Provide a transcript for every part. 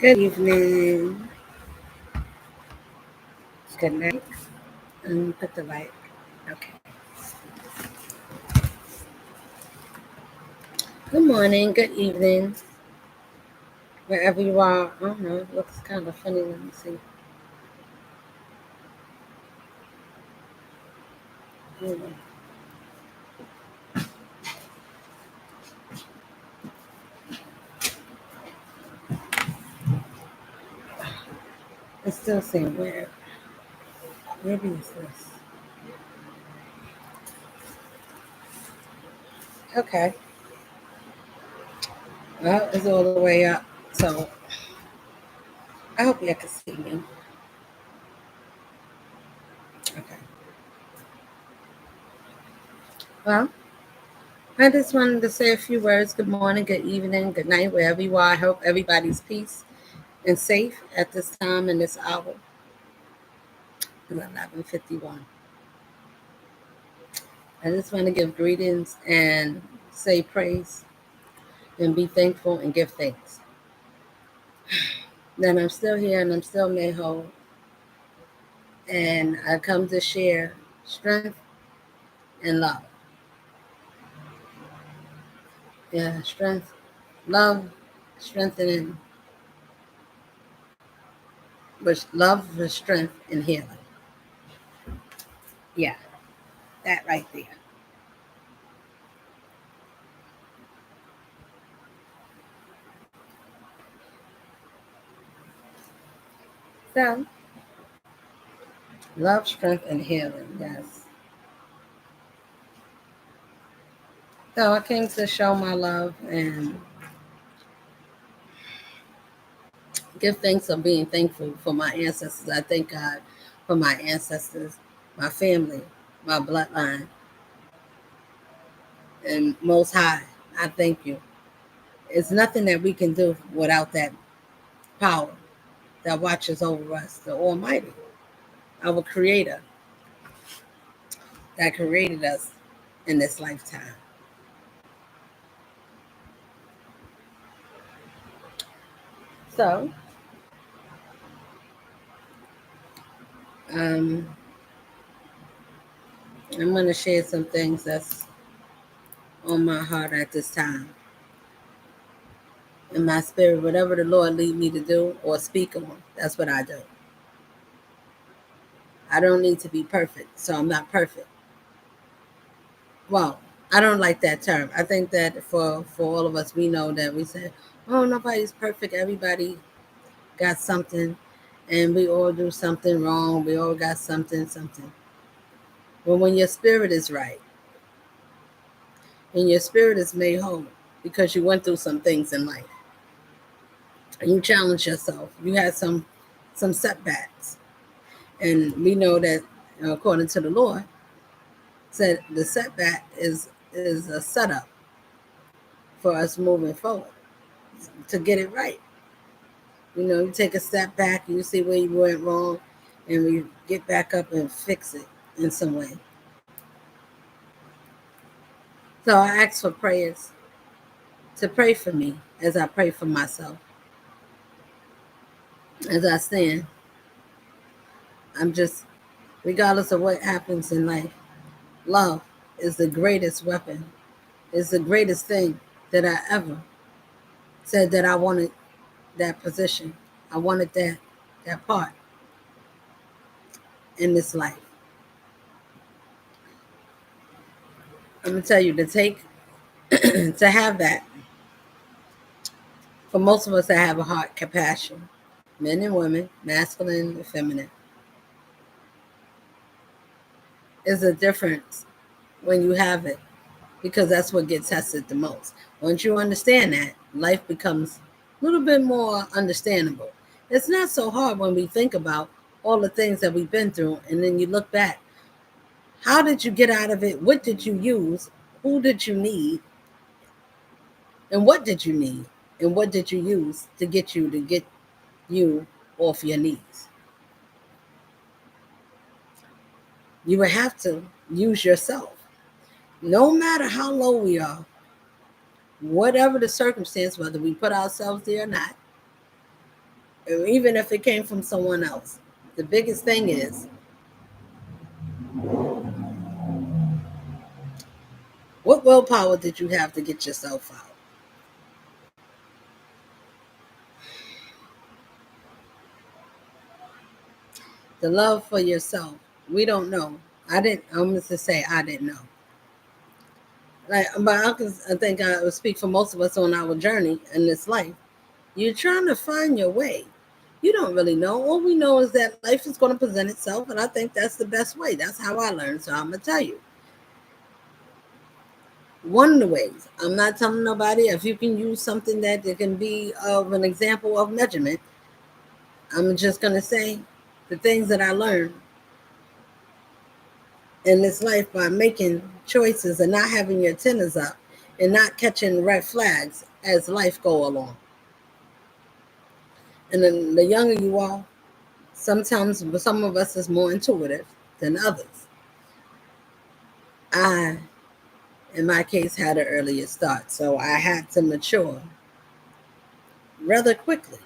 Good evening. Good night. Put the light. Okay. Good morning. Good evening. Wherever you are. I don't know. It looks kind of funny. Let me see. Hmm. It's still saying where. Maybe it's this. Okay. Well, it's all the way up. So I hope you can see me. Okay. Well, I just wanted to say a few words. Good morning, good evening, good night, wherever you are. I hope everybody's peace and safe at this time and this hour. 11:51. I just want to give greetings and say praise and be thankful and give thanks that I'm still here and I'm still made whole. And I come to share strength and love. Yeah, strength, love, strengthening, but love with strength and healing. Yeah, that right there. So, love, strength, and healing. Yes. So I came to show my love and give thanks for being thankful for my ancestors. I thank God for my ancestors, my family, my bloodline, and Most High. I thank you. It's nothing that we can do without that power that watches over us, the Almighty, our Creator that created us in this lifetime. So, um, I'm going to share some things that's on my heart at this time. In my spirit, whatever the Lord lead me to do or speak on, that's what I do. I don't need to be perfect, so I'm not perfect. Well, I don't like that term. I think that for all of us, we know that we say, "Oh, nobody's perfect. Everybody got something, and we all do something wrong. We all got something." But when your spirit is right and your spirit is made whole because you went through some things in life and you challenged yourself, you had some setbacks, and we know that according to the Lord, said the setback is a setup for us moving forward to get it right. You take a step back, you see where you went wrong, and we get back up and fix it in some way. So I ask for prayers to pray for me as I pray for myself. As I stand, I'm just, regardless of what happens in life, love is the greatest weapon, is the greatest thing that I ever said that I wanted that position. I wanted that part in this life. I'm gonna tell you to take to have that. For most of us that have a heart compassion, men and women, masculine and feminine, is a difference when you have it because that's what gets tested the most. Once you understand that, life becomes a little bit more understandable. It's not so hard when we think about all the things that we've been through and then you look back. How did you get out of it? What did you use? Who did you need? And what did you need? And what did you use to get you off your knees? You would have to use yourself. No matter how low we are, whatever the circumstance, whether we put ourselves there or not, even if it came from someone else. The biggest thing is, what willpower did you have to get yourself out? The love for yourself. We don't know. I didn't. I'm going to say I didn't know. But I think I would speak for most of us on our journey in this life. You're trying to find your way. You don't really know. All we know is that life is going to present itself, and I think that's the best way. That's how I learned. So I'm gonna tell you one of the ways. I'm not telling nobody if you can use something that it can be of an example of measurement. I'm just gonna say the things that I learned in this life by making choices and not having your antennas up and not catching red flags as life go along. And then the younger you are, sometimes some of us is more intuitive than others. I, in my case, had an earlier start, so I had to mature rather quickly.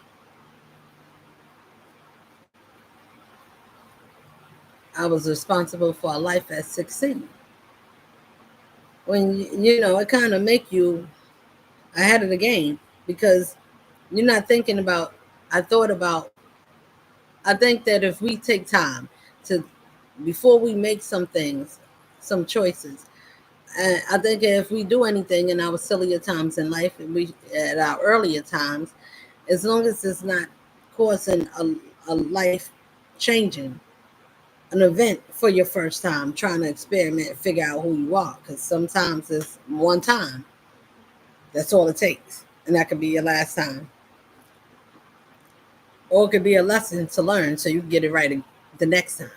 I was responsible for a life at 16. When you know, it kind of make you ahead of the game because you're not thinking about. I thought about. I think that if we take time to before we make some things, some choices, I think if we do anything in our sillier times in life, and we at our earlier times, as long as it's not causing a life changing, an event for your first time, trying to experiment and figure out who you are, because sometimes it's one time. That's all it takes, and that could be your last time, or it could be a lesson to learn so you can get it right the next time.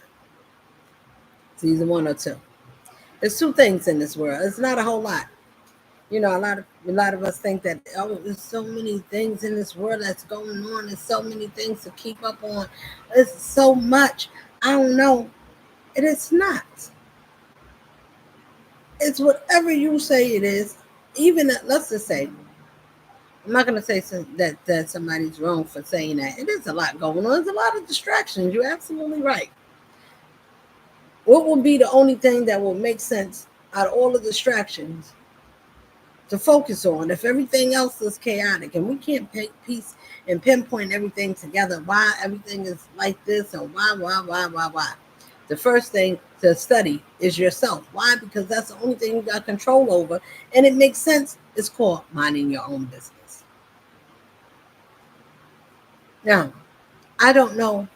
It's either one or two. There's two things in this world. It's not a whole lot. You know, a lot of us think that, oh, there's so many things in this world that's going on. There's so many things to keep up on. It's so much. I don't know. It is not. It's whatever you say it is. Even let's just say, I'm not going to say that somebody's wrong for saying that. It is a lot going on. There's a lot of distractions. You're absolutely right. What will be the only thing that will make sense out of all the distractions to focus on if everything else is chaotic and we can't piece and pinpoint everything together, why everything is like this or why. The first thing to study is yourself. Why? Because that's the only thing you got control over, and it makes sense. It's called minding your own business. Now, I don't know.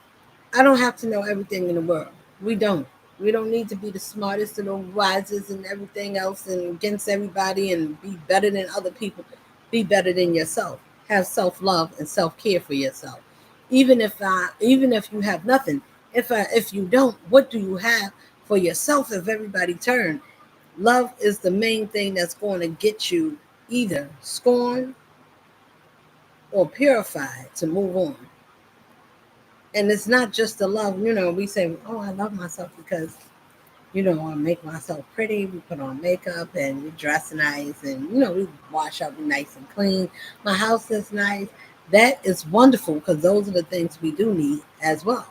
I don't have to know everything in the world. We don't. We don't need to be the smartest and the wisest and everything else and against everybody and be better than other people. Be better than yourself. Have self-love and self-care for yourself. Even if you have nothing, if you don't, what do you have for yourself if everybody turned? Love is the main thing that's going to get you either scorned or purified to move on. And it's not just the love, we say, oh, I love myself because I make myself pretty. We put on makeup and we dress nice and, we wash up nice and clean. My house is nice. That is wonderful because those are the things we do need as well.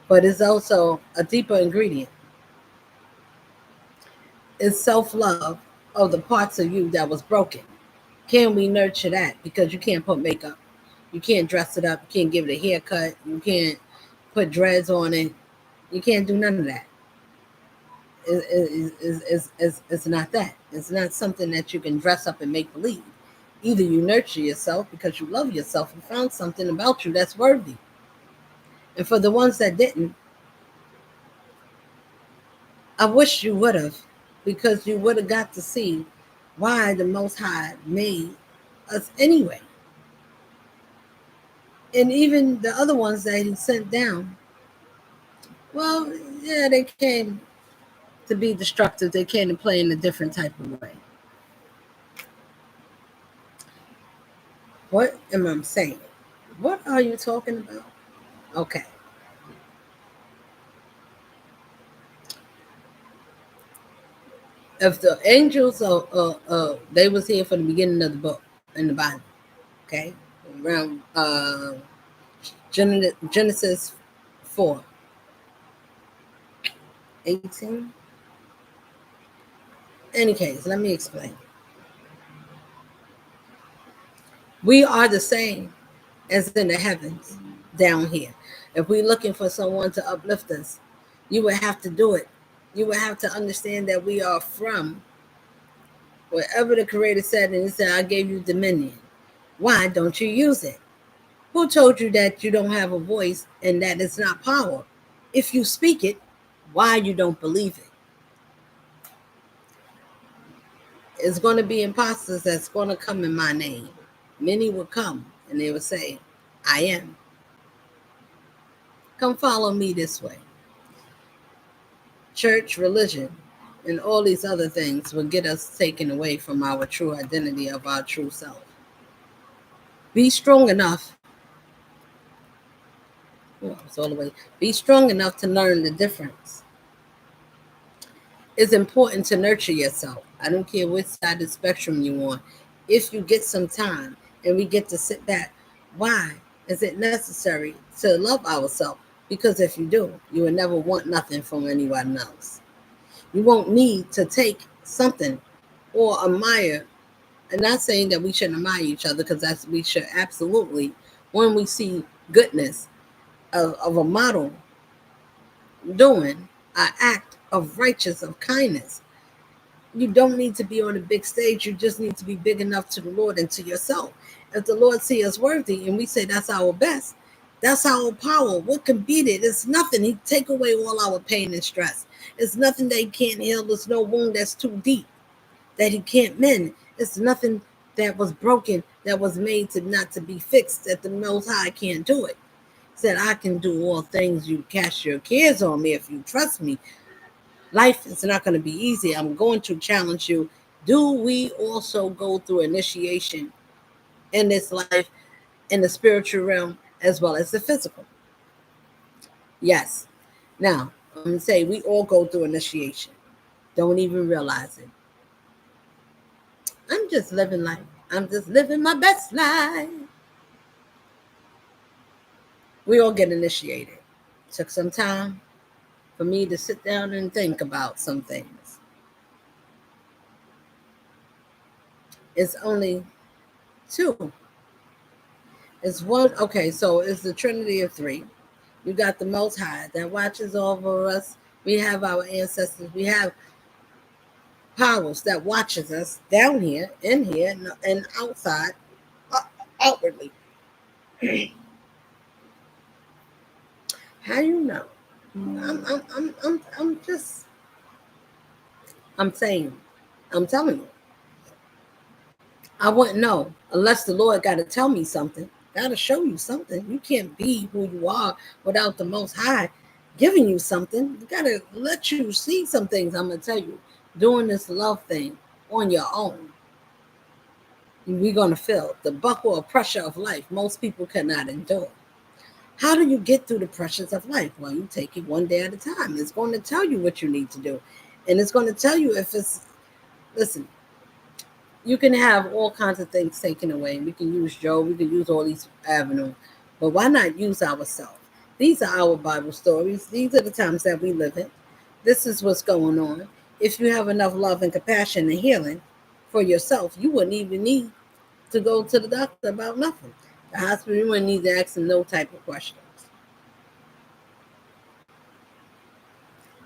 But it's also a deeper ingredient. It's self-love of the parts of you that was broken. Can we nurture that? Because you can't put makeup. You can't dress it up. You can't give it a haircut. You can't put dreads on it. You can't do none of that. It's not that. It's not something that you can dress up and make believe. Either you nurture yourself because you love yourself and found something about you that's worthy. And for the ones that didn't, I wish you would have, because you would have got to see why the Most High made us anyway. And even the other ones that he sent down, well, yeah, they came to be destructive. They came to play in a different type of way. What am I saying? What are you talking about? Okay. If the angels they was here for the beginning of the book in the Bible, okay, around Genesis 4:18. Any case, let me explain. We are the same as in the heavens down here. If we're looking for someone to uplift us, you would have to do it. You would have to understand that we are from wherever the Creator said, and He said, I gave you dominion. Why don't you use it? Who told you that you don't have a voice and that it's not power? If you speak it, why you don't believe it? It's going to be imposters that's going to come in my name. Many will come and they will say, I am. Come follow me this way. Church, religion, and all these other things will get us taken away from our true identity of our true self. Be strong enough. It's all the way. Be strong enough to learn the difference. It's important to nurture yourself. I don't care which side of the spectrum you're on. If you get some time and we get to sit back, why is it necessary to love ourselves? Because if you do, you will never want nothing from anyone else. You won't need to take something or admire. I'm not saying that we shouldn't admire each other, because that's we should absolutely. When we see goodness of a model doing an act of righteous, of kindness, you don't need to be on a big stage. You just need to be big enough to the Lord and to yourself. If the Lord see us worthy and we say that's our best, that's our power. What can beat it? It's nothing. He take away all our pain and stress. It's nothing that He can't heal. There's no wound that's too deep that He can't mend. It's nothing that was broken, that was made to not to be fixed, that the Most High can't do it. He said, I can do all things. You cast your cares on me if you trust me. Life is not going to be easy. I'm going to challenge you. Do we also go through initiation in this life, in the spiritual realm, as well as the physical? Yes. Now, I'm going to say we all go through initiation. Don't even realize it. I'm just living life. I'm just living my best life. We all get initiated. Took some time for me to sit down and think about some things. It's only two. It's one. Okay, so it's the Trinity of three. You got the Most High that watches over us. We have our ancestors. We have powers that watches us down here, in here, and outside, outwardly. How you know? I'm saying, I'm telling you. I wouldn't know unless the Lord got to tell me something, got to show you something. You can't be who you are without the Most High giving you something. You got to let you see some things. I'm going to tell you, doing this love thing on your own, we're going to feel the buckle of pressure of life. Most people cannot endure. How do you get through the pressures of life? Well, you take it one day at a time. It's going to tell you what you need to do. And it's going to tell you if it's, listen, you can have all kinds of things taken away. We can use Job. We can use all these avenues. But why not use ourselves? These are our Bible stories. These are the times that we live in. This is what's going on. If you have enough love and compassion and healing for yourself, you wouldn't even need to go to the doctor about nothing. The hospital, you wouldn't need to ask them no type of questions.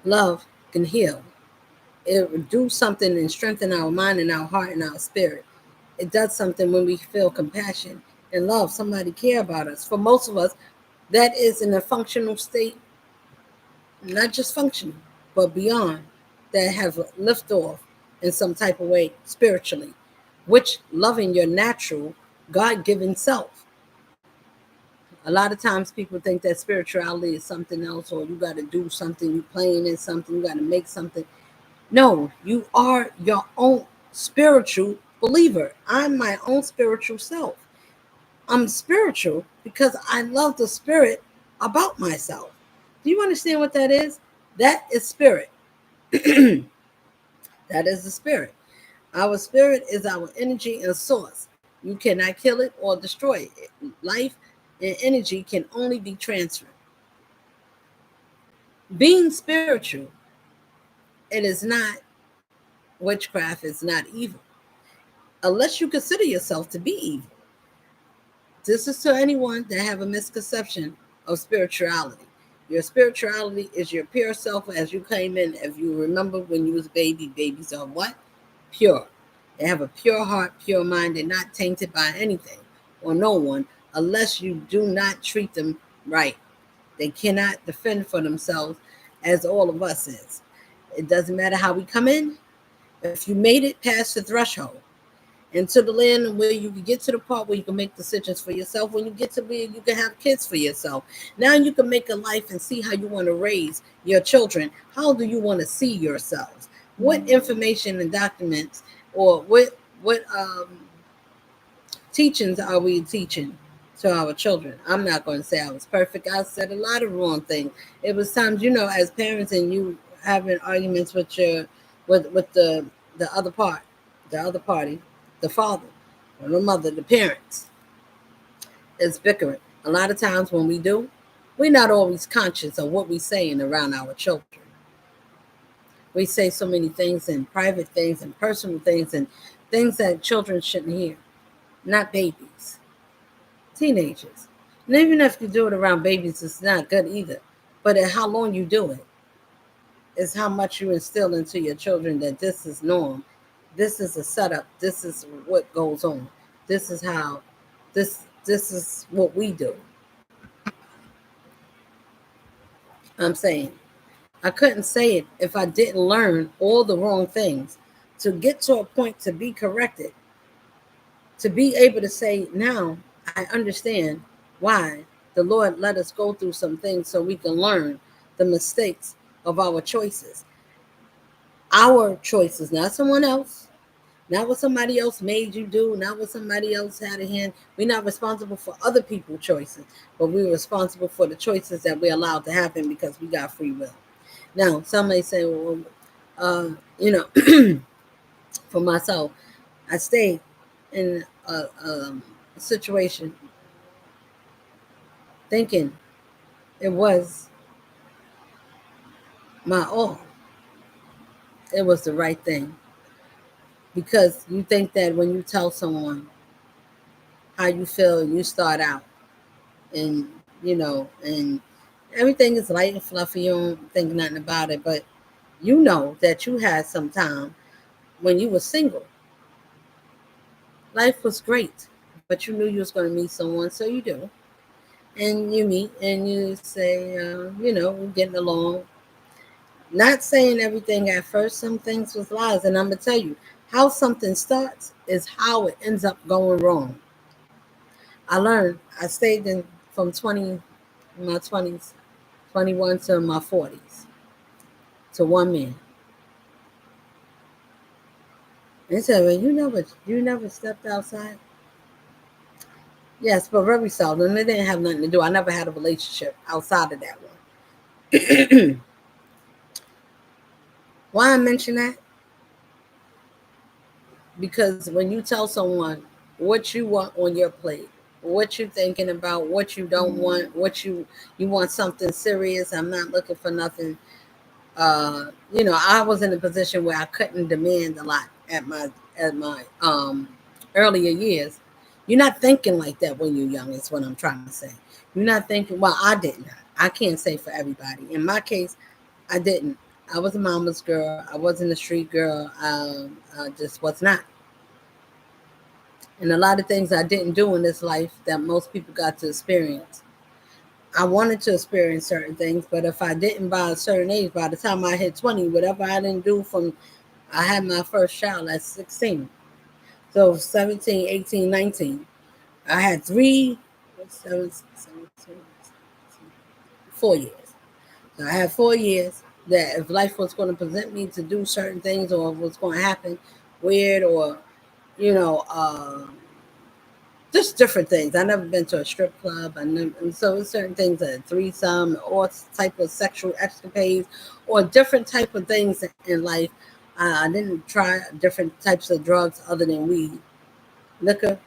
Love can heal. It will do something and strengthen our mind and our heart and our spirit. It does something when we feel compassion and love. Somebody care about us. For most of us, that is in a functional state, not just functional, but beyond, that have lift off in some type of way spiritually, which loving your natural, God-given self. A lot of times people think that spirituality is something else, or you got to do something, you playing in something, you got to make something. No, you are your own spiritual believer. I'm my own spiritual self. I'm spiritual because I love the spirit about myself. Do you understand what that is? That is spirit. That is the spirit. Our spirit is our energy and source. You cannot kill it or destroy it. Life and energy can only be transferred. Being spiritual, it is not witchcraft, it's not evil, unless you consider yourself to be evil. This is to anyone that have a misconception of spirituality. Your spirituality is your pure self as you came in. If you remember when you was a baby, babies are what? Pure. They have a pure heart, pure mind. They're not tainted by anything or no one unless you do not treat them right. They cannot defend for themselves as all of us is. It doesn't matter how we come in. If you made it past the threshold into the land where you can get to the part where you can make decisions for yourself, when you get to where you can have kids for yourself, now you can make a life and see how you want to raise your children. How do you want to see yourselves? What information and documents or what teachings are we teaching to our children? I'm not going to say I was perfect. I said a lot of wrong things. It was times, as parents and you having arguments with the other part, the other party, the father or the mother, the parents, is bickering. A lot of times when we do, we're not always conscious of what we're saying around our children. We say so many things and private things and personal things and things that children shouldn't hear, not babies, teenagers. And even if you do it around babies, it's not good either. But at how long you do it is how much you instill into your children that this is norm. This is a setup. This is what goes on. This is how this is what we do. I'm saying I couldn't say it if I didn't learn all the wrong things to get to a point to be corrected, to be able to say, now I understand why the Lord let us go through some things so we can learn the mistakes of our choices. Our choices, not someone else, not what somebody else made you do, not what somebody else had a hand. We're not responsible for other people's choices, but we're responsible for the choices that we allowed to happen because we got free will. Now, some may say, well, for myself, I stayed in a situation thinking it was my all. It was the right thing. Because you think that when you tell someone how you feel, you start out and, and everything is light and fluffy. You don't think nothing about it. But you know that you had some time when you were single. Life was great, but you knew you was going to meet someone, so you do. And you meet and you say, we're getting along. Not saying everything at first, some things was lies. And I'm going to tell you, how something starts is how it ends up going wrong. I learned, I stayed in from my 20s, 21 to my 40s, to one man. And he said, well, you never stepped outside? Yes, but very seldom. It didn't have nothing to do. I never had a relationship outside of that one. Why I mention that? Because when you tell someone what you want on your plate, what you're thinking about, what you don't want, you want something serious. I'm not looking for nothing. I was in a position where I couldn't demand a lot at my earlier years. You're not thinking like that when you're young, is what I'm trying to say. You're not thinking, well, I did not. I can't say for everybody. In my case, I didn't. I was a mama's girl. I wasn't a street girl. I just was not. And a lot of things I didn't do in this life that most people got to experience. I wanted to experience certain things, but if I didn't by a certain age, by the time I hit 20, whatever I didn't do I had my first child at 16. So 17, 18, 19. I had 4 years. So I had 4 years that if life was going to present me to do certain things or was going to happen weird or, you know, just different things. I never been to a strip club. And so certain things, a threesome, or type of sexual escapades, or different type of things in life. I didn't try different types of drugs other than weed, liquor,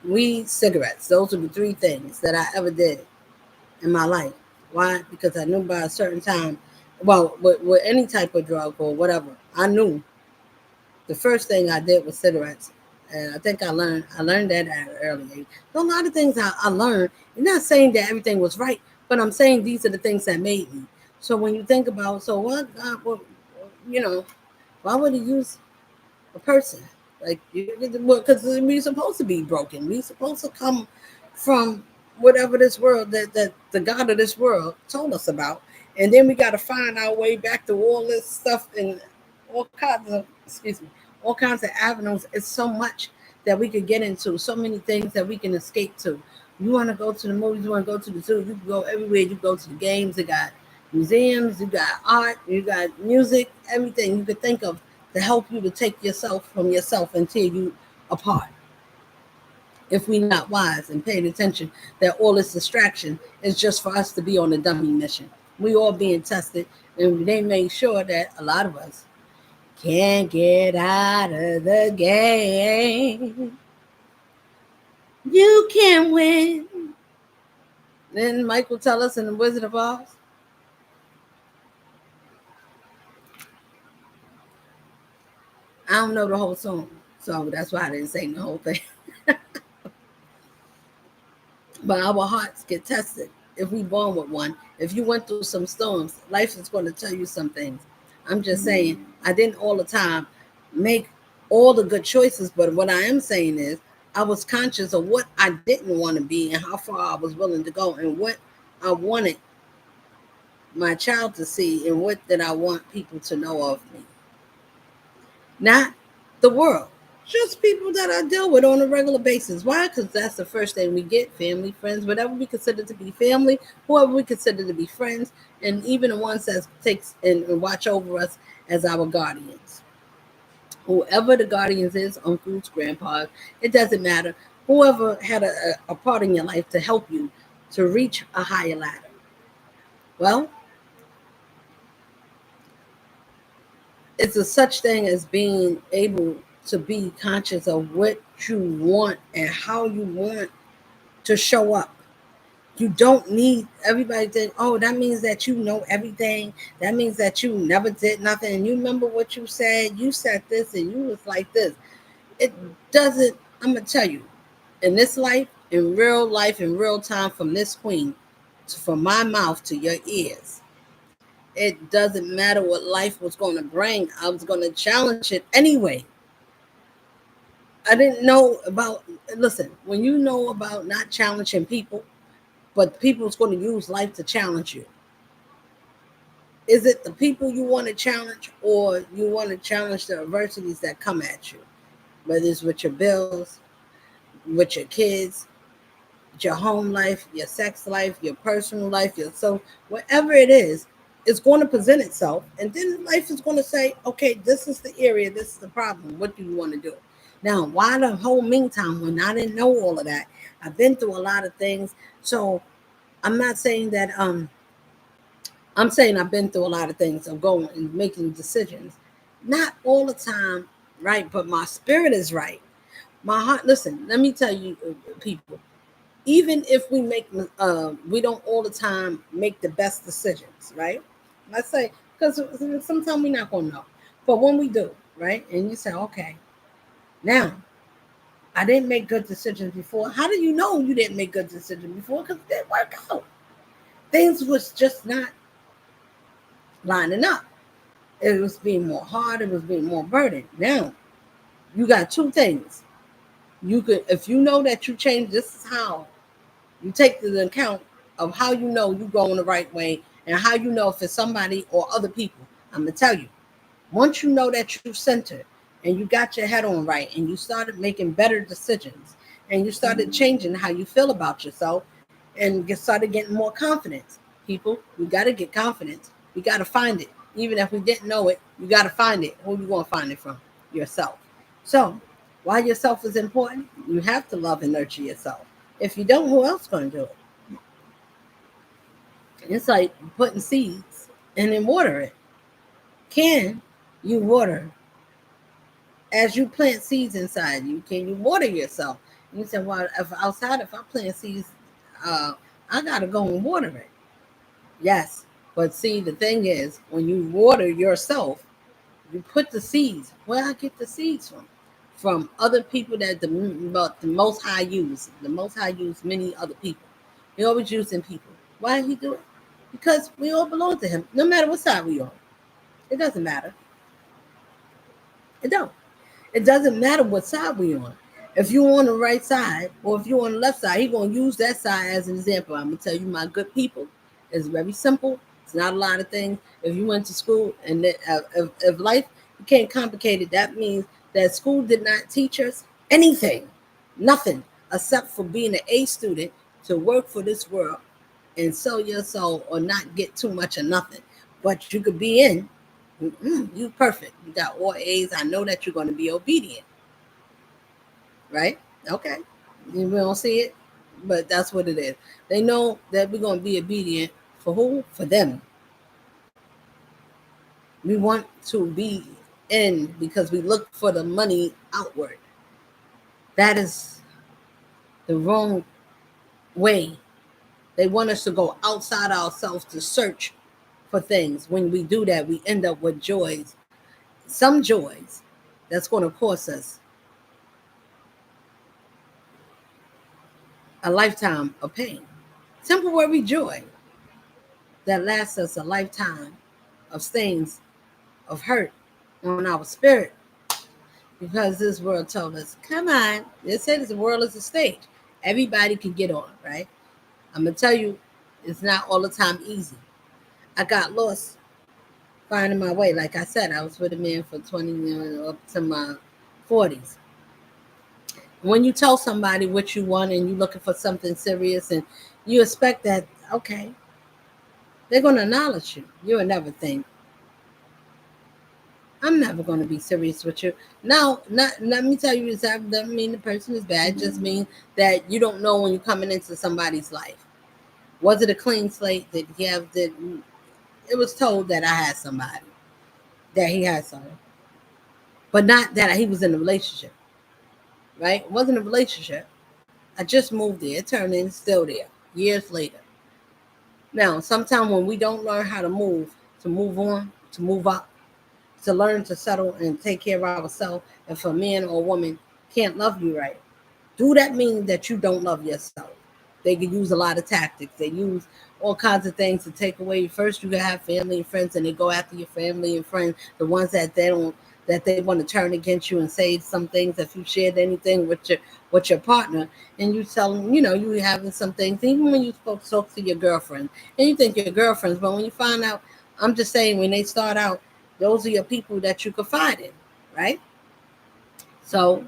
weed, cigarettes. Those are the three things that I ever did in my life. Why? Because I knew by a certain time, well, with any type of drug or whatever, I knew the first thing I did was cigarettes. And I think I learned that at an early age. So a lot of things I learned. I'm not saying that everything was right, but I'm saying these are the things that made me. So when you think about, so what you know, why would he use a person? Like, because we're supposed to be broken. We're supposed to come from whatever this world that the God of this world told us about, and then we got to find our way back to all this stuff and all kinds of all kinds of avenues. It's so much that we could get into, so many things that we can escape to. You want to go to the movies, you want to go to the zoo, you can go everywhere. You go to the games, you got museums, you got art, you got music, everything you could think of to help you to take yourself from yourself and tear you apart. If we're not wise and paying attention that all this distraction is just for us to be on a dummy mission. We all being tested, and they make sure that a lot of us can't get out of the game. You can win. Then Michael tell us in the Wizard of Oz. I don't know the whole song, so that's why I didn't sing the whole thing. But our hearts get tested if we born with one. If you went through some storms, life is going to tell you some things. I'm just saying, I didn't all the time make all the good choices, but what I am saying is I was conscious of what I didn't want to be and how far I was willing to go and what I wanted my child to see and what did I want people to know of me. Not the world. Just people that I deal with on a regular basis. Why? Because that's the first thing we get: family, friends, whatever we consider to be family, whoever we consider to be friends, and even the ones that takes and watch over us as our guardians. Whoever the guardians is, uncles, grandpas, it doesn't matter. Whoever had a part in your life to help you to reach a higher ladder. Well, it's a such thing as being able to be conscious of what you want and how you want to show up. You don't need everybody think, oh, that means that you know everything. That means that you never did nothing. And you remember what you said. You said this and you was like this. It doesn't, I'm gonna tell you, in this life, in real time, from this queen, from my mouth to your ears, it doesn't matter what life was going to bring. I was going to challenge it anyway. I didn't know about, listen, when you know about not challenging people, but people's going to use life to challenge you. Is it the people you want to challenge, or you want to challenge the adversities that come at you? Whether it's with your bills, with your kids, your home life, your sex life, your personal life, your so whatever it is, it's going to present itself, and then life is going to say, okay, this is the area, this is the problem. What do you want to do? Now, why the whole meantime when I didn't know all of that? I've been through a lot of things, so I'm not saying that I'm saying I've been through a lot of things of going and making decisions. Not all the time right, but my spirit is right. My heart, listen, let me tell you, people, even if we don't all the time make the best decisions, right? Let's say, because sometimes we're not going to know. But when we do, right? And you say, okay, now, I didn't make good decisions before. How do you know you didn't make good decisions before? Because it didn't work out. Things was just not lining up. It was being more hard. It was being more burdened. Now, you got two things. You could, if you know that you changed, this is how you take into account of how you know you going the right way and how you know if it's somebody or other people. I'm gonna tell you, once you know that you centered and you got your head on right and you started making better decisions and you started changing how you feel about yourself and you started getting more confidence. People, we got to get confidence. We got to find it. Even if we didn't know it, you got to find it. Who you going to find it from? Yourself. So, why yourself is important, you have to love and nurture yourself. If you don't, who else going to do it? It's like putting seeds and then water it. Can you water as you plant seeds inside you? Can you water yourself? You said, well, if I plant seeds, uh, I gotta go and water it. Yes, but see, the thing is, when you water yourself, you put the seeds. Where I get the seeds from? From other people that but the Most High use. The Most High use many other people. He always using people. Why did he do it? Because we all belong to him, no matter what side we on. It doesn't matter. It don't. It doesn't matter what side we on. If you on the right side or if you on the left side, he gonna use that side as an example. I'm gonna tell you, my good people, it's very simple. It's not a lot of things. If you went to school and if life became complicated, that means that school did not teach us anything, nothing, except for being an A student to work for this world and sell your soul or not get too much of nothing. But you could be in. You perfect. You got all A's. I know that you're going to be obedient, right? Okay. We don't see it, but that's what it is. They know that we're going to be obedient for who? For them. We want to be in because we look for the money outward. That is the wrong way. They want us to go outside ourselves to search for things. When we do that, we end up with joys, some joys that's going to cost us a lifetime of pain. Temporary joy that lasts us a lifetime of stains of hurt on our spirit, because this world told us, come on, they said this world is a stage. Everybody can get on, right? I'm going to tell you, it's not all the time easy. I got lost finding my way. Like I said, I was with a man for 20 years up to my 40s. When you tell somebody what you want and you're looking for something serious and you expect that, okay, they're going to acknowledge you. You will never think, I'm never going to be serious with you. No, not let me tell you, that doesn't mean the person is bad. It just means that you don't know when you're coming into somebody's life. Was it a clean slate? Did he have, did it was told that I had somebody, that he had someone, but not that he was in a relationship, right? It wasn't a relationship. I just moved there. It turned in still there years later. Now, sometimes when we don't learn how to move on, to move up, to learn to settle and take care of ourselves, if a man or a woman can't love you right, do that mean that you don't love yourself? They can use a lot of tactics. They use all kinds of things to take away. First, you can have family and friends, and they go after your family and friends, the ones that they don't, that they want to turn against you and say some things. If you shared anything with your partner, and you tell them, you having some things, even when you spoke talk to your girlfriend, and you think your girlfriends, but when you find out, I'm just saying, when they start out, those are your people that you confide in, right? So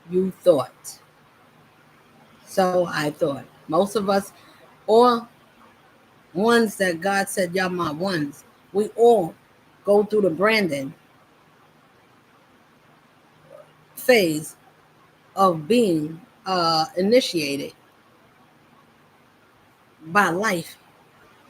you thought. So I thought. Most of us, or ones that God said, y'all my ones, we all go through the branding phase of being initiated by life,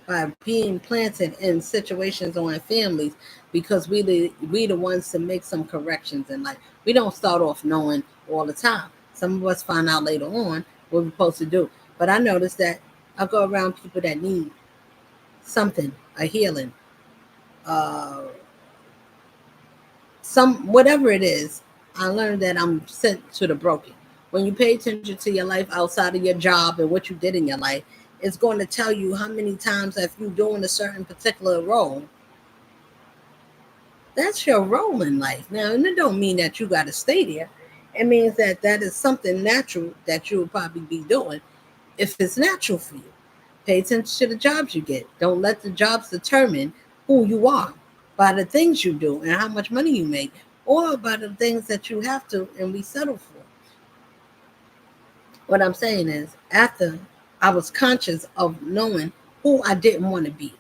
by being planted in situations or in families, because we the ones to make some corrections in life. We don't start off knowing all the time. Some of us find out later on what we're supposed to do. But I noticed that I go around people that need something, a healing, uh, some whatever it is. I learned that I'm sent to the broken. When you pay attention to your life outside of your job and what you did in your life, it's going to tell you how many times, if you're doing a certain particular role, that's your role in life. Now, and it don't mean that you got to stay there. It means that that is something natural that you will probably be doing if it's natural for you. Pay attention to the jobs you get. Don't let the jobs determine who you are by the things you do and how much money you make, or by the things that you have to and we settle for. What I'm saying is, after I was conscious of knowing who I didn't want to be,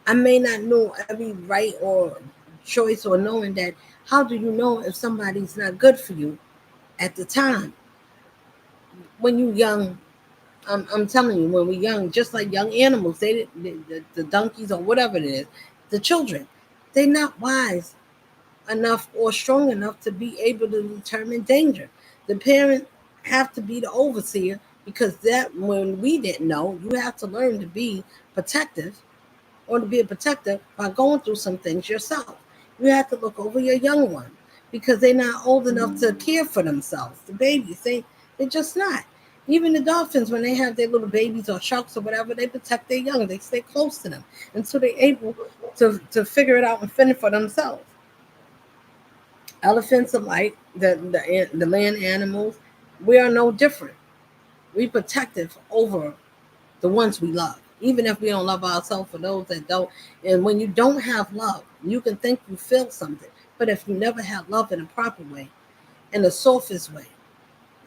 I may not know every right or choice, or knowing that, how do you know if somebody's not good for you at the time? When you're young, I'm telling you, when we're young, just like young animals, the donkeys or whatever it is, the children, they're not wise enough or strong enough to be able to determine danger. The parent have to be the overseer, because that when we didn't know, you have to learn to be protective, or to be a protector by going through some things yourself. You have to look over your young one, because they're not old enough to care for themselves. The babies, they're just not. Even the dolphins, when they have their little babies or sharks or whatever, they protect their young. They stay close to them until they're able to figure it out and fend for themselves. Elephants alike, the land animals, we are no different. We protective over the ones we love, even if we don't love ourselves. For those that don't, and when you don't have love, you can think you feel something, but if you never have love in a proper way, in the softest way,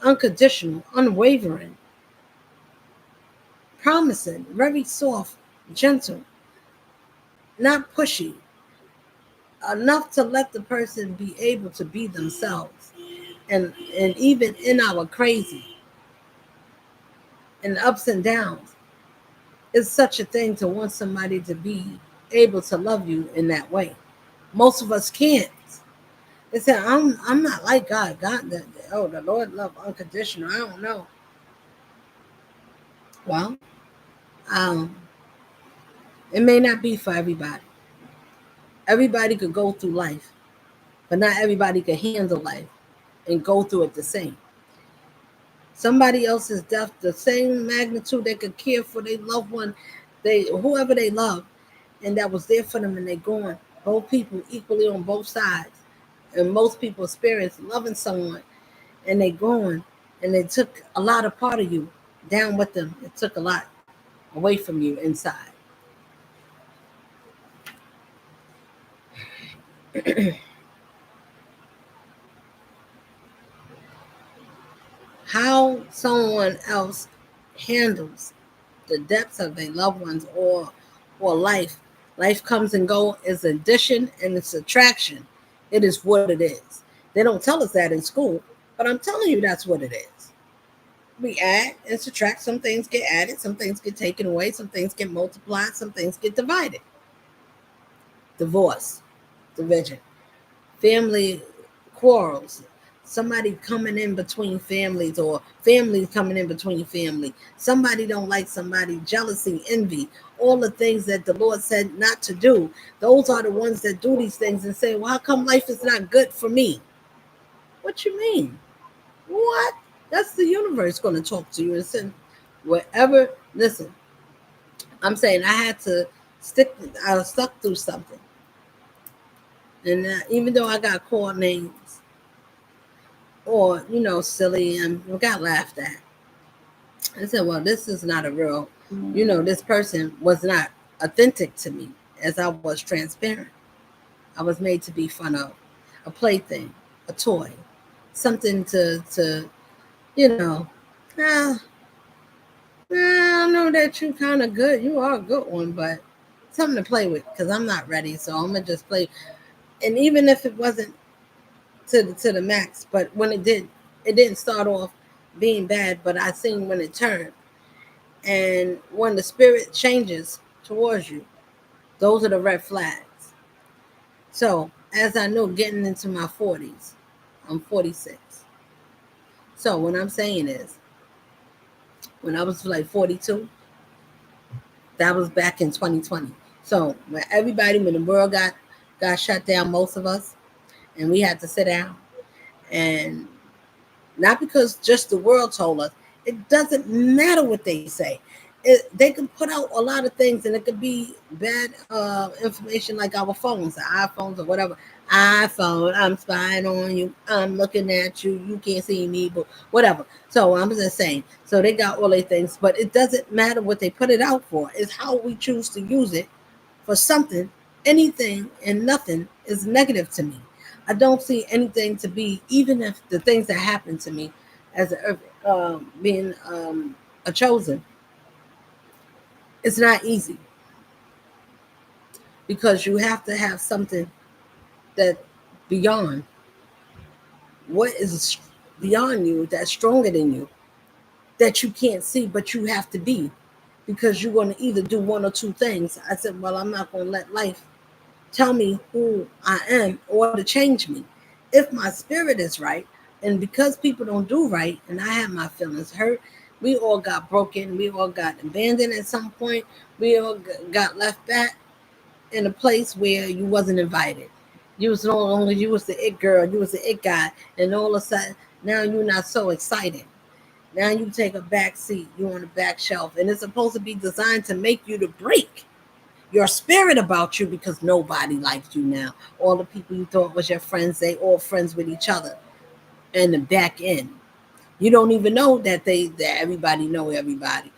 unconditional, unwavering, promising, very soft, gentle, not pushy, enough to let the person be able to be themselves, and even in our crazy and ups and downs, it's such a thing to want somebody to be able to love you in that way. Most of us can't. They say, I'm not like God. God, the Lord love unconditional. I don't know. Well, um, it may not be for everybody. Everybody could go through life, but not everybody could handle life and go through it the same. Somebody else's death, the same magnitude, they could care for their loved one, they whoever they love, and that was there for them, and they gone. Both people equally on both sides, and most people experience loving someone, and they gone, and they took a lot of part of you down with them. It took a lot away from you inside. How someone else handles the depths of their loved ones, or life. Life comes and go, is addition and it's subtraction. It is what it is. They don't tell us that in school, but I'm telling you that's what it is. We add and subtract. Some things get added, some things get taken away, some things get multiplied, some things get divided. Divorce, division, family quarrels, somebody coming in between families, or families coming in between family, somebody don't like somebody, jealousy, envy, all the things that the Lord said not to do. Those are the ones that do these things and say, well, how come life is not good for me? What you mean? What? That's the universe going to talk to you and send whatever. Listen, I'm saying I had to I was stuck through something, and even though I got called names, or silly, and got laughed at, I said, well, this is not a real, this person was not authentic to me, as I was transparent. I was made to be fun of, a plaything, a toy, something to you know ah, I know that you kind of good, you are a good one, but something to play with, because I'm not ready, so I'm gonna just play. And even if it wasn't to the max, but when it didn't start off being bad, but I seen when it turned. And when the spirit changes towards you, those are the red flags. So, as I know, getting into my 40s, I'm 46. So, what I'm saying is, when I was like 42, that was back in 2020. So, when the world got shut down, most of us, and we had to sit down, and not because just the world told us. It doesn't matter what they say. They can put out a lot of things, and it could be bad information, like our phones, the iPhones or whatever. iPhone, I'm spying on you. I'm looking at you. You can't see me, but whatever. So I'm just saying. So they got all these things, but it doesn't matter what they put it out for. It's how we choose to use it for something. Anything and nothing is negative to me. I don't see anything to be, even if the things that happen to me as being a chosen, it's not easy, because you have to have something that beyond what is beyond you, that's stronger than you, that you can't see, but you have to be, because you're going to either do one or two things. I said, well, I'm not going to let life tell me who I am or to change me. If my spirit is right, And because people don't do right, and I had my feelings hurt, we all got broken. We all got abandoned at some point. We all got left back in a place where you wasn't invited. You was no longer, you was the it girl, you was the it guy, and all of a sudden now you're not so excited. Now you take a back seat, you on the back shelf, and it's supposed to be designed to make you to break your spirit about you because nobody likes you now. All the people you thought was your friends, they all friends with each other. And the back end, you don't even know that everybody know everybody.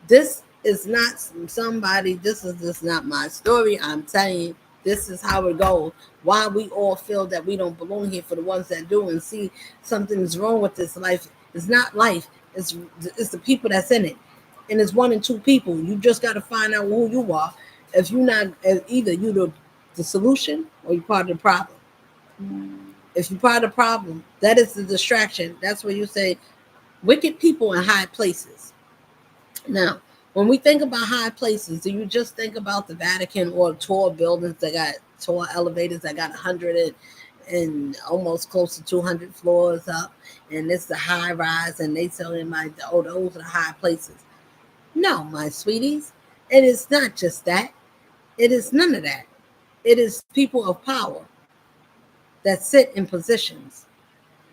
This is not somebody. This is just not my story. I'm telling you, this is how it goes. Why we all feel that we don't belong here for the ones that do and see something is wrong with this life. It's not life. It's the people that's in it, and it's one and two people. You just got to find out who you are. If you're not, either you the solution or you're part of the problem. If you're part of the problem, that is the distraction. That's where you say wicked people in high places. Now, when we think about high places, do you just think about the Vatican or tall buildings that got tall elevators that got 100 and almost close to 200 floors up, and it's the high rise, and they tell you, oh, those are the high places. No, my sweeties, it is not just that. It is none of that. It is people of power that sit in positions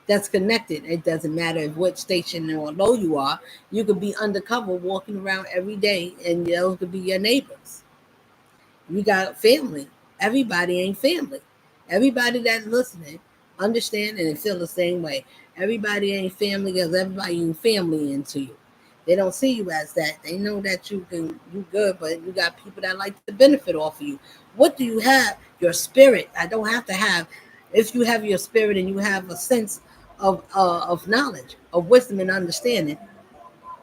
that's connected. It doesn't matter what station or low you are. You could be undercover walking around every day, and those could be your neighbors. You got family. Everybody ain't family. Everybody that's listening understand and feel the same way. Everybody ain't family because everybody ain't family into you. They don't see you as that. They know that you good, but you got people that like to benefit off of you. What do you have? Your spirit. I don't have to have. If you have your spirit and you have a sense of knowledge, of wisdom and understanding,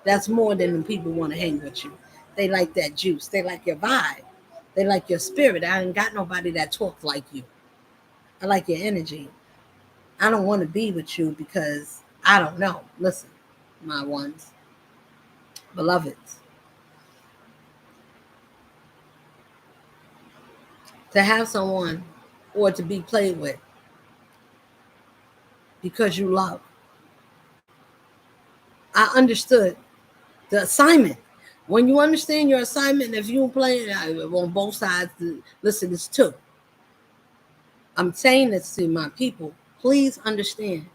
that's more than the people want to hang with you. They like that juice. They like your vibe. They like your spirit. I ain't got nobody that talks like you. I like your energy. I don't want to be with you because I don't know. Listen, my ones, beloveds, to have someone or to be played with because you love. I understood the assignment. When you understand your assignment, if you play on both sides, listen, it's two. I'm saying this to my people. Please understand.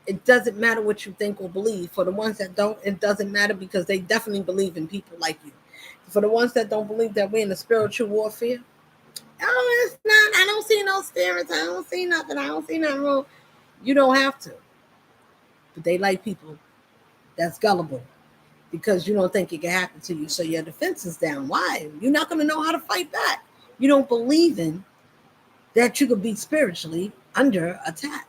It doesn't matter what you think or believe. For the ones that don't, it doesn't matter because they definitely believe in people like you. For the ones that don't believe that we're in a spiritual warfare, oh, it's not. I don't see no spirits. I don't see nothing. I don't see nothing wrong. You don't have to. But they like people that's gullible because you don't think it can happen to you. So your defense is down. Why? You're not going to know how to fight back. You don't believe in that you could be spiritually under attack.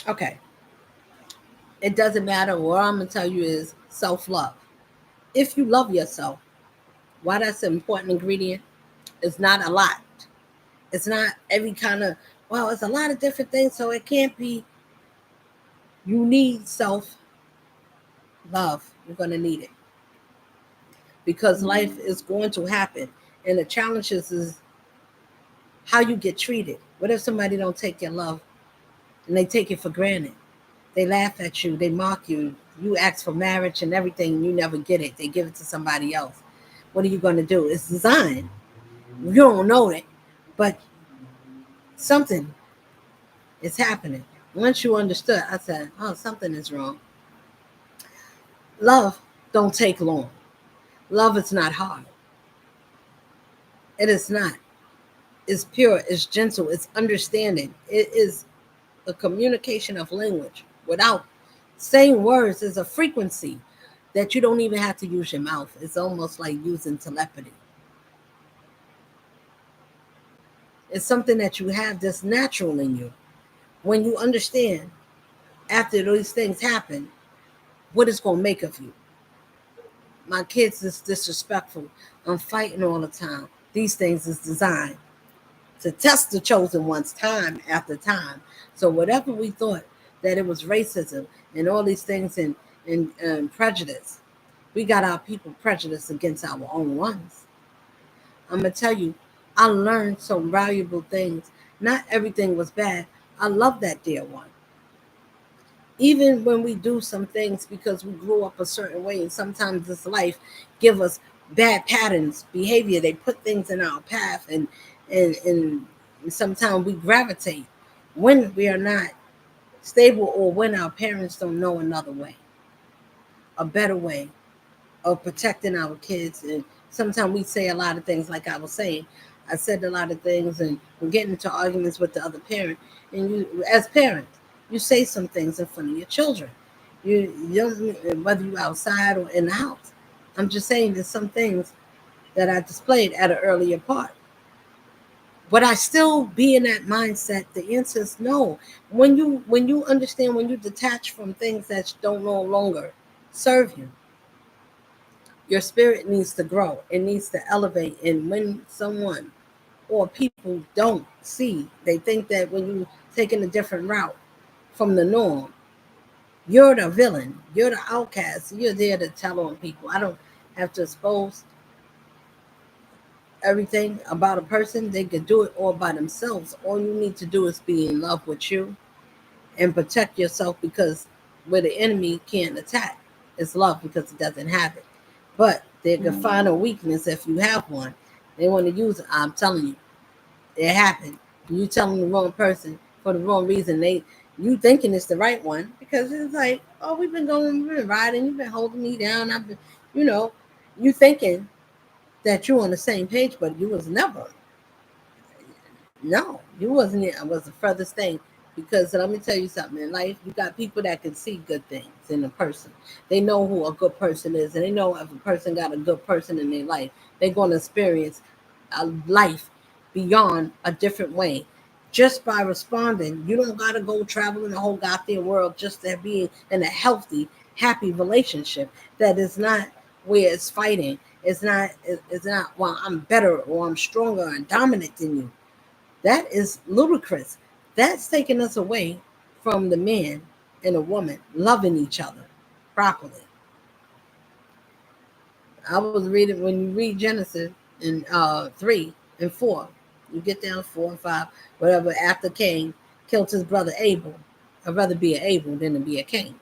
Okay. It doesn't matter. What I'm going to tell you is self-love. If you love yourself, why that's an important ingredient? It's not a lot. It's not every kind of, well, it's a lot of different things, so it can't be. You need self-love. You're going to need it because life is going to happen. And the challenges is how you get treated. What if somebody don't take your love and they take it for granted? They laugh at you. They mock you. You ask for marriage and everything. You never get it. They give it to somebody else. What are you going to do? It's designed. You don't know it, but something is happening. Once you understood, I said, oh, something is wrong. Love don't take long. Love is not hard. It is not. It's pure. It's gentle. It's understanding. It is a communication of language without saying words. Is a frequency that you don't even have to use your mouth. It's almost like using telepathy. It's something that you have that's natural in you. When you understand after these things happen, what it's going to make of you. My kids is disrespectful. I'm fighting all the time. These things is designed to test the chosen ones time after time. So whatever we thought that it was racism and all these things and prejudice, We got our people prejudiced against our own ones. I'm going to tell you, I learned some valuable things. Not everything was bad. I love that dear one. Even when we do some things because we grew up a certain way, and sometimes this life give us bad patterns, behavior, they put things in our path, and sometimes we gravitate when we are not stable or when our parents don't know another way, a better way of protecting our kids. And sometimes we say a lot of things, like I was saying. I said a lot of things, and we're getting into arguments with the other parent. And you, as parents, you say some things in front of your children. You don't, whether you're outside or in the house. I'm just saying there's some things that I displayed at an earlier part. Would I still be in that mindset? The answer is no. When you understand, when you detach from things that don't no longer serve you, your spirit needs to grow. It needs to elevate. And when someone or people don't see, they think that when you taking a different route from the norm, you're the villain, you're the outcast, you're there to tell on people. I don't have to expose everything about a person. They can do it all by themselves. All you need to do is be in love with you and protect yourself, because where the enemy can't attack is love, because it doesn't have it. But they can find a weakness if you have one. They want to use it. I'm telling you, it happened. You telling the wrong person for the wrong reason. You thinking it's the right one, because it's like, oh, we've been riding, you've been holding me down. I've been, you know, you thinking that you're on the same page, but you was never. No, you wasn't. It was the furthest thing. Because let me tell you something, in life, you got people that can see good things in a person. They know who a good person is, and they know if a person got a good person in their life, they're going to experience a life beyond a different way. Just by responding, you don't got to go traveling the whole goddamn world just to be in a healthy, happy relationship that is not where it's fighting. It's not, well, I'm better or I'm stronger and dominant than you. That is ludicrous. That's taking us away from the man and a woman loving each other properly. I was reading, when you read Genesis in 3 and 4, you get down 4 and 5, whatever, after Cain killed his brother Abel. I'd rather be an Abel than to be a Cain.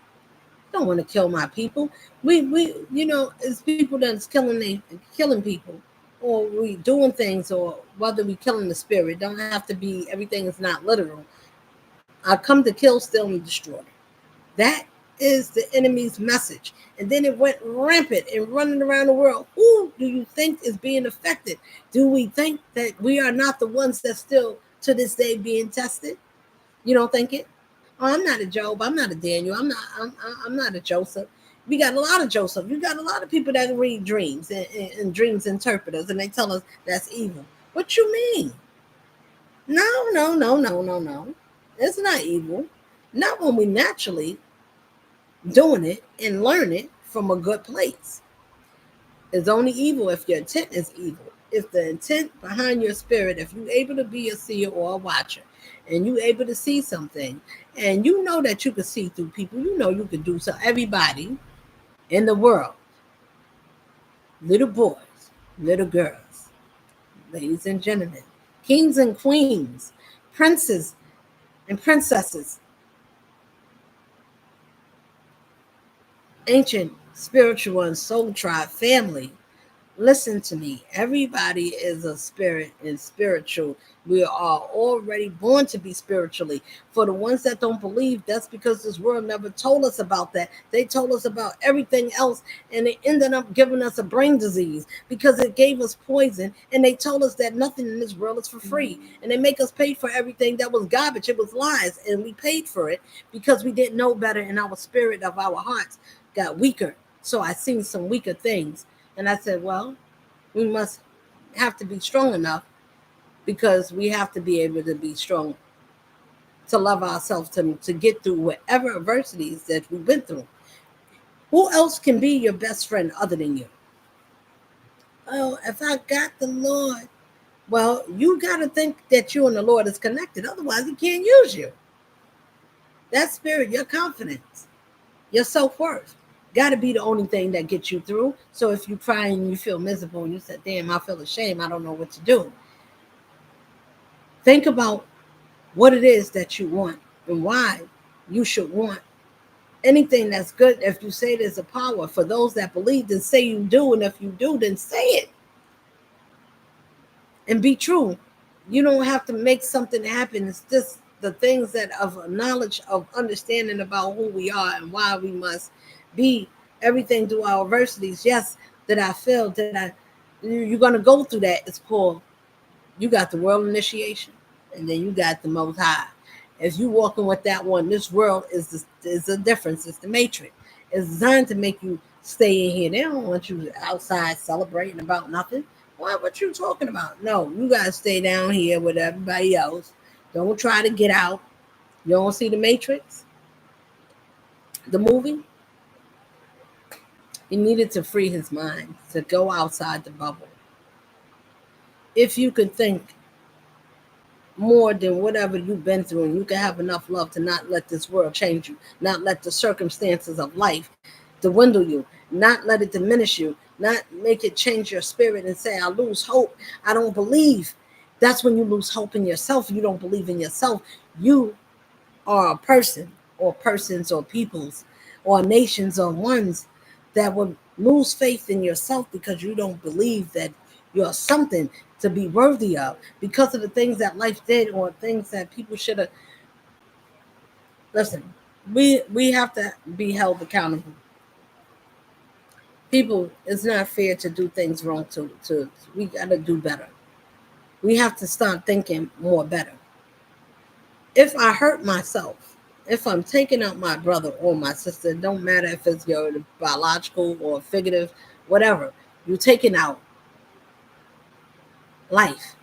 I don't want to kill my people. We it's people that's killing people, or we doing things, or whether we killing the spirit. Don't have to be, everything is not literal. I come to kill, steal, and destroy. That is the enemy's message. And then it went rampant and running around the world. Who do you think is being affected? Do we think that we are not the ones that still to this day being tested? You don't think it? Oh, I'm not a Job. I'm not a Daniel. I'm not a Joseph. We got a lot of Joseph. You got a lot of people that read dreams and dreams interpreters, and they tell us that's evil. What you mean? No, no, no, no, no, no. It's not evil. Not when we naturally doing it and learn it from a good place. It's only evil if your intent is evil. If the intent behind your spirit, if you're able to be a seer or a watcher, and you're able to see something, and you know that you can see through people, you know you can do so. Everybody in the world, little boys, little girls, ladies and gentlemen, kings and queens, princes and princesses, ancient, spiritual, and soul tribe family. Listen to me. Everybody is a spirit and spiritual. We are already born to be spiritually. For the ones that don't believe, that's because this world never told us about that. They told us about everything else, and they ended up giving us a brain disease because it gave us poison. And they told us that nothing in this world is for free. And they make us pay for everything that was garbage. It was lies. And we paid for it because we didn't know better, and our spirit of our hearts got weaker. So I seen some weaker things. And I said, well, we must have to be strong enough, because we have to be able to be strong to love ourselves, to get through whatever adversities that we've been through. Who else can be your best friend other than you? Oh, if I got the Lord. Well, you got to think that you and the Lord is connected. Otherwise, he can't use you. That spirit, your confidence, your self-worth. got to be the only thing that gets you through. So if you cry and you feel miserable and you say, damn, I feel ashamed, I don't know what to do. Think about what it is that you want and why you should want anything that's good. If you say there's a power for those that believe, then say you do. And if you do, then say it and be true. You don't have to make something happen. It's just the things that of knowledge, of understanding about who we are and why we must be everything through our adversities. Yes, that I feel that you're gonna go through that. It's called, you got the world initiation, and then you got the Most High. If you walking with that one, this world is the difference. It's the matrix. It's designed to make you stay in here. They don't want you outside celebrating about nothing. What you talking about? No, you gotta stay down here with everybody else. Don't try to get out. You don't see the Matrix, the movie? He needed to free his mind, to go outside the bubble. If you could think more than whatever you've been through, and you can have enough love to not let this world change you, not let the circumstances of life dwindle you, not let it diminish you, not make it change your spirit and say, I lose hope, I don't believe. That's when you lose hope in yourself. You don't believe in yourself. You are a person, or persons, or peoples, or nations, or ones that would lose faith in yourself because you don't believe that you're something to be worthy of, because of the things that life did, or things that people should have. Listen, we have to be held accountable. People, it's not fair to do things wrong. To we got to do better. We have to start thinking more better. If I hurt myself, if I'm taking out my brother or my sister, it don't matter if it's your biological or figurative, whatever, you're taking out life.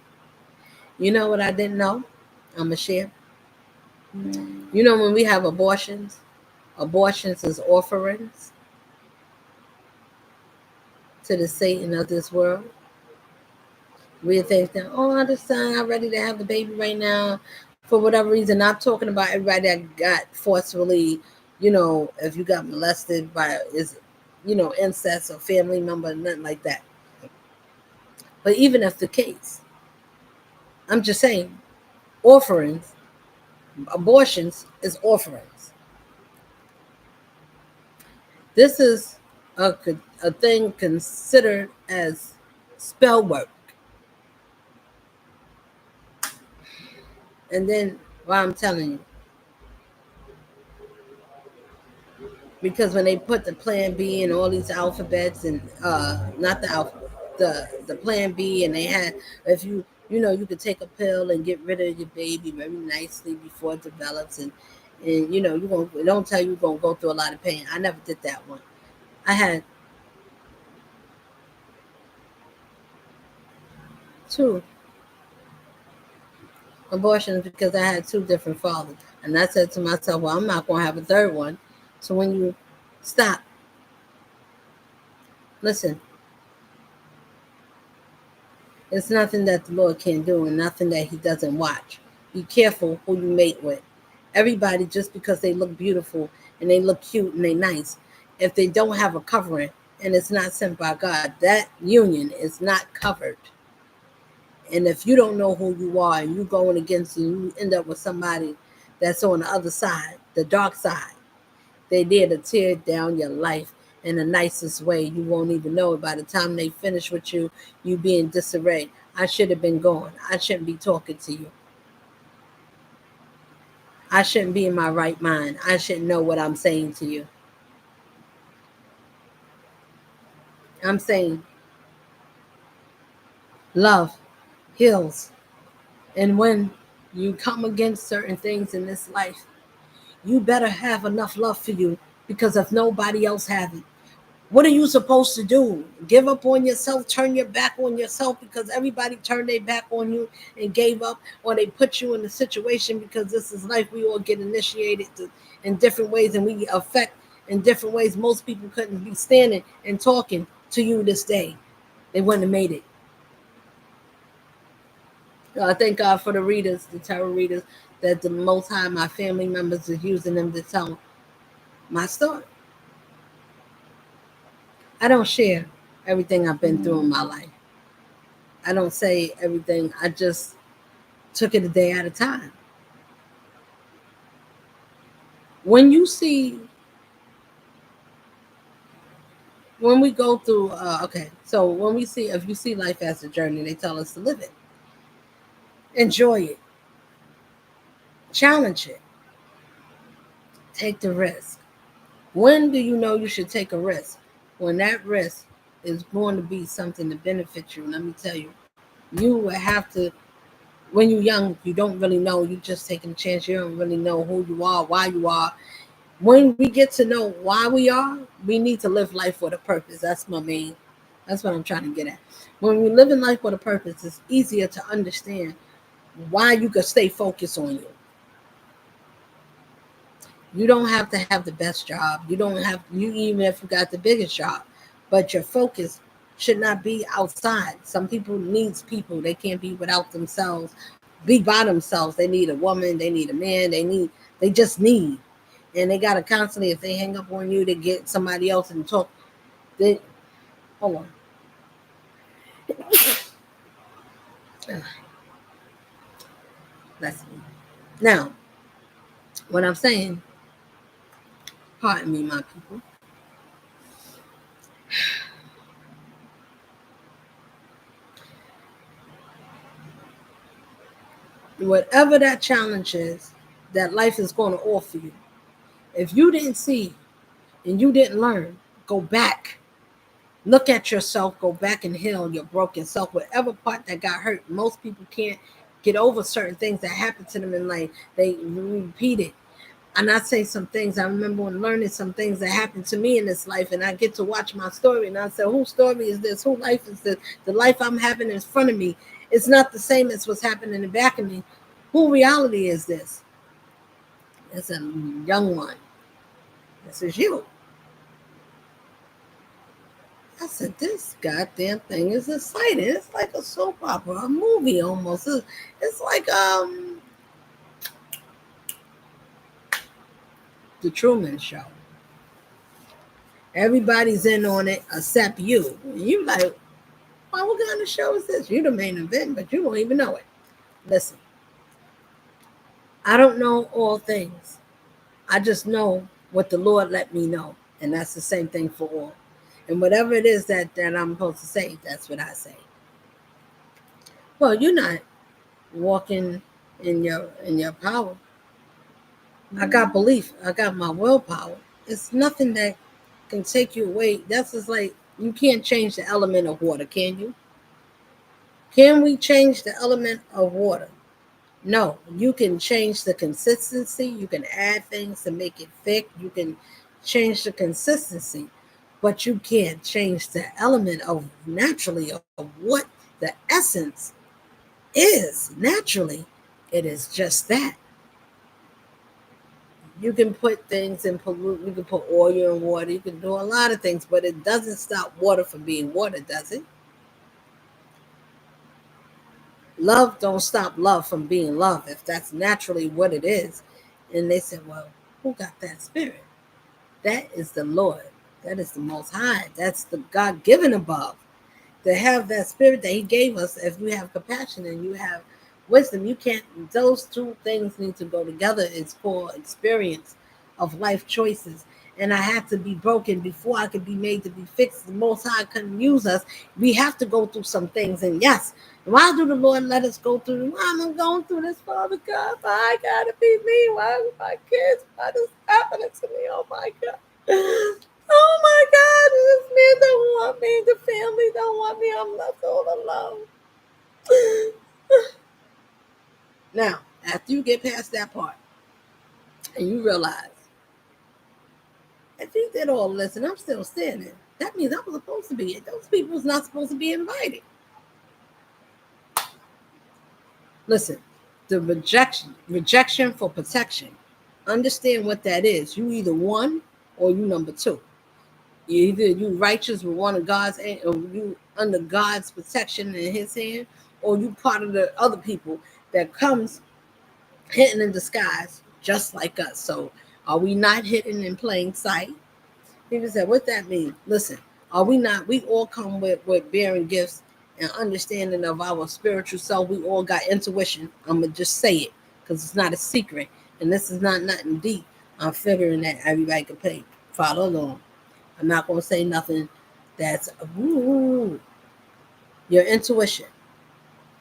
You know what I didn't know? I'm gonna share. You know, when we have abortions, abortions is offerings to the Satan of this world. We think that, oh, I understand, I'm ready to have the baby right now for whatever reason. Not talking about everybody that got forcefully, if you got molested by incest or family member, nothing like that. But even if the case, I'm just saying, offerings, abortions is offerings. This is a thing considered as spell work. And then, why I'm telling you, because when they put the Plan B and all these alphabets, and not the alphabet, the Plan B, and they had, if you could take a pill and get rid of your baby very nicely before it develops, and you gonna, don't tell you you're gonna go through a lot of pain. I never did that one. I had two abortions because I had two different fathers, and I said to myself, well, I'm not gonna have a third one. So when you stop, listen, it's nothing that the Lord can't do, and nothing that He doesn't watch. Be careful who you mate with. Everybody, just because they look beautiful and they look cute and they nice, if they don't have a covering and it's not sent by God, that union is not covered. And if you don't know who you are and you going against, and you end up with somebody that's on the other side, the dark side, they there to tear down your life in the nicest way. You won't even know it. By the time they finish with you, you be in disarray. I should have been gone. I shouldn't be talking to you. I shouldn't be in my right mind. I shouldn't know what I'm saying to you. I'm saying love heals. And when you come against certain things in this life, you better have enough love for you, because if nobody else have it, what are you supposed to do? Give up on yourself, turn your back on yourself because everybody turned their back on you and gave up, or they put you in a situation, because this is life. We all get initiated in different ways, and we affect in different ways. Most people couldn't be standing and talking to you this day. They wouldn't have made it. I thank God for the readers, the tarot readers, that the Most High, my family members, is using them to tell my story. I don't share everything I've been through in my life. I don't say everything. I just took it a day at a time. When you see, when we go through, okay, so when we see, if you see life as a journey, they tell us to live it, enjoy it, challenge it, take the risk. When do you know you should take a risk? When that risk is going to be something to benefit you. Let me tell you, you will have to, when you're young, you don't really know. You just taking a chance. You don't really know who you are, why you are. When we get to know why we are, we need to live life with a purpose. That's what I'm trying to get at. When we live in life with a purpose, it's easier to understand why you can stay focused on you. You don't have to have the best job. You don't have you even if you got the biggest job, but your focus should not be outside. Some people needs people. They can't be without themselves. Be by themselves. They need a woman. They need a man. They just need, and they gotta constantly. If they hang up on you, to get somebody else and talk. They hold on. That's me. Now, what I'm saying, pardon me, my people. Whatever that challenge is that life is going to offer you, if you didn't see and you didn't learn, go back. Look at yourself, go back and heal your broken self, whatever part that got hurt. Most people can't get over certain things that happen to them in life. They repeat it. And I say some things, I remember when learning some things that happened to me in this life, and I get to watch my story, and I say, whose story is this? Whose life is this? The life I'm having in front of me is not the same as what's happening in the back of me. Who reality is this? It's a young one. This is you. I said, this goddamn thing is exciting. It's like a soap opera, a movie almost. It's like the Truman Show. Everybody's in on it except you. And you like, well, what kind of show is this? You're the main event, but you don't even know it. Listen, I don't know all things. I just know what the Lord let me know. And that's the same thing for all. And whatever it is that I'm supposed to say, that's what I say. Well, you're not walking in your power. I got belief. I got my willpower. It's nothing that can take you away. That's just like you can't change the element of water, can you? Can we change the element of water? No. You can change the consistency. You can add things to make it thick. You can change the consistency, but you can't change the element of naturally of what the essence is naturally. It is just that. You can put things in pollute. You can put oil in water. You can do a lot of things, but it doesn't stop water from being water, does it? Love don't stop love from being love if that's naturally what it is. And they said, well, who got that spirit? That is the Lord. That is the Most High. That's the God given above. To have that spirit that He gave us, if you have compassion and you have wisdom, you can't, those two things need to go together. It's called experience of life choices. And I had to be broken before I could be made to be fixed. The Most High couldn't use us. We have to go through some things. And yes, why do the Lord let us go through? Why am I going through this, Father God? Why I gotta be me? Why my kids? Why this happening to me? Oh my God. Oh my God, this man don't want me. The family don't want me. I'm left all alone. Now, after you get past that part and you realize, if he did all this and I'm still standing, that means I was supposed to be it. Those people was not supposed to be invited. Listen, the rejection for protection. Understand what that is. You either one or you number two. Either you righteous with one of God's or you under God's protection in His hand, or you part of the other people that comes hidden in disguise, just like us. So, are we not hidden in plain sight? People say, "What that mean?" Listen, Are we not? We all come with bearing gifts and understanding of our spiritual self. We all got intuition. I'm gonna just say it because it's not a secret, and this is not nothing deep. I'm figuring that everybody can follow along. I'm not gonna say nothing that's ooh, your intuition,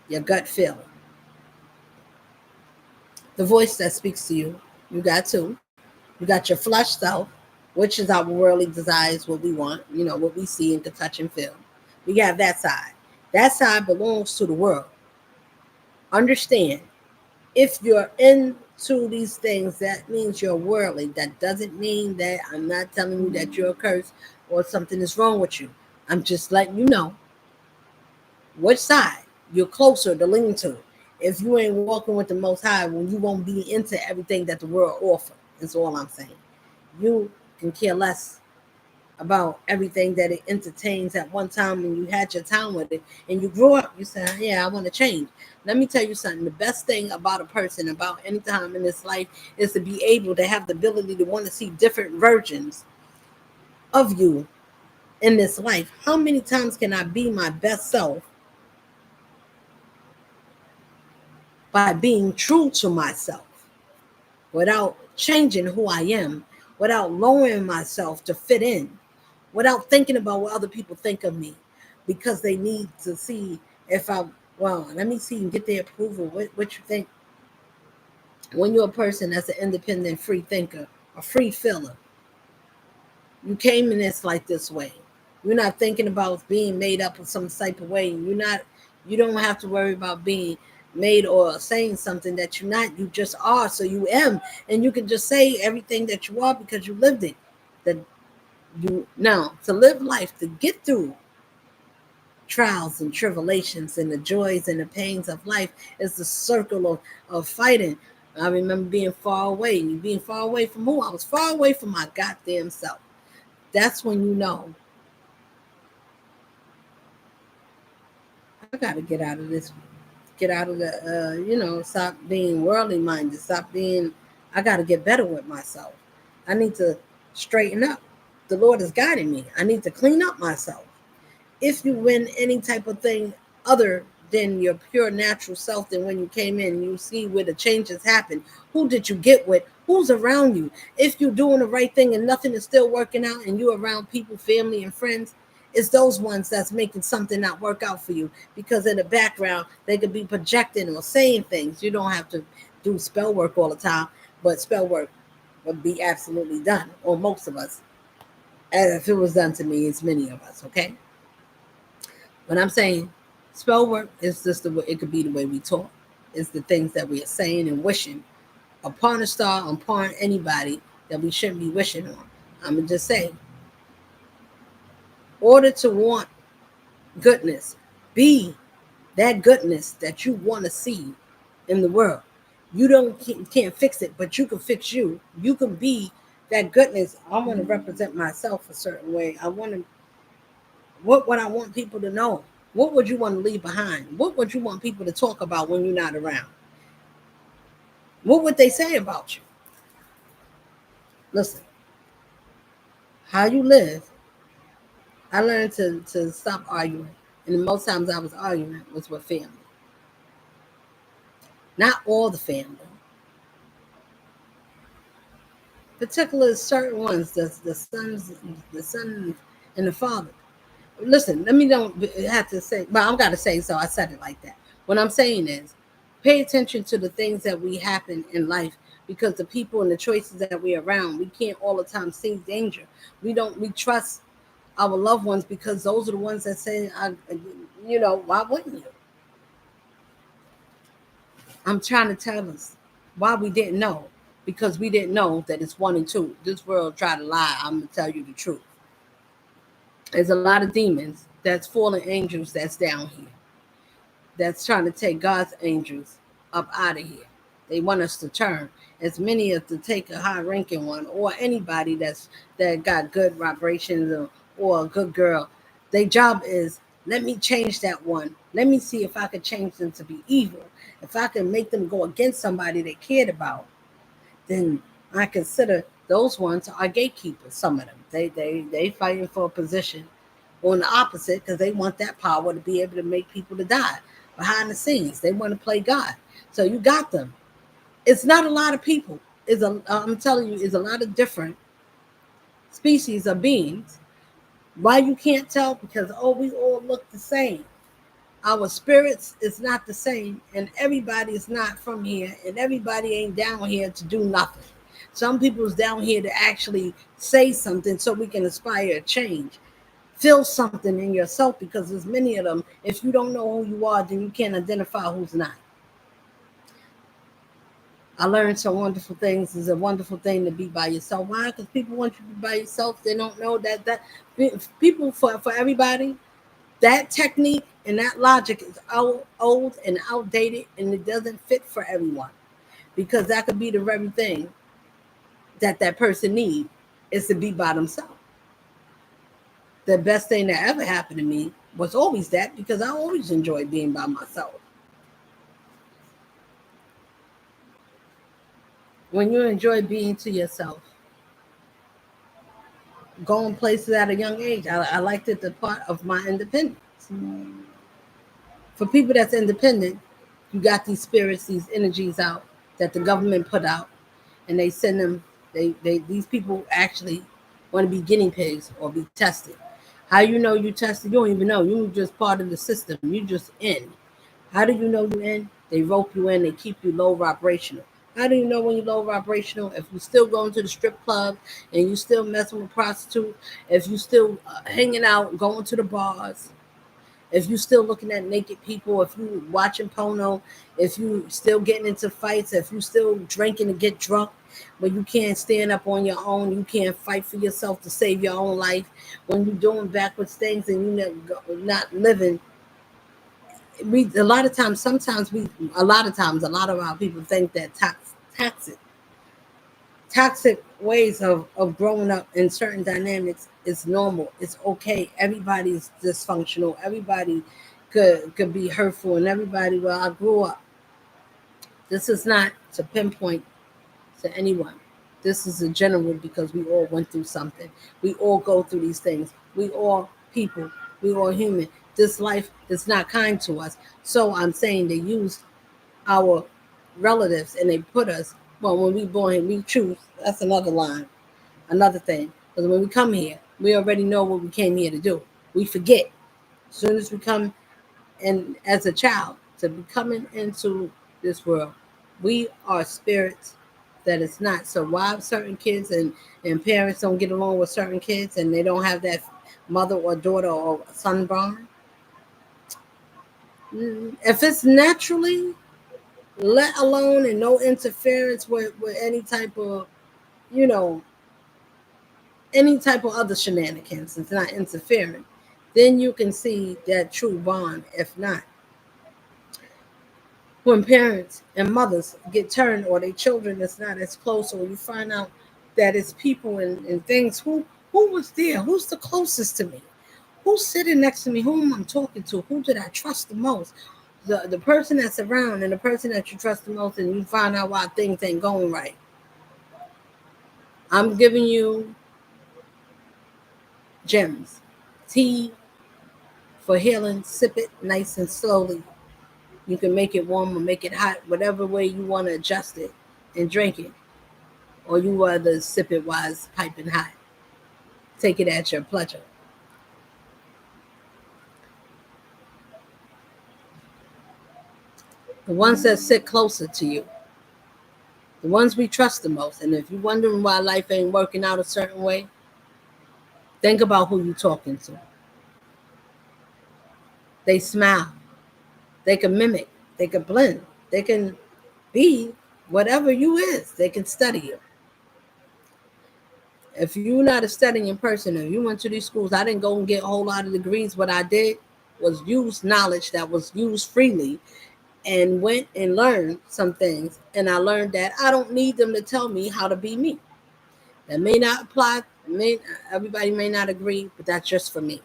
your gut feeling, the voice that speaks to you. You got two. You got your flesh self, which is our worldly desires, what we want, what we see and can touch and feel. We have that side. That side belongs to the world. Understand, if you're into these things, that means you're worldly. That doesn't mean that I'm not telling you that you're a curse or something is wrong with you. I'm just letting you know which side you're closer to lean to. If you ain't walking with the Most High, when you won't be into everything that the world offers, is all I'm saying. You can care less about everything that it entertains at one time when you had your time with it and you grew up. You said, yeah, I want to change. Let me tell you something. The best thing about a person, about any time in this life, is to be able to have the ability to want to see different versions of you in this life. How many times can I be my best self by being true to myself without changing who I am, without lowering myself to fit in, without thinking about what other people think of me, because they need to see if let me see and get their approval. What you think? When you're a person that's an independent free thinker, a free feeler, you came in this like this way. You're not thinking about being made up in some type of way. You don't have to worry about being made or saying something that you're not. You just are. So you am. And you can just say everything that you are because you lived it. That you now to live life, to get through trials and tribulations and the joys and the pains of life, is the circle of fighting. I remember being far away. And you being far away from who? I was far away from my goddamn self. That's when you know, I got to get out of the, stop being worldly minded, stop being, I got to get better with myself. I need to straighten up. The Lord is guiding me. I need to clean up myself. If you win any type of thing other than your pure natural self, then when you came in, you see where the changes happen. Who did you get with? Who's around you? If you're doing the right thing and nothing is still working out and you're around people, family, and friends, it's those ones that's making something not work out for you, because in the background, they could be projecting or saying things. You don't have to do spell work all the time, but spell work would be absolutely done, or most of us. And if it was done to me, it's many of us, okay? But I'm saying spell work is just the way it could be, the way we talk. It's the things that we are saying and wishing upon a star, upon anybody that we shouldn't be wishing on. I'm gonna just say, order to want goodness, be that goodness that you want to see in the world. You can't fix it, but you can fix you. You can be that goodness. I want to represent myself a certain way. What would I want people to know? What would you want to leave behind? What would you want people to talk about when you're not around? What would they say about you? Listen, how you live, I learned to stop arguing. And most times I was arguing was with family. Not all the family. Particular certain ones, the son and the father. Listen, let me don't have to say, but I'm gotta say, so I said it like that. What I'm saying is, pay attention to the things that we happen in life, because the people and the choices that we're around, we can't all the time see danger. We trust our loved ones because those are the ones that say, why wouldn't you? I'm trying to tell us why we didn't know, because we didn't know that it's one and two. This world tried to lie. I'm gonna tell you the truth. There's a lot of demons that's fallen angels that's down here, that's trying to take God's angels up out of here. They want us to turn. As many as to take a high ranking one, or anybody that got good vibrations, or a good girl. Their job is, let me change that one. Let me see if I can change them to be evil. If I can make them go against somebody they cared about, then I consider those ones are gatekeepers. Some of them, they fighting for a position, on the opposite, because they want that power to be able to make people to die behind the scenes. They want to play God. So you got them. It's not a lot of people. I'm telling you, it's a lot of different species of beings. Why you can't tell? Because we all look the same. Our spirits is not the same, and everybody is not from here, and everybody ain't down here to do nothing. Some people's down here to actually say something so we can inspire a change. Feel something in yourself, because there's many of them. If you don't know who you are, then you can't identify who's not. I learned some wonderful things. It's a wonderful thing to be by yourself. Why? Because people want you to be by yourself. They don't know that people, for everybody, that technique and that logic is old and outdated, and it doesn't fit for everyone, because that could be the very thing that person needs, is to be by themselves. The best thing that ever happened to me was always that, because I always enjoyed being by myself. When you enjoy being to yourself, going places at a young age, I liked it, the part of my independence. For people that's independent, you got these spirits, these energies out that the government put out, and they send them. These people actually want to be guinea pigs or be tested. How you know you tested? You don't even know. You just part of the system. You just in. How do you know you in? They rope you in. They keep you low vibrational. How do you know when you're low vibrational? If you still going to the strip club and you still messing with prostitutes, if you still hanging out, going to the bars, if you still looking at naked people, if you watching porno, if you still getting into fights, if you still drinking to get drunk, but you can't stand up on your own, you can't fight for yourself to save your own life, when you're doing backwards things and you're not living. A lot of times, a lot of our people think that toxic ways of growing up in certain dynamics is normal. It's okay. Everybody's dysfunctional. Everybody could be hurtful, and everybody. Well, I grew up. This is not to pinpoint to anyone. This is a general, because we all went through something. We all go through these things. We all people. We all human. This life is not kind to us. So I'm saying they use our relatives and they put us. Well, when we born here, we choose. That's another line, another thing. Because when we come here, we already know what we came here to do. We forget as soon as we come in as a child to be coming into this world. We are spirits that is not. So why certain kids and parents don't get along with certain kids and they don't have that mother or daughter or son bond? If it's naturally, let alone, and no interference with any type of, you know, any type of other shenanigans, it's not interfering, then you can see that true bond. If not, when parents and mothers get turned, or their children is not as close, or you find out that it's people and things, who was there, who's the closest to me, who's sitting next to me, whom I'm talking to, who did I trust the most, the person that's around and the person that you trust the most, and you find out why things ain't going right. I'm giving you gems. Tea for healing. Sip it nice and slowly. You can make it warm or make it hot, whatever way you want to adjust it, and drink it. Or you rather sip it while it's piping hot. Take it at your pleasure. The ones that sit closer to you, the ones we trust the most. And if you're wondering why life ain't working out a certain way, think about who you're talking to. They smile. They can mimic. They can blend. They can be whatever you is. They can study you. If you're not a studying person, if you went to these schools, I didn't go and get a whole lot of degrees. What I did was use knowledge that was used freely, and went and learned some things. And I learned that I don't need them to tell me how to be me. That may not apply. Everybody may not agree, but that's just for me.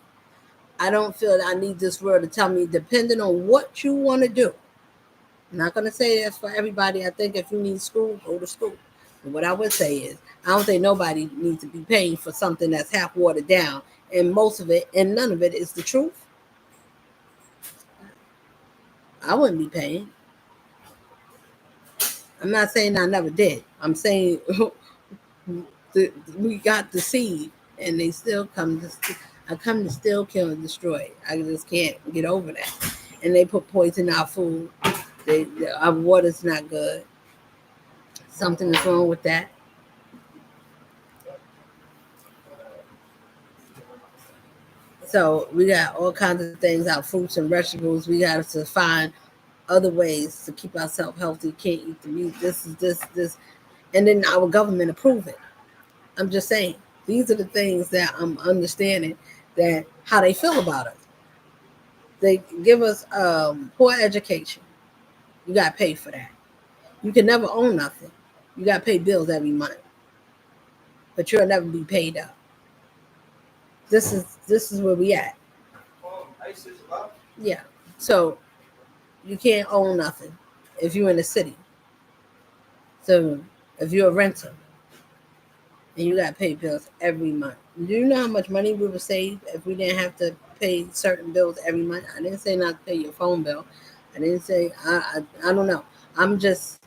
I don't feel that I need this world to tell me, depending on what you want to do. I'm not going to say that's for everybody. I think if you need school, go to school. But what I would say is, I don't think nobody needs to be paying for something that's half watered down and most of it, and none of it is the truth, I wouldn't be paying. I'm not saying I never did. I'm saying we got deceived, and they still come to. I come to still kill and destroy. I just can't get over that. And they put poison in our food. Our water's not good. Something is wrong with that. So we got all kinds of things, our fruits and vegetables. We got to find other ways to keep ourselves healthy. Can't eat the meat. This is this, and then our government approve it. I'm just saying these are the things that I'm understanding that how they feel about us. They give us poor education. You got to pay for that. You can never own nothing. You got to pay bills every month, but you'll never be paid up. This is where we at. Yeah. So you can't own nothing if you're in the city. So if you're a renter and you got to pay bills every month, do you know how much money we would save if we didn't have to pay certain bills every month? I didn't say not to pay your phone bill. I didn't say I don't know. I'm just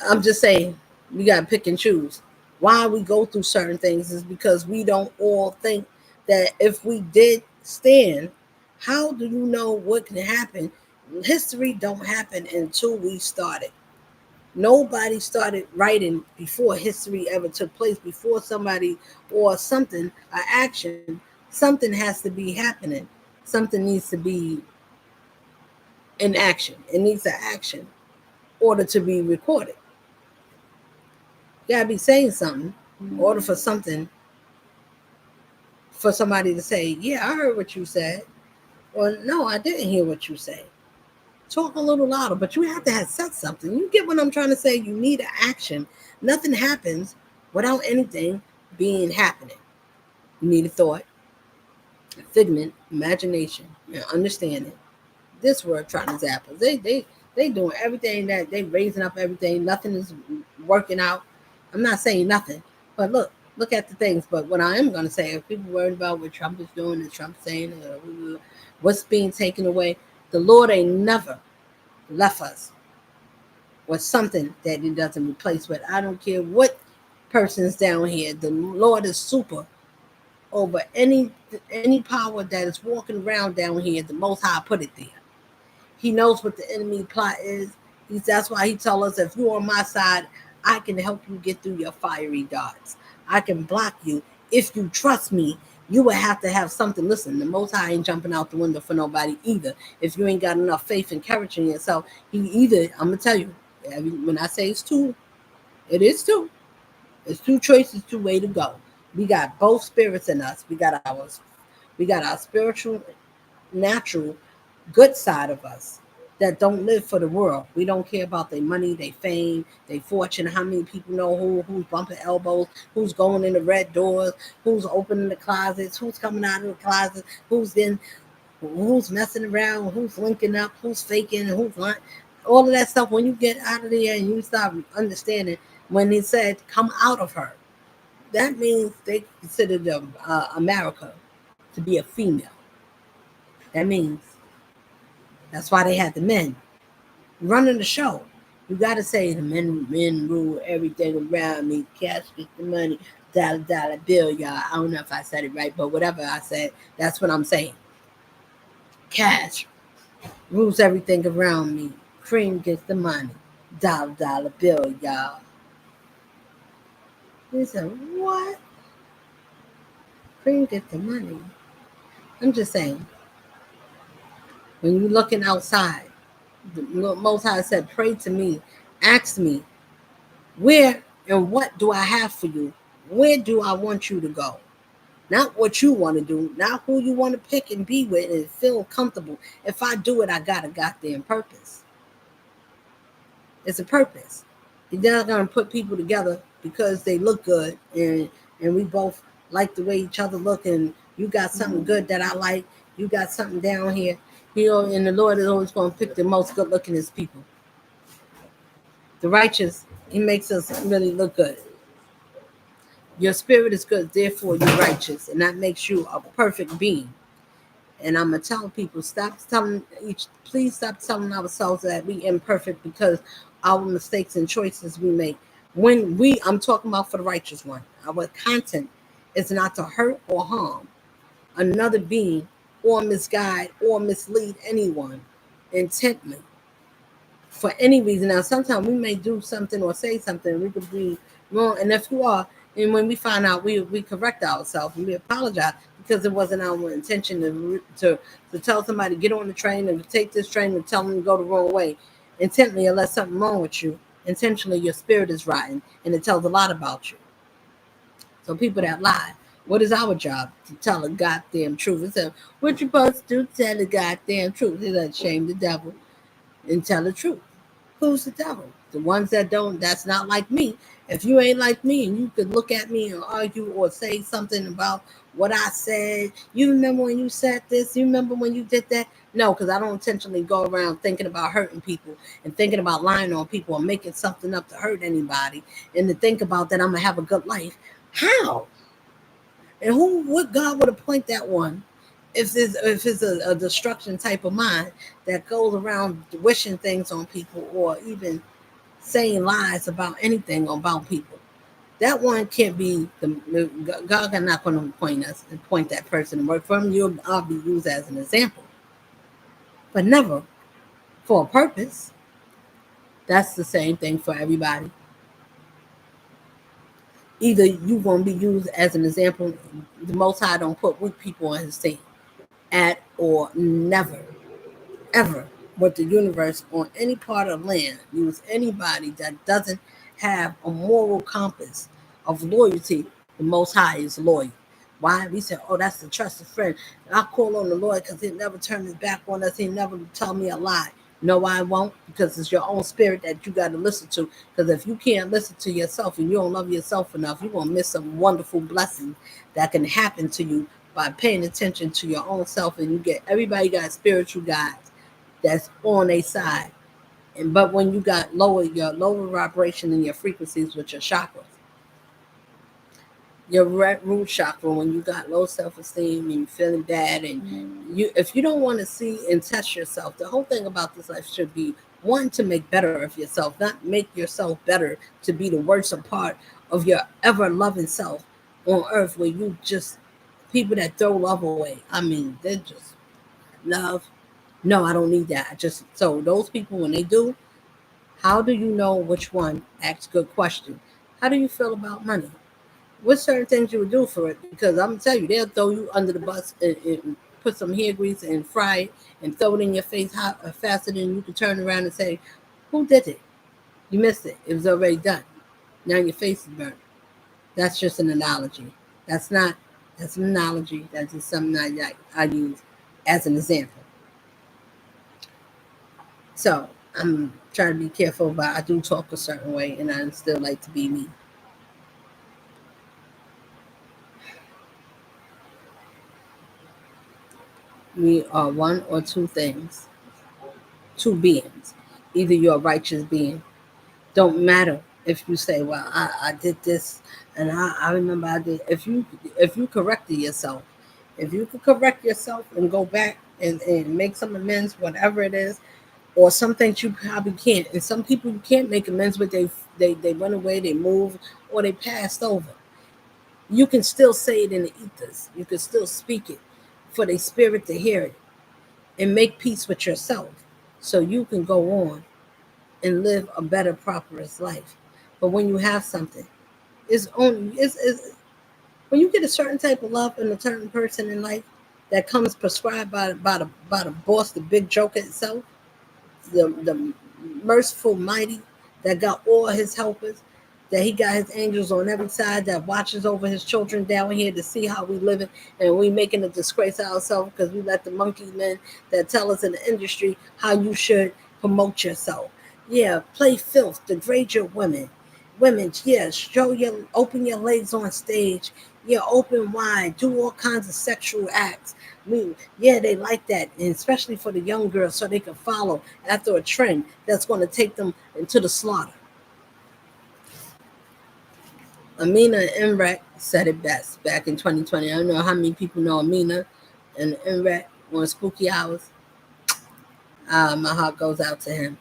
I'm just saying we got to pick and choose. Why we go through certain things is because we don't all think that if we did stand, how do you know what can happen? History don't happen until we started. Nobody started writing before history ever took place, before somebody or something, an action, something has to be happening. Something needs to be in action. It needs an action in order to be recorded. You gotta be saying something in order for something for somebody to say, yeah, I heard what you said. Or no, I didn't hear what you said. Talk a little louder, but you have to have said something. You get what I'm trying to say? You need an action. Nothing happens without anything being happening. You need a thought, a figment, imagination, and understanding. This word trying to zap us. They doing everything that they raising up everything. Nothing is working out. I'm not saying nothing, but look at the things. But what I am gonna say, if people worried about what Trump is doing and Trump saying, what's being taken away, the Lord ain't never left us with something that He doesn't replace with. I don't care what person's down here. The Lord is super over any power that is walking around down here. The Most High put it there. He knows what the enemy plot is. That's why He told us, if you're on my side, I can help you get through your fiery darts. I can block you. If you trust me, you would have to have something. Listen, the Most High ain't jumping out the window for nobody either. If you ain't got enough faith and courage in yourself, He either, I'm going to tell you, when I say it's two, it is two. It's two choices, two way to go. We got both spirits in us. We got our spiritual, natural, good side of us that don't live for the world. We don't care about their money, their fame, their fortune, how many people know who's bumping elbows, who's going in the red doors, who's opening the closets, who's coming out of the closet, who's messing around, who's linking up, who's faking, who's not. All of that stuff, when you get out of there and you start understanding, when He said, come out of her, that means they considered America to be a female. That means that's why they had the men running the show. You gotta say the men rule everything around me. Cash get the money, dollar bill, y'all. I don't know if I said it right, but whatever I said, that's what I'm saying. Cash rules everything around me. Cream gets the money, dollar bill, y'all. He said, what? Cream gets the money. I'm just saying, when you're looking outside, the Most High said, pray to me, ask me, where and what do I have for you? Where do I want you to go? Not what you want to do, not who you want to pick and be with and feel comfortable. If I do it, I got a goddamn purpose. It's a purpose. You're not going to put people together because they look good and we both like the way each other look, and you got something good that I like, you got something down here. And the Lord is always going to pick the most good looking as people. The righteous, He makes us really look good. Your spirit is good, therefore you're righteous, and that makes you a perfect being. And I'm gonna tell people, please stop telling ourselves that we imperfect because our mistakes and choices we make. I'm talking about for the righteous one. Our content is not to hurt or harm another being, or misguide or mislead anyone intently for any reason. Now, sometimes we may do something or say something, we could be wrong. And if you are, and when we find out, we correct ourselves and we apologize because it wasn't our intention to tell somebody get on the train and take this train and tell them to go the wrong way intently, unless something wrong with you. Intentionally, your spirit is rotten, and it tells a lot about you. So people that lie, what is our job? To tell the goddamn truth. It said, what you supposed to do? Tell the goddamn truth. He said, shame the devil and tell the truth. Who's the devil? The ones that don't, that's not like me. If you ain't like me and you could look at me and argue or say something about what I said, you remember when you said this? You remember when you did that? No, because I don't intentionally go around thinking about hurting people and thinking about lying on people or making something up to hurt anybody and to think about that I'm going to have a good life. How? And what God would appoint that one if it's a destruction type of mind that goes around wishing things on people or even saying lies about anything about people? That one can't be God is not going to appoint us and point that person to work for him. I'll be used as an example, but never for a purpose. That's the same thing for everybody. Either you going to be used as an example. The Most High don't put weak people on his team at or never, ever with the universe on any part of land use anybody that doesn't have a moral compass of loyalty. The Most High is loyal. Why? We said, oh, that's the trusted friend. I call on the Lord because he never turned his back on us. He never tell me a lie. No, I won't, because it's your own spirit that you got to listen to. Because if you can't listen to yourself and you don't love yourself enough, you're going to miss some wonderful blessings that can happen to you by paying attention to your own self. And everybody got spiritual guides that's on a side. But when you got your lower vibration in your frequencies with your chakras, your root chakra, when you got low self-esteem and you're feeling bad, and if you don't want to see and test yourself, the whole thing about this life should be one, to make better of yourself, not make yourself better to be the worst part of your ever loving self on earth, where you just people that throw love away. I mean, they're just love. No, I don't need that. So those people, when they do, how do you know which one asks good question? How do you feel about money? What certain things you would do for it? Because I'm gonna tell you, they'll throw you under the bus and put some hair grease and fry it and throw it in your face hot, faster than you can turn around and say, "Who did it? You missed it. It was already done. Now your face is burnt." That's just an analogy. That's not. That's an analogy. That's just something I use as an example. So I'm trying to be careful, but I do talk a certain way, and I still like to be me. We are one or two things, two beings. Either you're a righteous being. Don't matter if you say, "Well, I did this, and I remember I did." If you corrected yourself, if you could correct yourself and go back and make some amends, whatever it is, or some things you probably can't, and some people you can't make amends with. They went away, they moved, or they passed over. You can still say it in the ethers. You can still speak it for the spirit to hear it and make peace with yourself, so you can go on and live a better, prosperous life. But when you have something, it's when you get a certain type of love in a certain person in life that comes prescribed by the boss, the big joker itself, the merciful mighty that got all his helpers, that he got his angels on every side that watches over his children down here to see how we living, and we making a disgrace of ourselves because we let the monkey men that tell us in the industry how you should promote yourself. Yeah, play filth, degrade your women. Yeah, open your legs on stage. Yeah, open wide, do all kinds of sexual acts. Yeah, they like that, and especially for the young girls, so they can follow after a trend that's going to take them into the slaughter. Amina Imrek said it best back in 2020. I don't know how many people know Amina and Imrek on Spooky Hours. My heart goes out to him.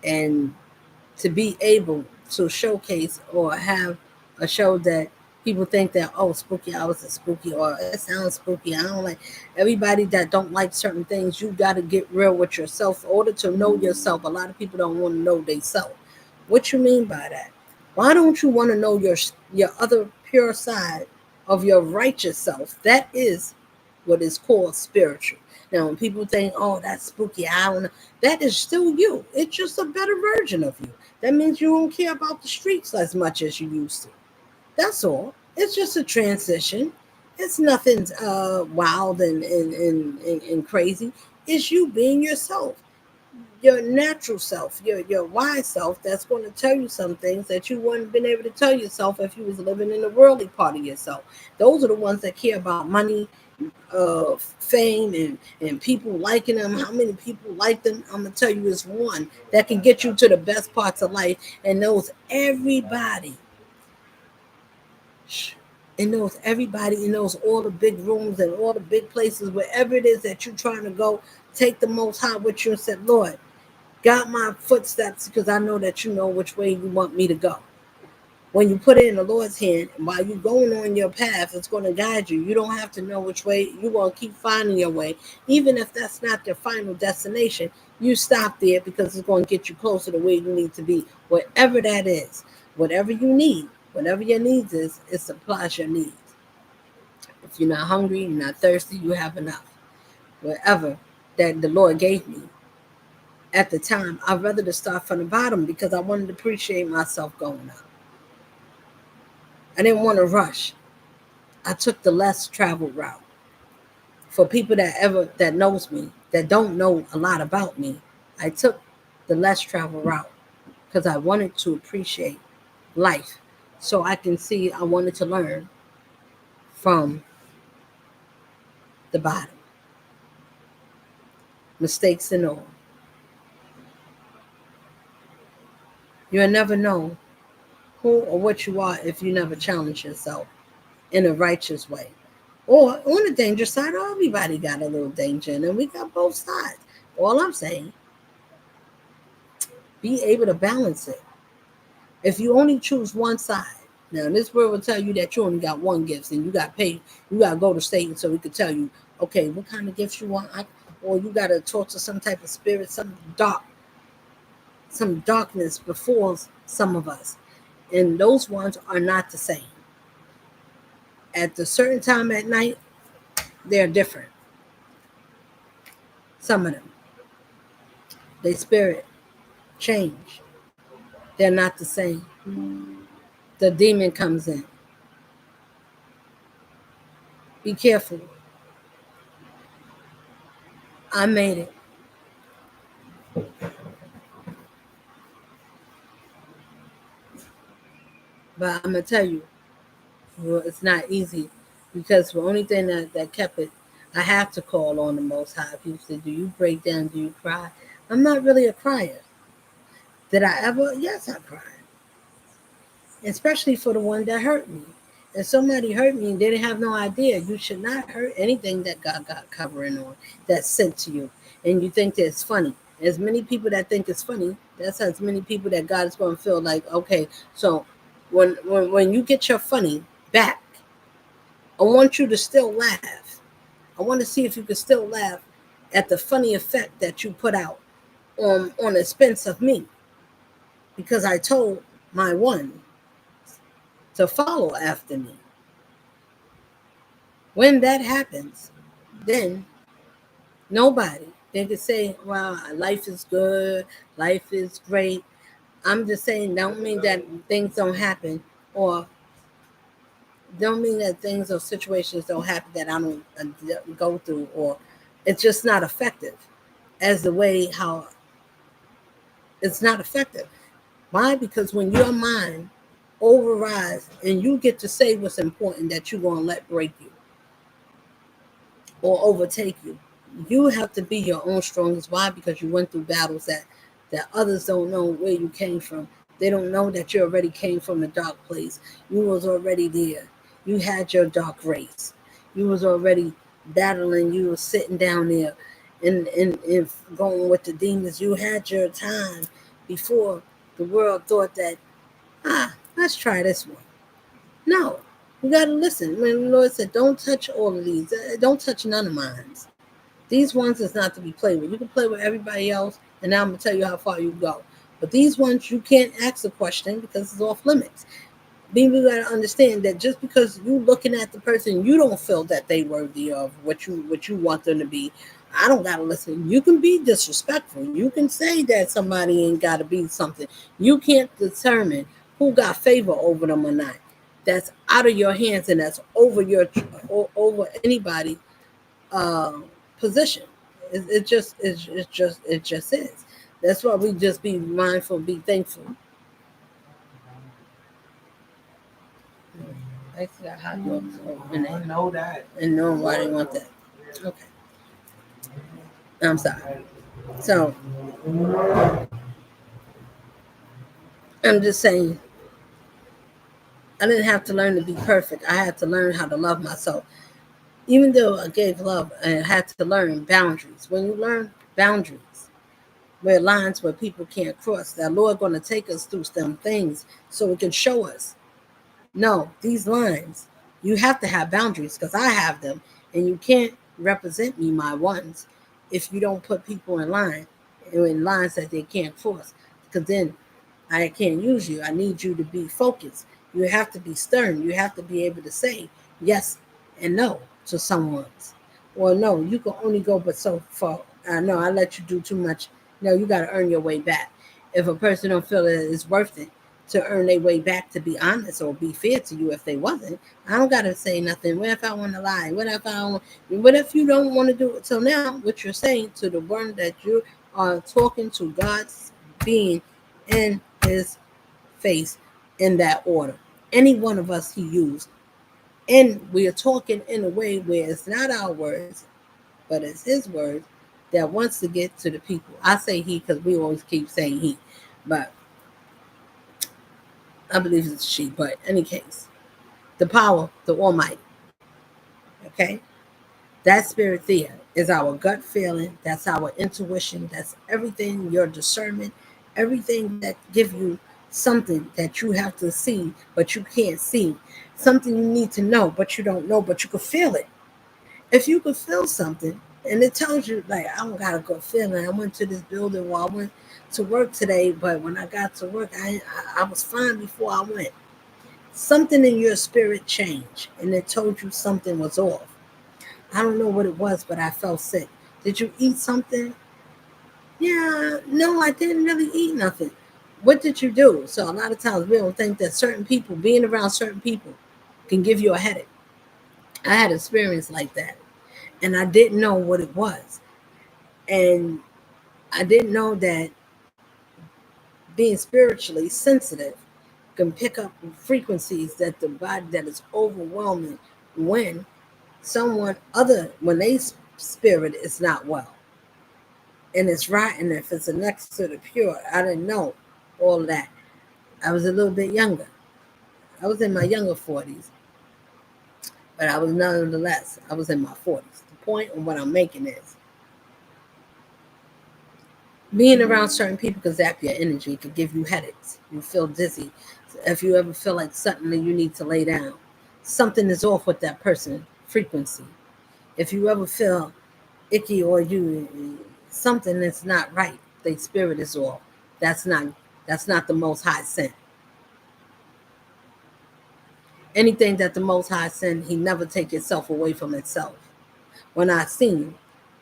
And to be able to showcase or have a show that people think that, oh, Spooky Hours is spooky or it sounds spooky. I don't like everybody that don't like certain things. You got to get real with yourself in order to know yourself. A lot of people don't want to know themselves. What you mean by that? Why don't you want to know your other pure side of your righteous self? That is what is called spiritual. Now, when people think, oh, that's spooky, I don't know, that is still you. It's just a better version of you. That means you don't care about the streets as much as you used to. That's all. It's just a transition. It's nothing wild and crazy. It's you being yourself, your natural self, your wise self that's going to tell you some things that you wouldn't have been able to tell yourself if you was living in the worldly part of yourself. Those are the ones that care about money, fame, and people liking them. How many people like them? I'm gonna tell you, is one that can get you to the best parts of life and knows everybody. It knows everybody. It knows all the big rooms and all the big places, wherever it is that you're trying to go. Take the Most High with you and say, Lord, guide my footsteps because I know that you know which way you want me to go. When you put it in the Lord's hand, while you're going on your path, it's going to guide you. You don't have to know which way. You're going to keep finding your way. Even if that's not your final destination, you stop there because it's going to get you closer to where you need to be. Whatever that is, whatever you need, whatever your needs is, it supplies your needs. If you're not hungry, you're not thirsty, you have enough. Whatever that the Lord gave me at the time, I'd rather to start from the bottom because I wanted to appreciate myself going up. I didn't want to rush. I took the less traveled route. For people that knows me, that don't know a lot about me, I took the less traveled route because I wanted to appreciate life. So I can see I wanted to learn from the bottom, mistakes and all. You'll never know who or what you are if you never challenge yourself in a righteous way. Or on the dangerous side, everybody got a little danger in them. We got both sides. All I'm saying, be able to balance it. If you only choose one side, now this world will tell you that you only got one gift and you got paid. You got to go to Satan so we could tell you, okay, what kind of gifts you want, or you got to talk to some type of spirit, some darkness before some of us, and those ones are not the same. At a certain time at night, they're different. Some of them, they spirit change. They're not the same. The demon comes in. Be careful. I made it. But I'm going to tell you, well, it's not easy because the only thing that kept it, I have to call on the Most High. People say, do you break down? Do you cry? I'm not really a crier. Did I ever? Yes, I cried. Especially for the one that hurt me. If somebody hurt me and they didn't have no idea, you should not hurt anything that God got covering on, that's sent to you. And you think that it's funny. As many people that think it's funny, that's as many people that God is going to feel like, okay, so when you get your funny back, I want you to still laugh. I want to see if you can still laugh at the funny effect that you put out on expense of me. Because I told my one to follow after me. When that happens, then nobody, they could say, well, life is good, life is great. I'm just saying, don't mean that things don't happen, or don't mean that things or situations don't happen that I don't go through, or it's just not effective as the way how it's not effective. Why? Because when your mind overrides and you get to say what's important that you're going to let break you or overtake you, you have to be your own strongest. Why? Because you went through battles that others don't know where you came from. They don't know that you already came from a dark place. You was already there. You had your dark race. You was already battling. You was sitting down there and going with the demons. You had your time before the world thought that, let's try this one. No, you got to listen. When the Lord said, don't touch all of these. Don't touch none of mine. These ones is not to be played with. You can play with everybody else, and now I'm going to tell you how far you go. But these ones, you can't ask a question because it's off limits. Then you got to understand that just because you looking at the person, you don't feel that they worthy of what you want them to be. I don't got to listen. You can be disrespectful. You can say that somebody ain't got to be something. You can't determine who got favor over them or not. That's out of your hands, and that's over anybody position. It just is. That's why we just be mindful, be thankful. I got hot dogs over there. I know that. And knowing why they want that. Okay. I'm sorry. So I'm just saying, I didn't have to learn to be perfect. I had to learn how to love myself. Even though I gave love, I had to learn boundaries. When you learn boundaries, where lines where people can't cross, that Lord going to take us through some things so it can show us. No, these lines, you have to have boundaries because I have them, and you can't represent me, my ones, if you don't put people in lines that they can't cross. Because then I can't use you. I need you to be focused. You have to be stern. You have to be able to say yes and no to someone's. Or no, you can only go but so far. No, I let you do too much. No, you got to earn your way back. If a person don't feel that it's worth it to earn their way back, to be honest or be fair to you, if they wasn't, I don't got to say nothing. What if I want to lie? What if you don't want to do it? So now what you're saying to the one that you are talking to, God's being in his face, in that order. Any one of us he used. And we are talking in a way where it's not our words, but it's his words that wants to get to the people. I say he because we always keep saying he. But I believe it's she. But in any case, the power, the Almighty. Okay? That spirit there is our gut feeling. That's our intuition. That's everything, your discernment, everything that give you something that you have to see, but you can't see. Something you need to know, but you don't know, but you can feel it. If you could feel something, and it tells you, like, I don't got a good feeling. I went to this building while I went to work today, but when I got to work, I was fine before I went. Something in your spirit changed, and it told you something was off. I don't know what it was, but I felt sick. Did you eat something? Yeah, no, I didn't really eat nothing. What did you do? So a lot of times we don't think that certain people, being around certain people, can give you a headache. I had experience like that, and I didn't know what it was. And I didn't know that being spiritually sensitive can pick up frequencies that the body that is overwhelming when someone other when they spirit is not well, and it's rotten if it's next to the pure. I didn't know all of that. I was a little bit younger. I was in my younger 40s, but I was nonetheless, I was in my 40s. The point of what I'm making is being around certain people can zap your energy, can give you headaches. You feel dizzy. If you ever feel like suddenly you need to lay down, something is off with that person frequency. If you ever feel icky or you something that's not right, their spirit is off. That's not that's not the most high sent. Anything that the most high sent, he never take itself away from itself. When I seen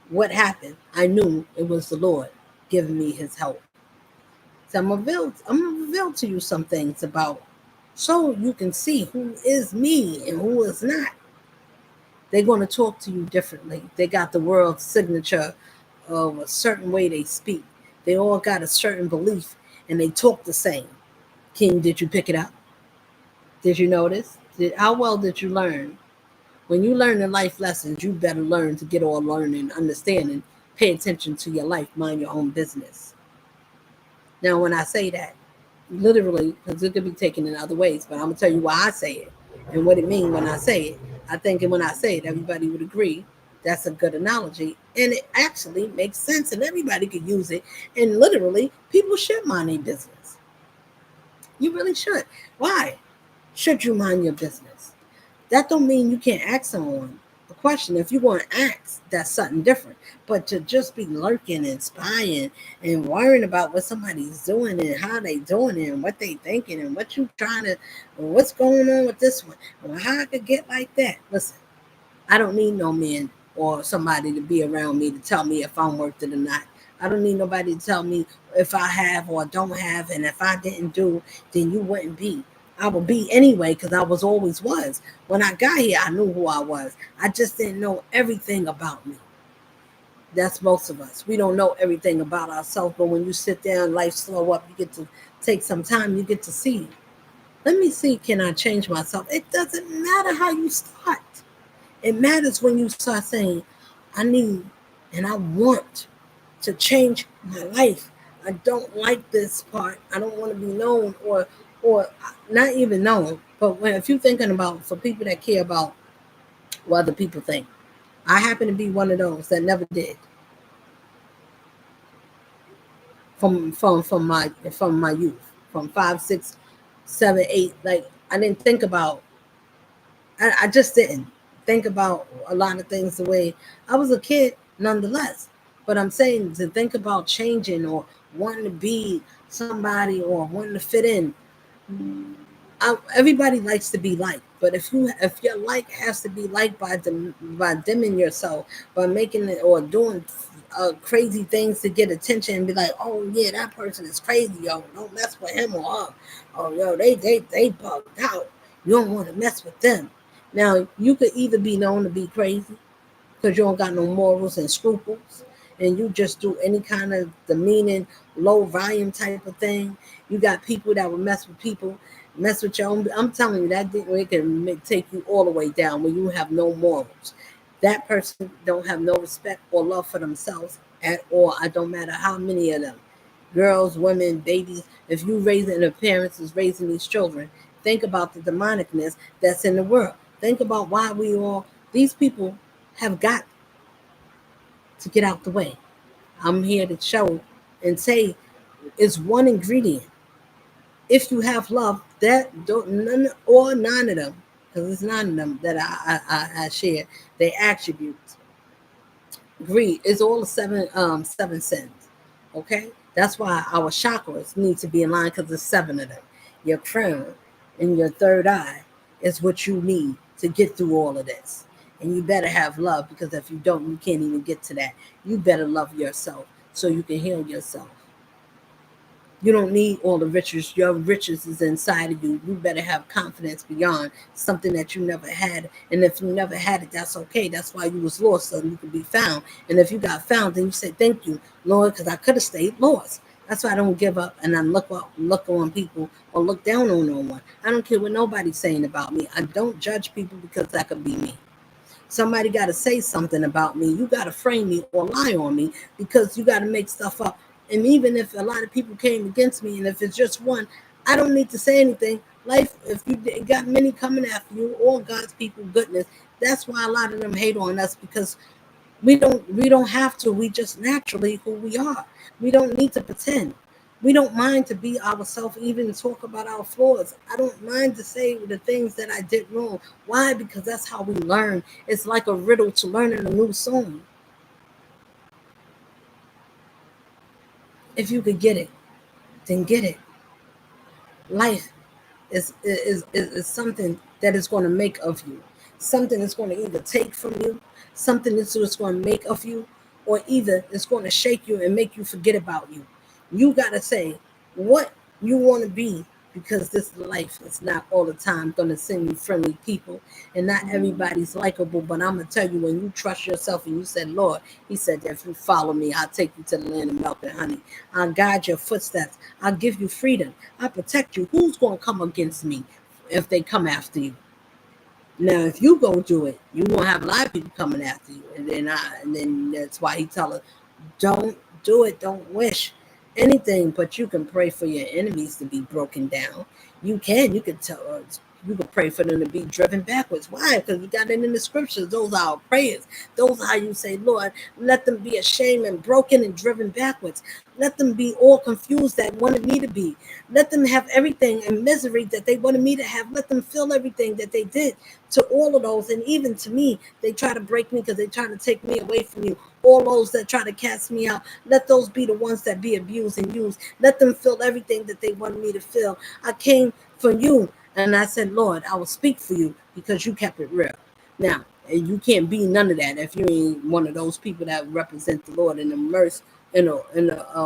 what happened, I knew it was the Lord giving me his help. So I'm gonna reveal to you some things about so you can see who is me and who is not. They're going to talk to you differently. They got the world's signature of a certain way they speak. They all got a certain belief and they talk the same. King, did you pick it up? Did you notice? How well did you learn? When you learn the life lessons, you better learn to get all learning, understanding, pay attention to your life, mind your own business. Now, when I say that, literally, because it could be taken in other ways, but I'm gonna tell you why I say it and what it means when I say it. I think, and when I say it, everybody would agree that's a good analogy, and it actually makes sense, and everybody could use it. And literally, people should mind their business. You really should. Why should you mind your business? That don't mean you can't ask someone a question. If you want to ask, that's something different. But to just be lurking and spying and worrying about what somebody's doing and how they doing it and what they thinking and what you trying to, what's going on with this one, or how I could get like that. Listen, I don't need no man or somebody to be around me to tell me if I'm worth it or not. I don't need nobody to tell me if I have or don't have, and if I didn't do, then you wouldn't be. I would be anyway because I was always was. When I got here, I knew who I was. I just didn't know everything about me. That's most of us. We don't know everything about ourselves, but when you sit down, life slow up, you get to take some time, you get to see. Let me see, can I change myself? It doesn't matter how you start. It matters when you start saying, I need and I want to change my life. I don't like this part. I don't want to be known or not even known. But when if you're thinking about for people that care about what other people think, I happen to be one of those that never did. From my youth, from 5, 6, 7, 8. Like I didn't think about I just didn't think about a lot of things the way I was a kid, nonetheless. But I'm saying to think about changing or wanting to be somebody or wanting to fit in. Everybody likes to be liked, but if your like has to be liked by dimming yourself, by making it or doing crazy things to get attention and be like, oh yeah, that person is crazy, yo, don't mess with him or her. Oh yo, they bugged out. You don't want to mess with them. Now you could either be known to be crazy because you don't got no morals and scruples, and you just do any kind of demeaning, low volume type of thing. You got people that will mess with people, mess with your own. I'm telling you that it can take you all the way down when you have no morals. That person don't have no respect or love for themselves at all. I don't matter how many of them, girls, women, babies. If you raising the parents is raising these children, think about the demonicness that's in the world. Think about why we all these people have got to get out the way. I'm here to show and say it's one ingredient. If you have love, that don't none or none of them, because it's none of them that I share. They attributes. Greed is all the seven sins. Okay, that's why our chakras need to be in line because there's seven of them. Your crown and your third eye is what you need to get through all of this. And you better have love because if you don't, you can't even get to that. You better love yourself so you can heal yourself. You don't need all the riches. Your riches is inside of you. You better have confidence beyond something that you never had. And if you never had it, that's okay. That's why you was lost so you could be found. And if you got found, then you say, thank you, Lord, because I could have stayed lost. That's why I don't give up and I look on people or look down on no one. I don't care what nobody's saying about me. I don't judge people because that could be me. Somebody got to say something about me. You got to frame me or lie on me because you got to make stuff up. And even if a lot of people came against me, and if it's just one, I don't need to say anything. Life, if you got many coming after you, all God's people, goodness. That's why a lot of them hate on us because we don't have to. We just naturally who we are. We don't need to pretend. We don't mind to be ourselves, even talk about our flaws. I don't mind to say the things that I did wrong. Why? Because that's how we learn. It's like a riddle to learning a new song. If you could get it, then get it. Life is something that is going to make of you. Something that's going to either take from you, something that's just going to make of you, or either it's going to shake you and make you forget about you. You got to say what you want to be because this life is not all the time going to send you friendly people and not everybody's likable. But I'm going to tell you, when you trust yourself and you said, Lord, he said, if you follow me, I'll take you to the land of milk and honey. I'll guide your footsteps. I'll give you freedom. I'll protect you. Who's going to come against me if they come after you? Now, if you go do it, you won't have a lot of people coming after you. And then that's why he tell us, don't do it. Don't wish. anything, but you can pray for your enemies to be broken down. You can tell us. You can pray for them to be driven backwards. Why? Because we got it in the scriptures. Those are our prayers. Those are how you say, Lord, let them be ashamed and broken and driven backwards. Let them be all confused that wanted me to be. Let them have everything in misery that they wanted me to have. Let them feel everything that they did to all of those. And even to me, they try to break me because they try to take me away from you. All those that try to cast me out, let those be the ones that be abused and used. Let them feel everything that they wanted me to feel. I came for you, and I said, Lord, I will speak for you because you kept it real. Now, you can't be none of that if you ain't one of those people that represent the Lord in the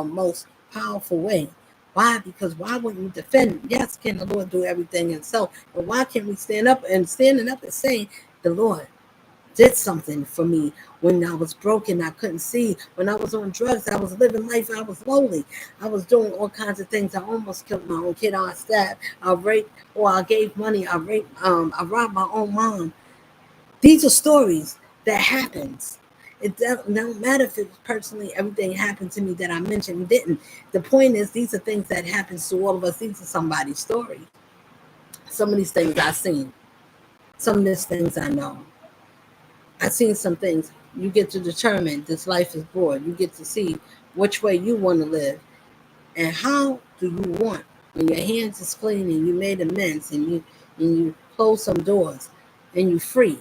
most powerful way. Why? Because why wouldn't you defend? Yes, can the Lord do everything himself? But why can't we stand up and saying, the Lord did something for me when I was broken. I couldn't see. When I was on drugs, I was living life. I was lonely. I was doing all kinds of things. I almost killed my own kid. I stabbed. I raped, or I gave money. I raped. I robbed my own mom. These are stories that happens. It don't matter if it's personally everything happened to me that I mentioned didn't. The point is, these are things that happens to all of us. These are somebody's stories. Some of these things I've seen. Some of these things I know. I've seen some things. You get to determine this life is broad. You get to see which way you want to live and how do you want. When your hands is clean and you made amends and you close some doors and you free.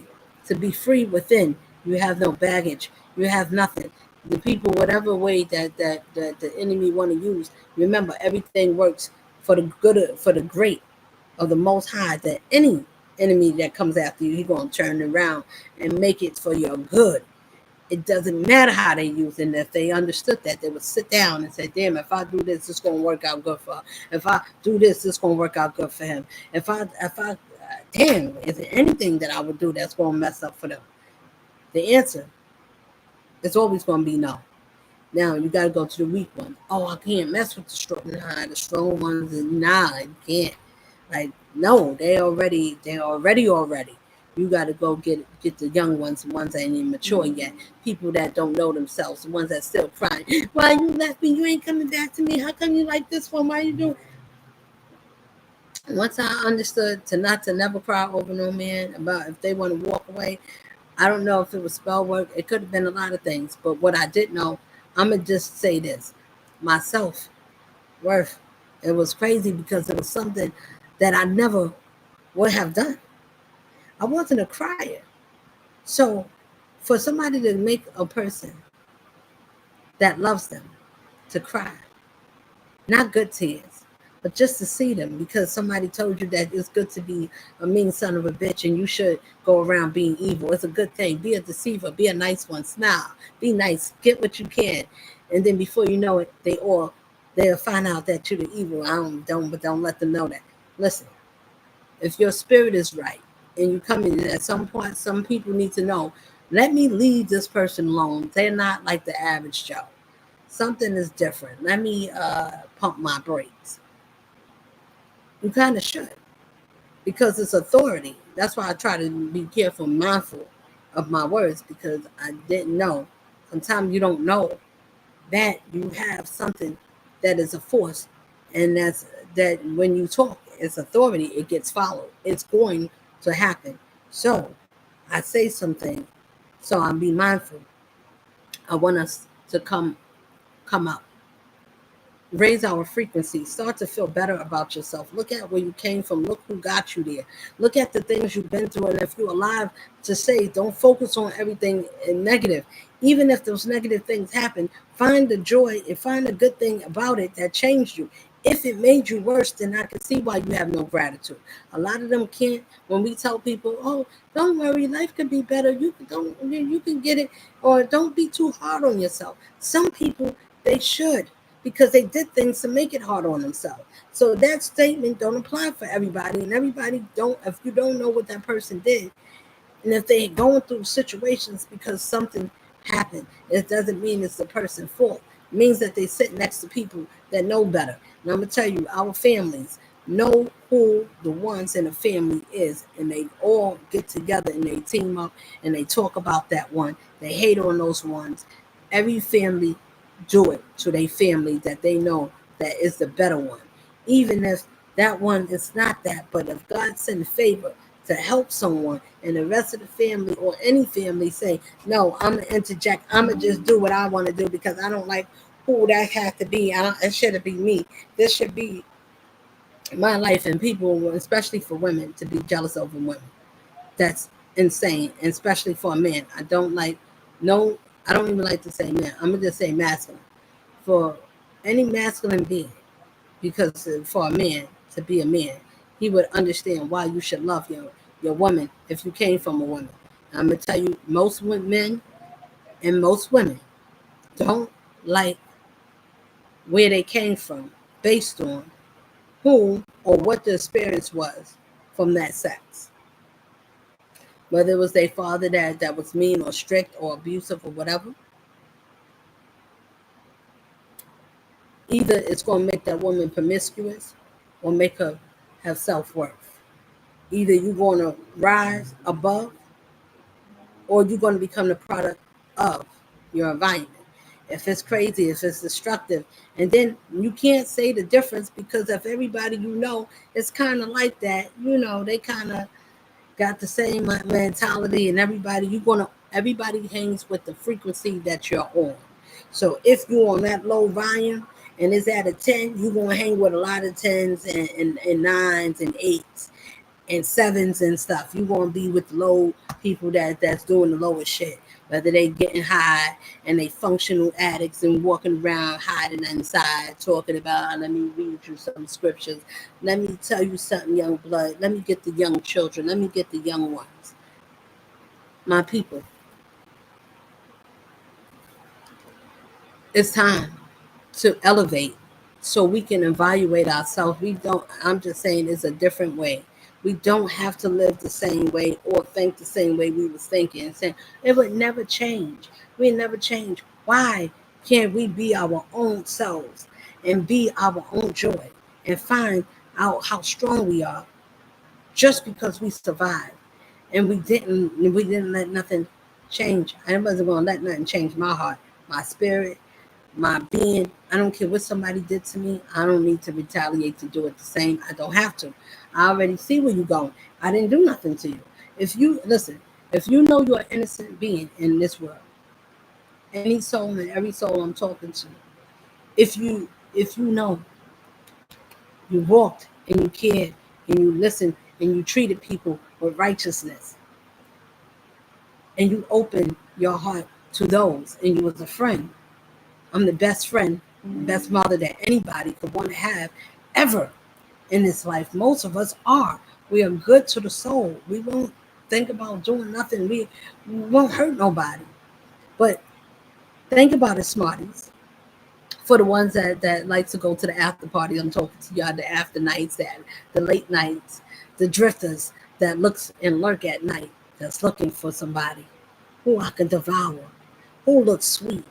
To be free within, you have no baggage. You have nothing. The people, whatever way that the enemy want to use, remember everything works for the good, for the great of the Most High. That any enemy that comes after you, he's gonna turn around and make it for your good. It doesn't matter how they use it. And if they understood that, they would sit down and say, damn, if I do this, it's going to work out good for her. If I do this, it's going to work out good for him. Damn, is there anything that I would do that's going to mess up for them? The answer is always going to be no. Now, you got to go to the weak ones. Oh, I can't mess with the strong. Nah, the strong ones, nah, you can't. Like, no, already. You got to go get the young ones, the ones that ain't even mature yet. People that don't know themselves, the ones that still crying. Why you left me? You ain't coming back to me. How come you like this one? Why you doing? Once I understood to never cry over no man about if they want to walk away, I don't know if it was spell work. It could have been a lot of things. But what I did know, I'm going to just say this. My self-worth, it was crazy because it was something that I never would have done. I wasn't a crier. So for somebody to make a person that loves them to cry, not good tears, but just to see them because somebody told you that it's good to be a mean son of a bitch and you should go around being evil. It's a good thing. Be a deceiver. Be a nice one. Smile. Be nice. Get what you can. And then before you know it, they'll find out that you're the evil. But don't let them know that. Listen, if your spirit is right and you come in at some point, some people need to know, let me leave this person alone. They're not like the average Joe. Something is different. Let me pump my brakes. You kind of should because it's authority. That's why I try to be careful, mindful of my words because I didn't know. Sometimes you don't know that you have something that is a force, and that when you talk, it's authority. It gets followed. It's going to happen. So I say something. So I'll be mindful. I want us to come up. Raise our frequency. Start to feel better about yourself. Look at where you came from. Look who got you there. Look at the things you've been through. And if you're alive to say, don't focus on everything negative. Even if those negative things happen, find the joy and find the good thing about it that changed you. If it made you worse, then I can see why you have no gratitude. A lot of them can't. When we tell people, "Oh, don't worry, life could be better. You can get it," or "Don't be too hard on yourself." Some people they should because they did things to make it hard on themselves. So that statement don't apply for everybody, and everybody don't. If you don't know what that person did, and if they're going through situations because something happened, it doesn't mean it's the person's fault. It means that they sit next to people that know better. And I'm gonna tell you, our families know who the ones in the family is, and they all get together and they team up and they talk about that one. They hate on those ones. Every family do it to their family that they know that is the better one. Even if that one is not that, but if God send favor to help someone and the rest of the family or any family say, no, I'm gonna interject, I'm gonna just do what I want to do because I don't like who that has to be. It shouldn't be me. This should be my life, and people, especially for women, to be jealous over women. That's insane, and especially for a man. I don't like, no, I don't even like to say man. I'm gonna just say masculine. For any masculine being, because for a man to be a man, he would understand why you should love your woman if you came from a woman. I'm gonna tell you, most men and most women don't like where they came from based on who or what the experience was from that sex. Whether it was their father that was mean or strict or abusive or whatever, either it's going to make that woman promiscuous or make her have self-worth. Either you're going to rise above or you're going to become the product of your environment. If it's crazy, if it's destructive, and then you can't say the difference because if everybody you know is kind of like that, they kind of got the same mentality, and everybody hangs with the frequency that you're on. So if you're on that low volume and it's at a 10, you're gonna hang with a lot of tens and nines and eights and sevens and stuff. You're gonna be with low people that's doing the lowest shit. Whether they getting high and they functional addicts and walking around hiding inside, talking about, let me read you some scriptures. Let me tell you something, young blood. Let me get the young children. Let me get the young ones. My people, it's time to elevate so we can evaluate ourselves. I'm just saying it's a different way. We don't have to live the same way or think the same way we was thinking. Saying it would never change. We never change. Why can't we be our own selves and be our own joy and find out how strong we are just because we survived and we didn't let nothing change. I wasn't gonna let nothing change my heart, my spirit, my being. I don't care what somebody did to me. I don't need to retaliate to do it the same. I don't have to. I already see where you're going. I didn't do nothing to you. If you listen, if you know you're an innocent being in this world, any soul and every soul I'm talking to, if you know you walked and you cared and you listened and you treated people with righteousness and you opened your heart to those and you was a friend. I'm the best friend, best mother that anybody could want to have ever in this life. Most of us are. We are good to the soul. We won't think about doing nothing. We won't hurt nobody. But think about it, smarties. For the ones that like to go to the after party, I'm talking to y'all, the after nights, the late nights, the drifters that looks and lurk at night, that's looking for somebody who I can devour, who looks sweet,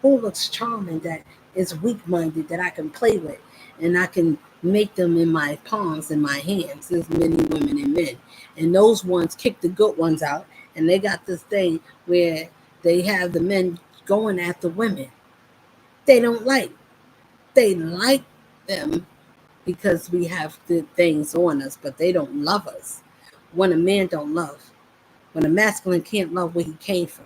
who looks charming, that is weak-minded, that I can play with, and I can make them in my palms and my hands. There's many women and men, and those ones kick the good ones out, and they got this thing where they have the men going after women they don't like. They like them because we have good things on us, but they don't love us. When a man don't love, when a masculine can't love where he came from,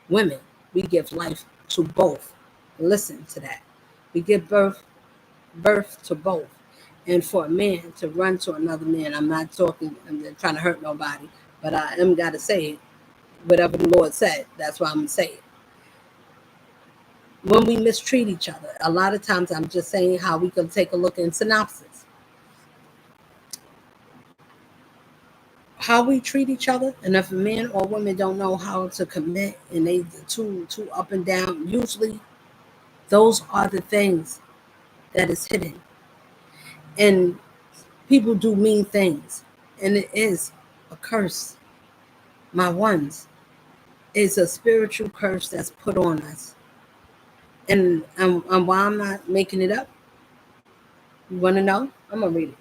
women, we give life to both. Listen to that. We give birth to both. And for a man to run to another man, I'm not trying to hurt nobody, but I am got to say it. Whatever the Lord said, that's why I'm going to say it. When we mistreat each other, a lot of times I'm just saying how we can take a look in synopsis. How we treat each other, and if a man or woman don't know how to commit and they too up and down, usually those are the things that is hidden. And people do mean things, and it is a curse. My ones, it's a spiritual curse that's put on us. And why I'm not making it up, you want to know? I'm gonna read it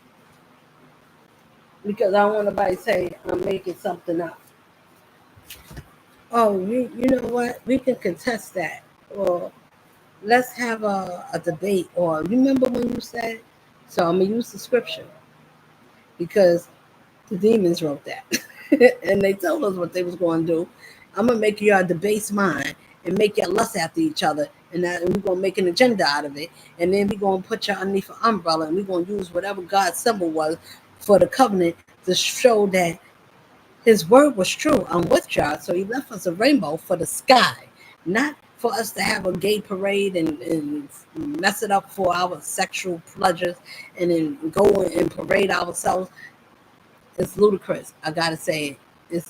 because I don't want nobody to say I'm making something up. Oh, you know what? We can contest that. Or let's have a debate. Or remember when you said, so I'm going to use the scripture because the demons wrote that. And they told us what they was going to do. I'm going to make you a debased mind and make you lust after each other. And we're going to make an agenda out of it. And then we're going to put you underneath an umbrella. And we're going to use whatever God's symbol was for the covenant to show that his word was true. I'm with y'all. So he left us a rainbow for the sky, not for us to have a gay parade and mess it up for our sexual pleasures and then go and parade ourselves. It's ludicrous. I gotta say it.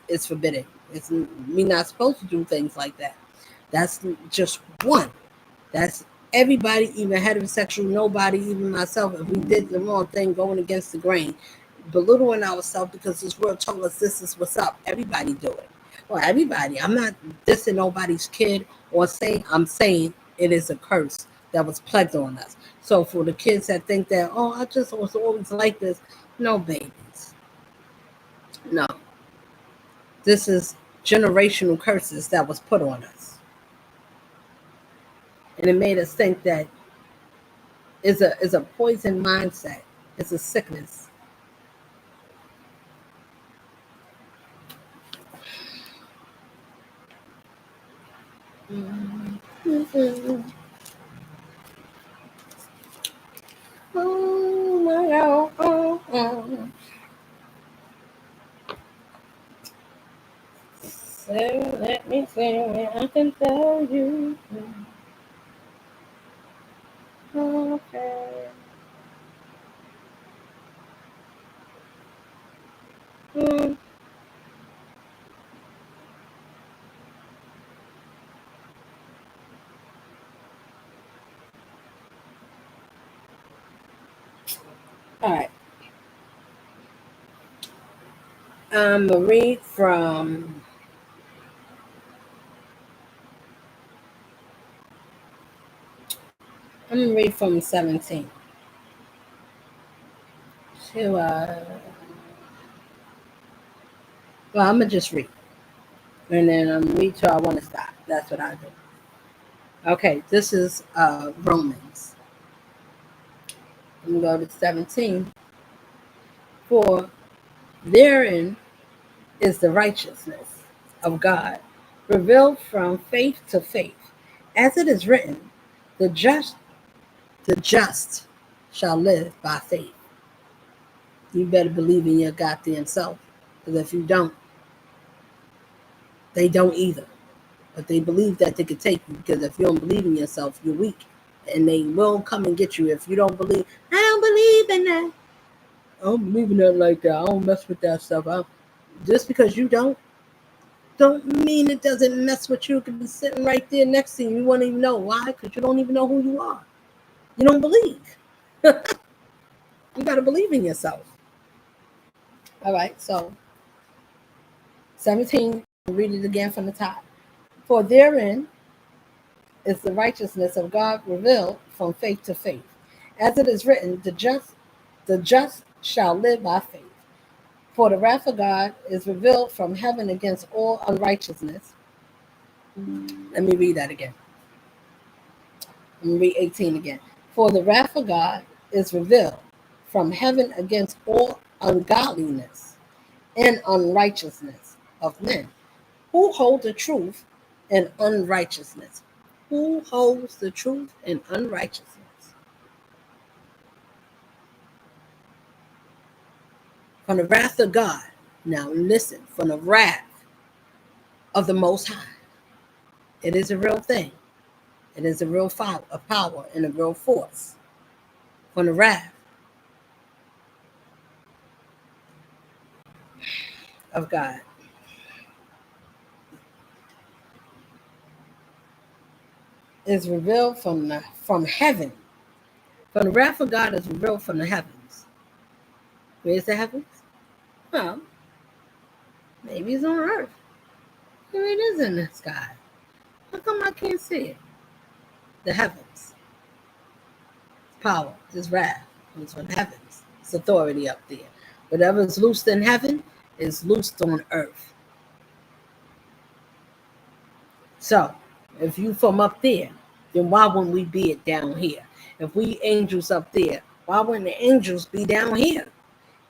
It's forbidden. It's we not supposed to do things like that. That's just one. That's everybody, even heterosexual, nobody, even myself. If we did the wrong thing, going against the grain, belittling ourselves because this world told us this is what's up. Everybody do it. Well, everybody. I'm not dissing nobody's kid or saying. I'm saying it is a curse that was plagued on us. So for the kids that think that, oh, I just was always like this, no, babies. No, this is generational curses that was put on us, and it made us think that is a poison mindset. It's a sickness. Mm-hmm. Oh my God. Oh. So let me see what I can tell you. Okay. Mm. All right. I'm gonna read from. I'm gonna read from 17 to. Well, I'm gonna just read, and then I'm read till I want to stop. That's what I do. Okay, this is Romans. I'm gonna go to 17. For therein is the righteousness of God revealed from faith to faith, as it is written, the just the just shall live by faith. You better believe in your goddamn self, because if you don't, they don't either. But they believe that they could take you, because if you don't believe in yourself, you're weak, and they will come and get you if you don't believe. I don't believe in that. I don't believe in that like that. I don't mess with that stuff. Just because you don't mean it doesn't mess with you. It could be sitting right there next to you. You won't even know why, because you don't even know who you are. You don't believe. You got to believe in yourself. All right, so 17, read it again from the top. For therein is the righteousness of God revealed from faith to faith. As it is written, the just shall live by faith. For the wrath of God is revealed from heaven against all unrighteousness. Let me read that again. Let me read 18 again. For the wrath of God is revealed from heaven against all ungodliness and unrighteousness of men who hold the truth in unrighteousness. Who holds the truth in unrighteousness? From the wrath of God. Now listen, from the wrath of the Most High. It is a real thing. It is a real power and a real force. From the wrath of God is revealed from heaven. From the wrath of God is revealed from the heavens. Where's the heavens? Well, maybe it's on earth. Here it is in the sky. How come I can't see it? The heavens. Power, his wrath comes from heavens. It's authority up there. Whatever is loosed in heaven is loosed on earth. So, if you from up there, then why wouldn't we be it down here? If we angels up there, why wouldn't the angels be down here?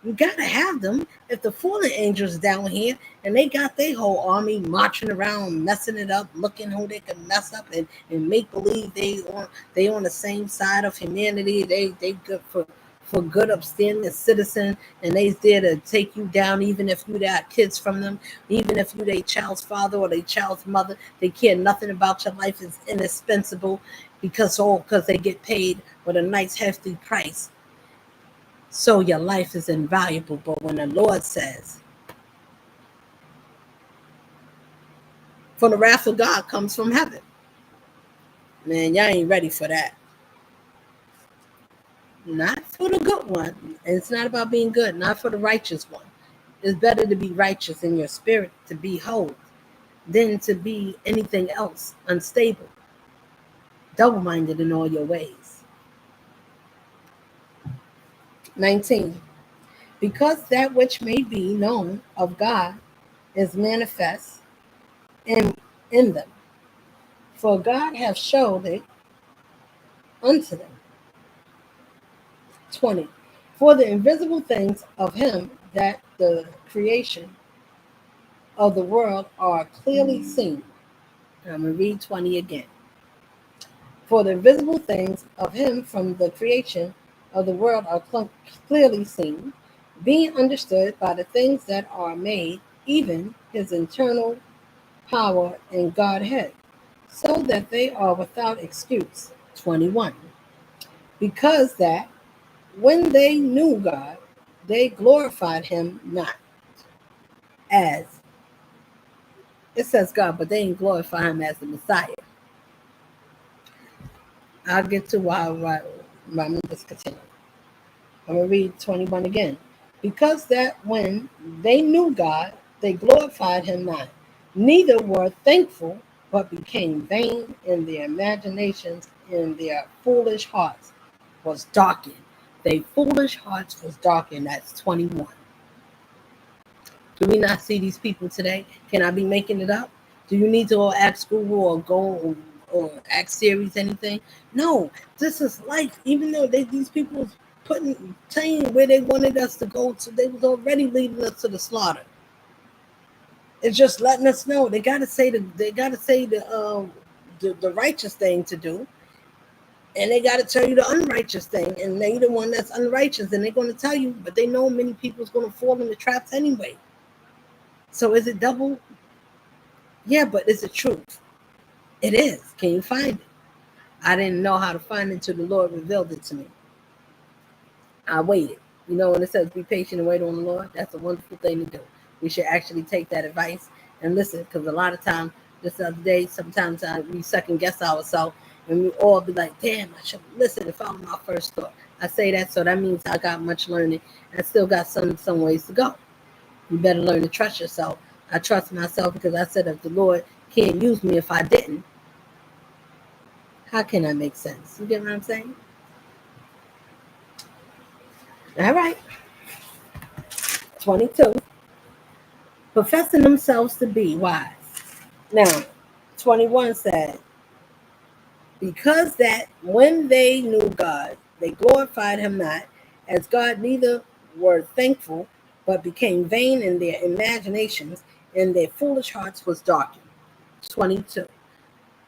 You gotta have them. If the fallen angels down here and they got their whole army marching around, messing it up, looking who they can mess up and make believe they on the same side of humanity. They good for good upstanding citizen, and they there to take you down, even if you got kids from them, even if you their child's father or their child's mother. They care nothing about your life. Is indispensable because they get paid with a nice hefty price. So your life is invaluable. But when the Lord says, for the wrath of God comes from heaven, man, y'all ain't ready for that. Not for the good one. And it's not about being good, not for the righteous one. It's better to be righteous in your spirit, to be whole, than to be anything else, unstable, double-minded in all your ways. 19. Because that which may be known of God is manifest in them. For God hath showed it unto them. 20. For the invisible things of him that the creation of the world are clearly seen. I'm going to read 20 again. For the invisible things of him from the creation of the world are clearly seen, being understood by the things that are made, even his internal power and Godhead, so that they are without excuse. 21. Because that when they knew God, they glorified him not as, it says God, but they didn't glorify him as the Messiah. I'll get to why I'm just continue. I'm going to read 21 again. Because that when they knew God, they glorified him not, neither were thankful, but became vain in their imaginations, and their foolish hearts was darkened. Their foolish hearts was darkened. That's 21. Do we not see these people today? Can I be making it up? Do you need to go ask Google or go or ask Siri anything? No, this is life. Even though these people telling where they wanted us to go to, they was already leading us to the slaughter. It's just letting us know they gotta say the righteous thing to do, and they gotta tell you the unrighteous thing, and they the one that's unrighteous, and they're gonna tell you, but they know many people's gonna fall in the traps anyway. So is it double? Yeah, but is it truth? It is. Can you find it? I didn't know how to find it until the Lord revealed it to me. I waited. You know, when it says be patient and wait on the Lord, that's a wonderful thing to do. We should actually take that advice and listen, because a lot of times, just the other day, sometimes we second guess ourselves, and we all be like, damn, I should listen and follow my first thought. I say that, so that means I got much learning and still got some ways to go. You better learn to trust yourself. I trust myself because I said if the Lord can't use me if I didn't, how can I make sense? You get what I'm saying? All right. 22. Professing themselves to be wise. Now, 21 said, because that when they knew God, they glorified him not as God, neither were thankful, but became vain in their imaginations, and their foolish hearts was darkened. 22.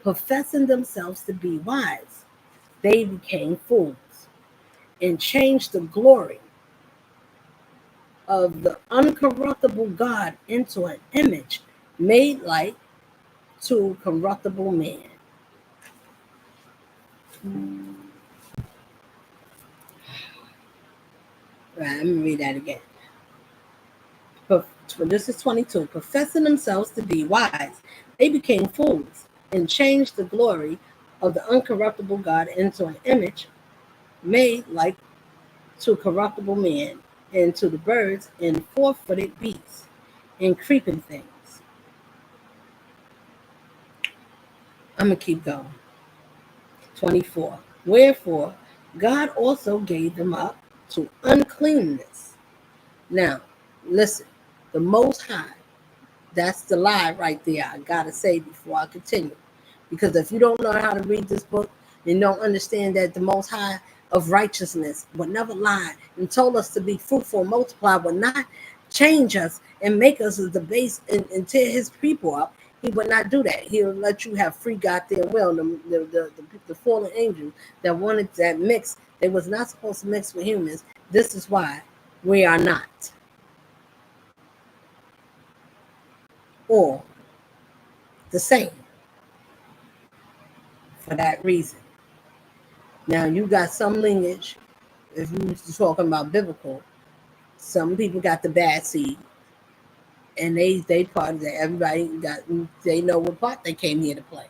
Professing themselves to be wise, they became fools and changed the glory of the uncorruptible God into an image made like to corruptible man. Right, let me read that again. This is 22. Professing themselves to be wise, they became fools and changed the glory of the uncorruptible God into an image made like to corruptible man, and to the birds and four-footed beasts and creeping things. I'm going to keep going. 24. Wherefore, God also gave them up to uncleanness. Now, listen, the Most High, that's the lie right there, I got to say before I continue. Because if you don't know how to read this book and don't understand that the Most High of righteousness would never lie and told us to be fruitful and multiply, would not change us and make us as the base and tear his people up. He would not do that. He'll let you have free goddamn will. The fallen angels that wanted that mix, they was not supposed to mix with humans. This is why we are not. Or the same for that reason. Now you got some lineage, if you was talking about biblical, some people got the bad seed. And they part of that. Everybody got, they know what part they came here to play.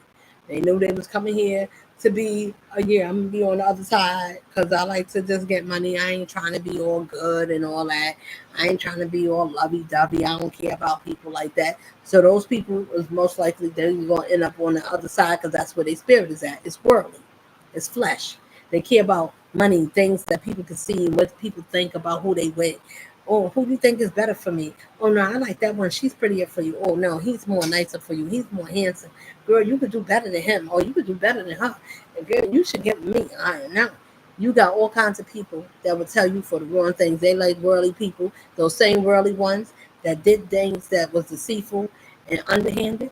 They knew they was coming here to be a year. I'm gonna be on the other side because I like to just get money. I ain't trying to be all good and all that. I ain't trying to be all lovey-dovey. I don't care about people like that. So those people is most likely they're gonna end up on the other side because that's where their spirit is at. It's worldly. It's flesh. They care about money, things that people can see, what people think about who they with. Oh, who do you think is better for me? Oh no, I like that one. She's prettier for you. Oh no, he's more nicer for you. He's more handsome. Girl, you could do better than him. Or you could do better than her. And girl, you should get with me. Now, you got all kinds of people that will tell you for the wrong things. They like worldly people. Those same worldly ones that did things that was deceitful and underhanded.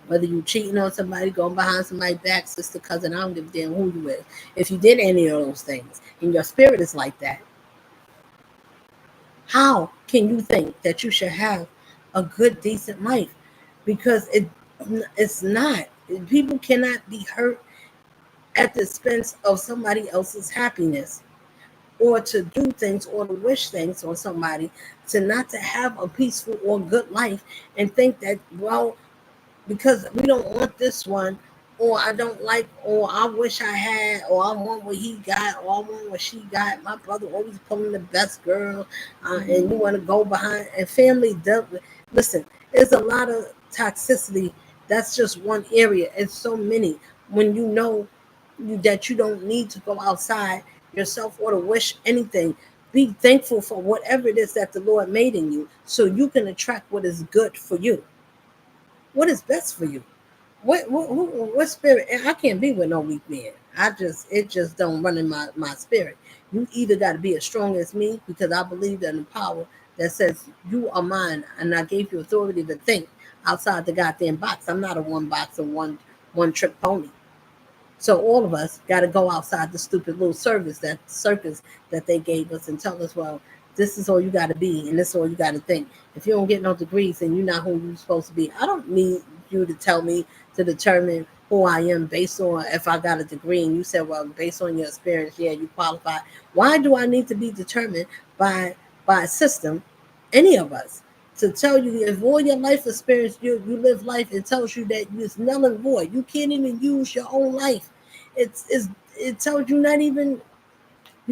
Whether you cheating on somebody, going behind somebody's back, sister, cousin, I don't give a damn who you is. If you did any of those things and your spirit is like that, how can you think that you should have a good, decent life? Because it's not. People cannot be hurt at the expense of somebody else's happiness, or to do things or to wish things on somebody, to not to have a peaceful or good life and think that, well, because we don't want this one, or I don't like, or I wish I had, or I want what he got, or I want what she got. My brother always pulling the best girl, and you want to go behind. And family, listen, there's a lot of toxicity. That's just one area. It's so many. When you know that you don't need to go outside yourself or to wish anything, be thankful for whatever it is that the Lord made in you, so you can attract what is good for you. What is best for you? What spirit? And I can't be with no weak man. It just don't run in my spirit. You either got to be as strong as me, because I believe in the power that says you are mine, and I gave you authority to think outside the goddamn box. I'm not a one box or one trick pony. So all of us got to go outside the stupid little circus that they gave us and tell us, well, this is all you got to be, and this is all you got to think. If you don't get no degrees, then you're not who you're supposed to be. I don't need you to tell me to determine who I am based on if I got a degree. And you said, well, based on your experience, yeah, you qualify. Why do I need to be determined by a system, any of us, to tell you if all your life experience, you live life, it tells you that it's null and void. You can't even use your own life. It tells you you're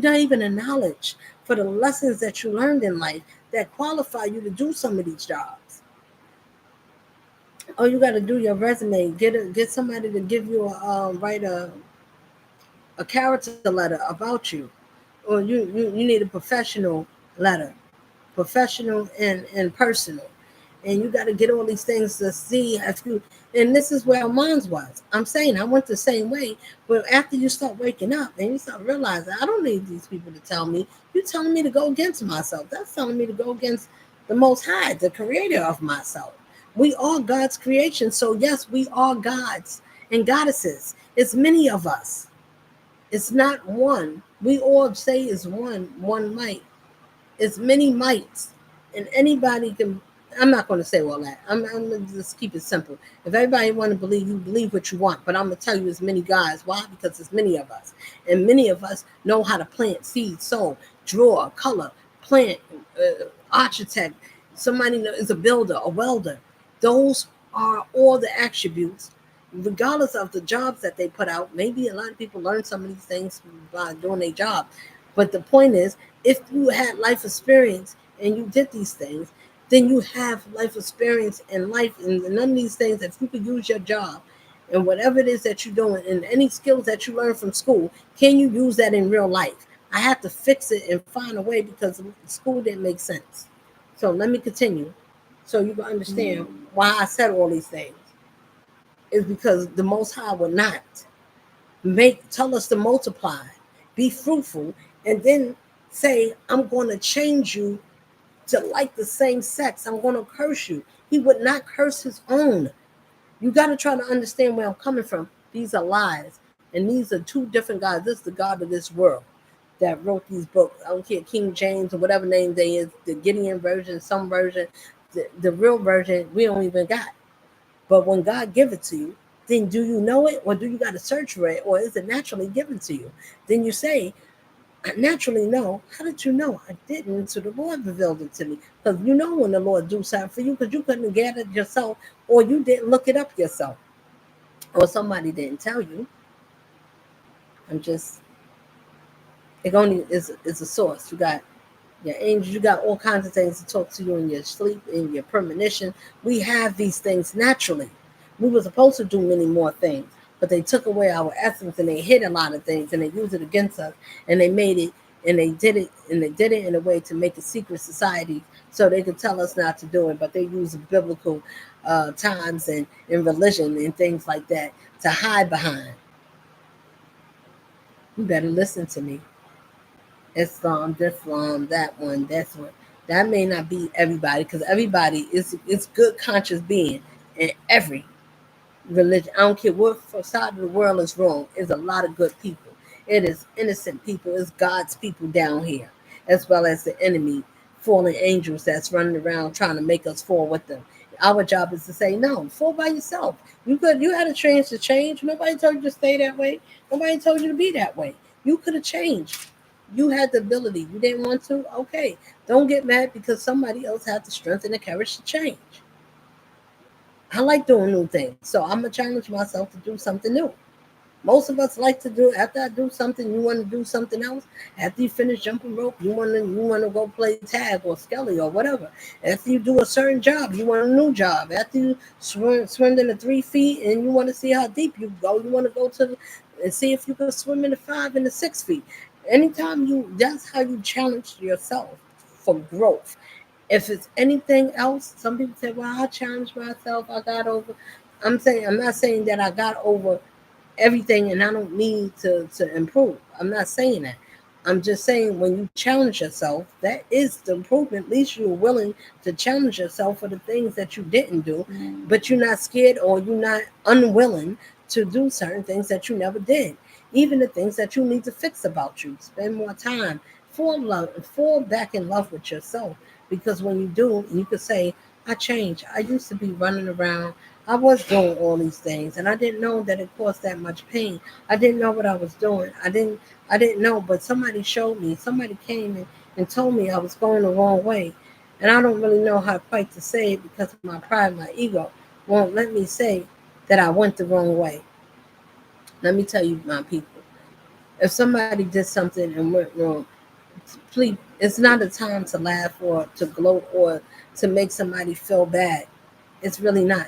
not even a knowledge for the lessons that you learned in life that qualify you to do some of these jobs. Oh, you got to do your resume. Get somebody to give you write a character letter about you, or you need a professional letter, professional and personal. And you got to get all these things to see if you, and this is where mine was. I'm saying I went the same way, but after you start waking up and you start realizing, I don't need these people to tell me. You're telling me to go against myself. That's telling me to go against the Most High, the creator of myself. We are God's creation. So yes, we are gods and goddesses. It's many of us. It's not one. We all say is one might. It's many mites, and anybody can. I'm not going to say all that. I'm going to just keep it simple. If everybody want to believe, you believe what you want. But I'm going to tell you, it's many guys. Why? Because it's many of us, and many of us know how to plant, seed, sow, draw, color, plant, architect. Somebody is a builder, a welder. Those are all the attributes, regardless of the jobs that they put out. Maybe a lot of people learn some of these things by doing their job. But the point is, if you had life experience and you did these things, then you have life experience in life. And none of these things, if you could use your job and whatever it is that you're doing and any skills that you learn from school, can you use that in real life? I have to fix it and find a way because school didn't make sense. So let me continue so you can understand why I said all these things. is because the Most High would not tell us to multiply, be fruitful, and then say, I'm going to change you to like the same sex. I'm going to curse you. He would not curse his own. You got to try to understand where I'm coming from. These are lies. And these are two different gods. This is the God of this world that wrote these books. I don't care, King James or whatever name they is, the Gideon version, some version, the real version, we don't even got. But when God give it to you, then do you know it, or do you got to search for it, or is it naturally given to you? Then you say, I naturally know. How did you know? I didn't. So the Lord revealed it to me. Because you know when the Lord do something for you, because you couldn't get it yourself, or you didn't look it up yourself, or somebody didn't tell you. I'm just, it only is a source. You got your angels, you got all kinds of things to talk to you in your sleep, in your premonition. We have these things naturally. We were supposed to do many more things, but they took away our essence and they hid a lot of things and they used it against us and they made it and they did it in a way to make a secret society so they could tell us not to do it, but they use biblical times and religion and things like that to hide behind. You better listen to me. Islam, this Islam, that one, that's one. That may not be everybody, because everybody is good conscious being in every religion. I don't care what side of the world is wrong. There's a lot of good people. It is innocent people. It's God's people down here, as well as the enemy, fallen angels that's running around trying to make us fall with them. Our job is to say, no, fall by yourself. You had a chance to change. Nobody told you to stay that way. Nobody told you to be that way. You could have changed. You had the ability. You didn't want to? Okay. Don't get mad because somebody else had the strength and the courage to change. I like doing new things. So I'm going to challenge myself to do something new. Most of us like to do, after I do something, you want to do something else. After you finish jumping rope, you want to go play tag or skelly or whatever. After you do a certain job, you want a new job. After you swim in the 3 feet and you want to see how deep you go, you want to go to and see if you can swim in the 5 and the 6 feet. Anytime that's how you challenge yourself for growth. If it's anything else, some people say, well, I challenged myself, I got over. I'm not saying that I got over everything and I don't need to improve. I'm not saying that. I'm just saying when you challenge yourself, that is the improvement. At least you're willing to challenge yourself for the things that you didn't do, but you're not scared or you're not unwilling to do certain things that you never did. Even the things that you need to fix about you. Spend more time. Fall back in love with yourself. Because when you do, you can say, I changed. I used to be running around. I was doing all these things and I didn't know that it caused that much pain. I didn't know what I was doing. I didn't know, but somebody showed me. Somebody came and told me I was going the wrong way. And I don't really know how quite to say it because my pride, my ego won't let me say that I went the wrong way. Let me tell you, my people, if somebody did something and went wrong, please, it's not a time to laugh or to gloat or to make somebody feel bad. It's really not,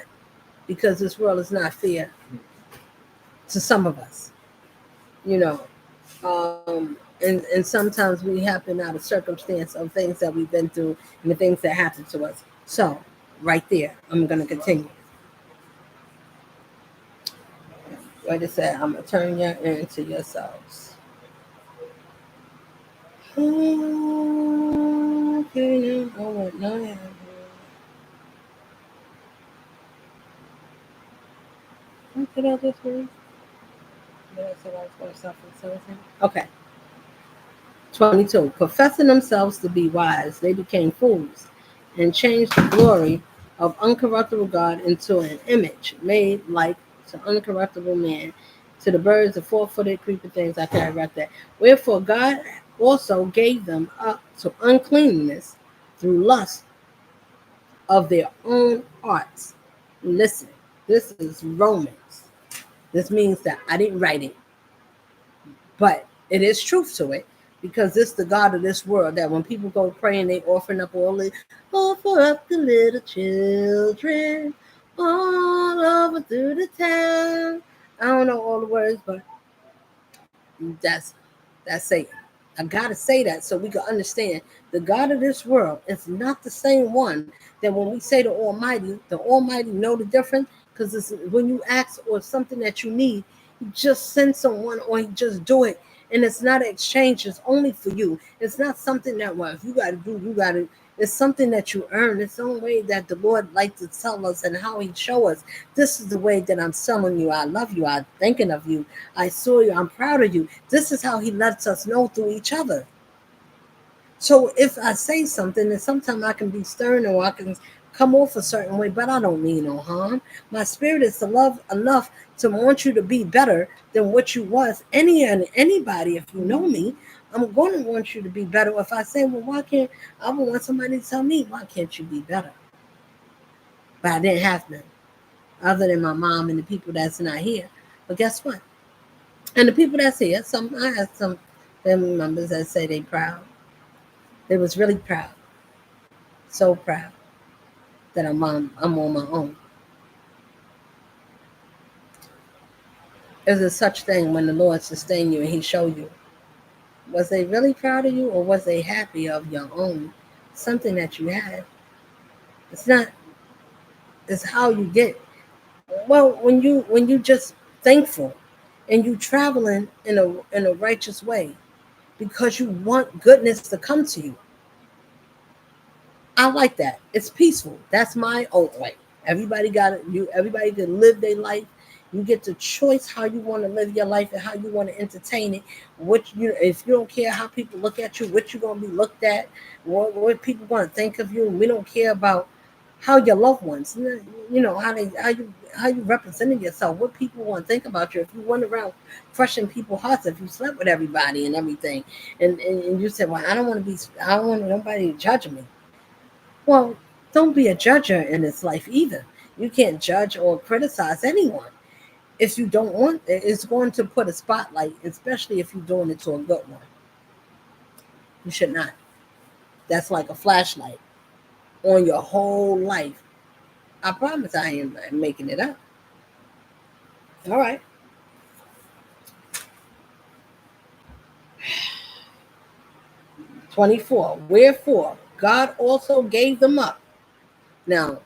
because this world is not fair to some of us, you know. And sometimes we happen out of circumstance of things that we've been through and the things that happen to us. So, right there, I'm going to continue. Like I said, I'm going to turn you into yourselves. Okay, no. What did I just read? Okay. 22. Professing themselves to be wise, they became fools and changed the glory of uncorruptible God into an image made like to uncorruptible man, to the birds, the four-footed creeping things. I can't write that. Wherefore God also gave them up to uncleanness through lust of their own hearts. Listen, this is Romans. This means that I didn't write it, but it is truth to it, because this is the God of this world that when people go praying, they offering up offer up the little children all over through the town. I don't know all the words, but that's Satan. I gotta say that so we can understand the God of this world is not the same one that when we say the Almighty know the difference. Because it's when you ask or something that you need, you just send someone or you just do it. And it's not an exchange, it's only for you. It's not something that, well, if you got to do, you got to. It's something that you earn. It's some way that the Lord likes to tell us and how He show us. This is the way that I'm telling you. I love you. I'm thinking of you. I saw you. I'm proud of you. This is how He lets us know through each other. So if I say something, and sometimes I can be stern or I can come off a certain way, but I don't mean no harm. My spirit is to love enough to want you to be better than what you was. Anybody, if you know me, I'm going to want you to be better. If I say, well, why can't I would want somebody to tell me, why can't you be better? But I didn't have none, other than my mom and the people that's not here. But guess what? And the people that's here, I had some family members that say they proud. They was really proud, so proud that I'm on my own. Is there such thing when the Lord sustain you and He show you? Was they really proud of you, or was they happy of your own something that you had? It's not. It's how you get. Well, when you just thankful, and you traveling in a righteous way because you want goodness to come to you. I like that. It's peaceful. That's my own way. Everybody got it. Everybody can live their life. You get the choice how you want to live your life and how you want to entertain it. If you don't care how people look at you, what you're gonna be looked at, what people want to think of you. We don't care about how your loved ones, how you representing yourself, what people want to think about you. If you run around crushing people's hearts, if you slept with everybody and everything, and you said, well, I don't want nobody to judge me. Well, don't be a judger in this life either. You can't judge or criticize anyone. If you don't want it, it's going to put a spotlight, especially if you're doing it to a good one. You should not. That's like a flashlight on your whole life. I promise I am making it up. All right. 24. Wherefore, God also gave them up. Now,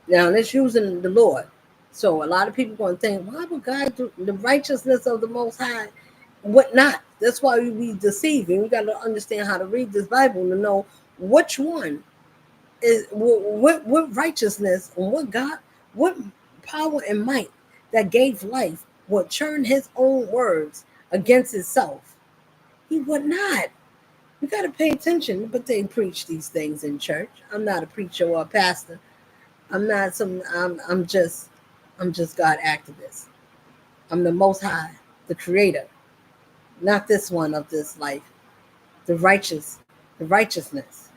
let's using the Lord. So a lot of people going to think, why would God do the righteousness of the Most High? What not? That's why we be deceived. And we got to understand how to read this Bible to know which one is what righteousness and what power and might that gave life would turn His own words against itself. He would not. We got to pay attention. But they preach these things in church. I'm not a preacher or a pastor. I'm not some. I'm just God activist. I'm the Most High, the Creator, not this one of this life. The righteousness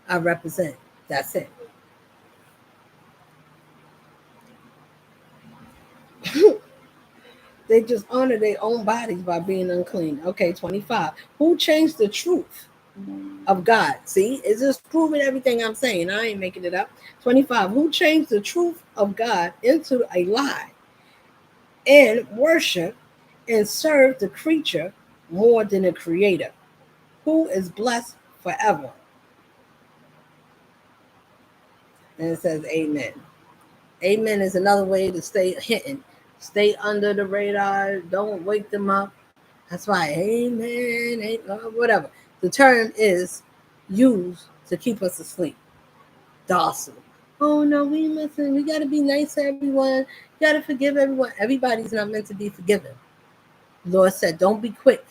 I represent. That's it. They just honor their own bodies by being unclean. Okay, 25. Who changed the truth of God? See, it's just proving everything I'm saying. I ain't making it up. 25. Who changed the truth of God into a lie and worship and serve the creature more than the creator, who is blessed forever. And it says amen. Amen is another way to stay hidden. Stay under the radar. Don't wake them up. That's why amen, whatever. The term is used to keep us asleep. Docile. Oh no, we gotta be nice to everyone. You gotta forgive everyone. Everybody's not meant to be forgiven. The Lord said, don't be quick.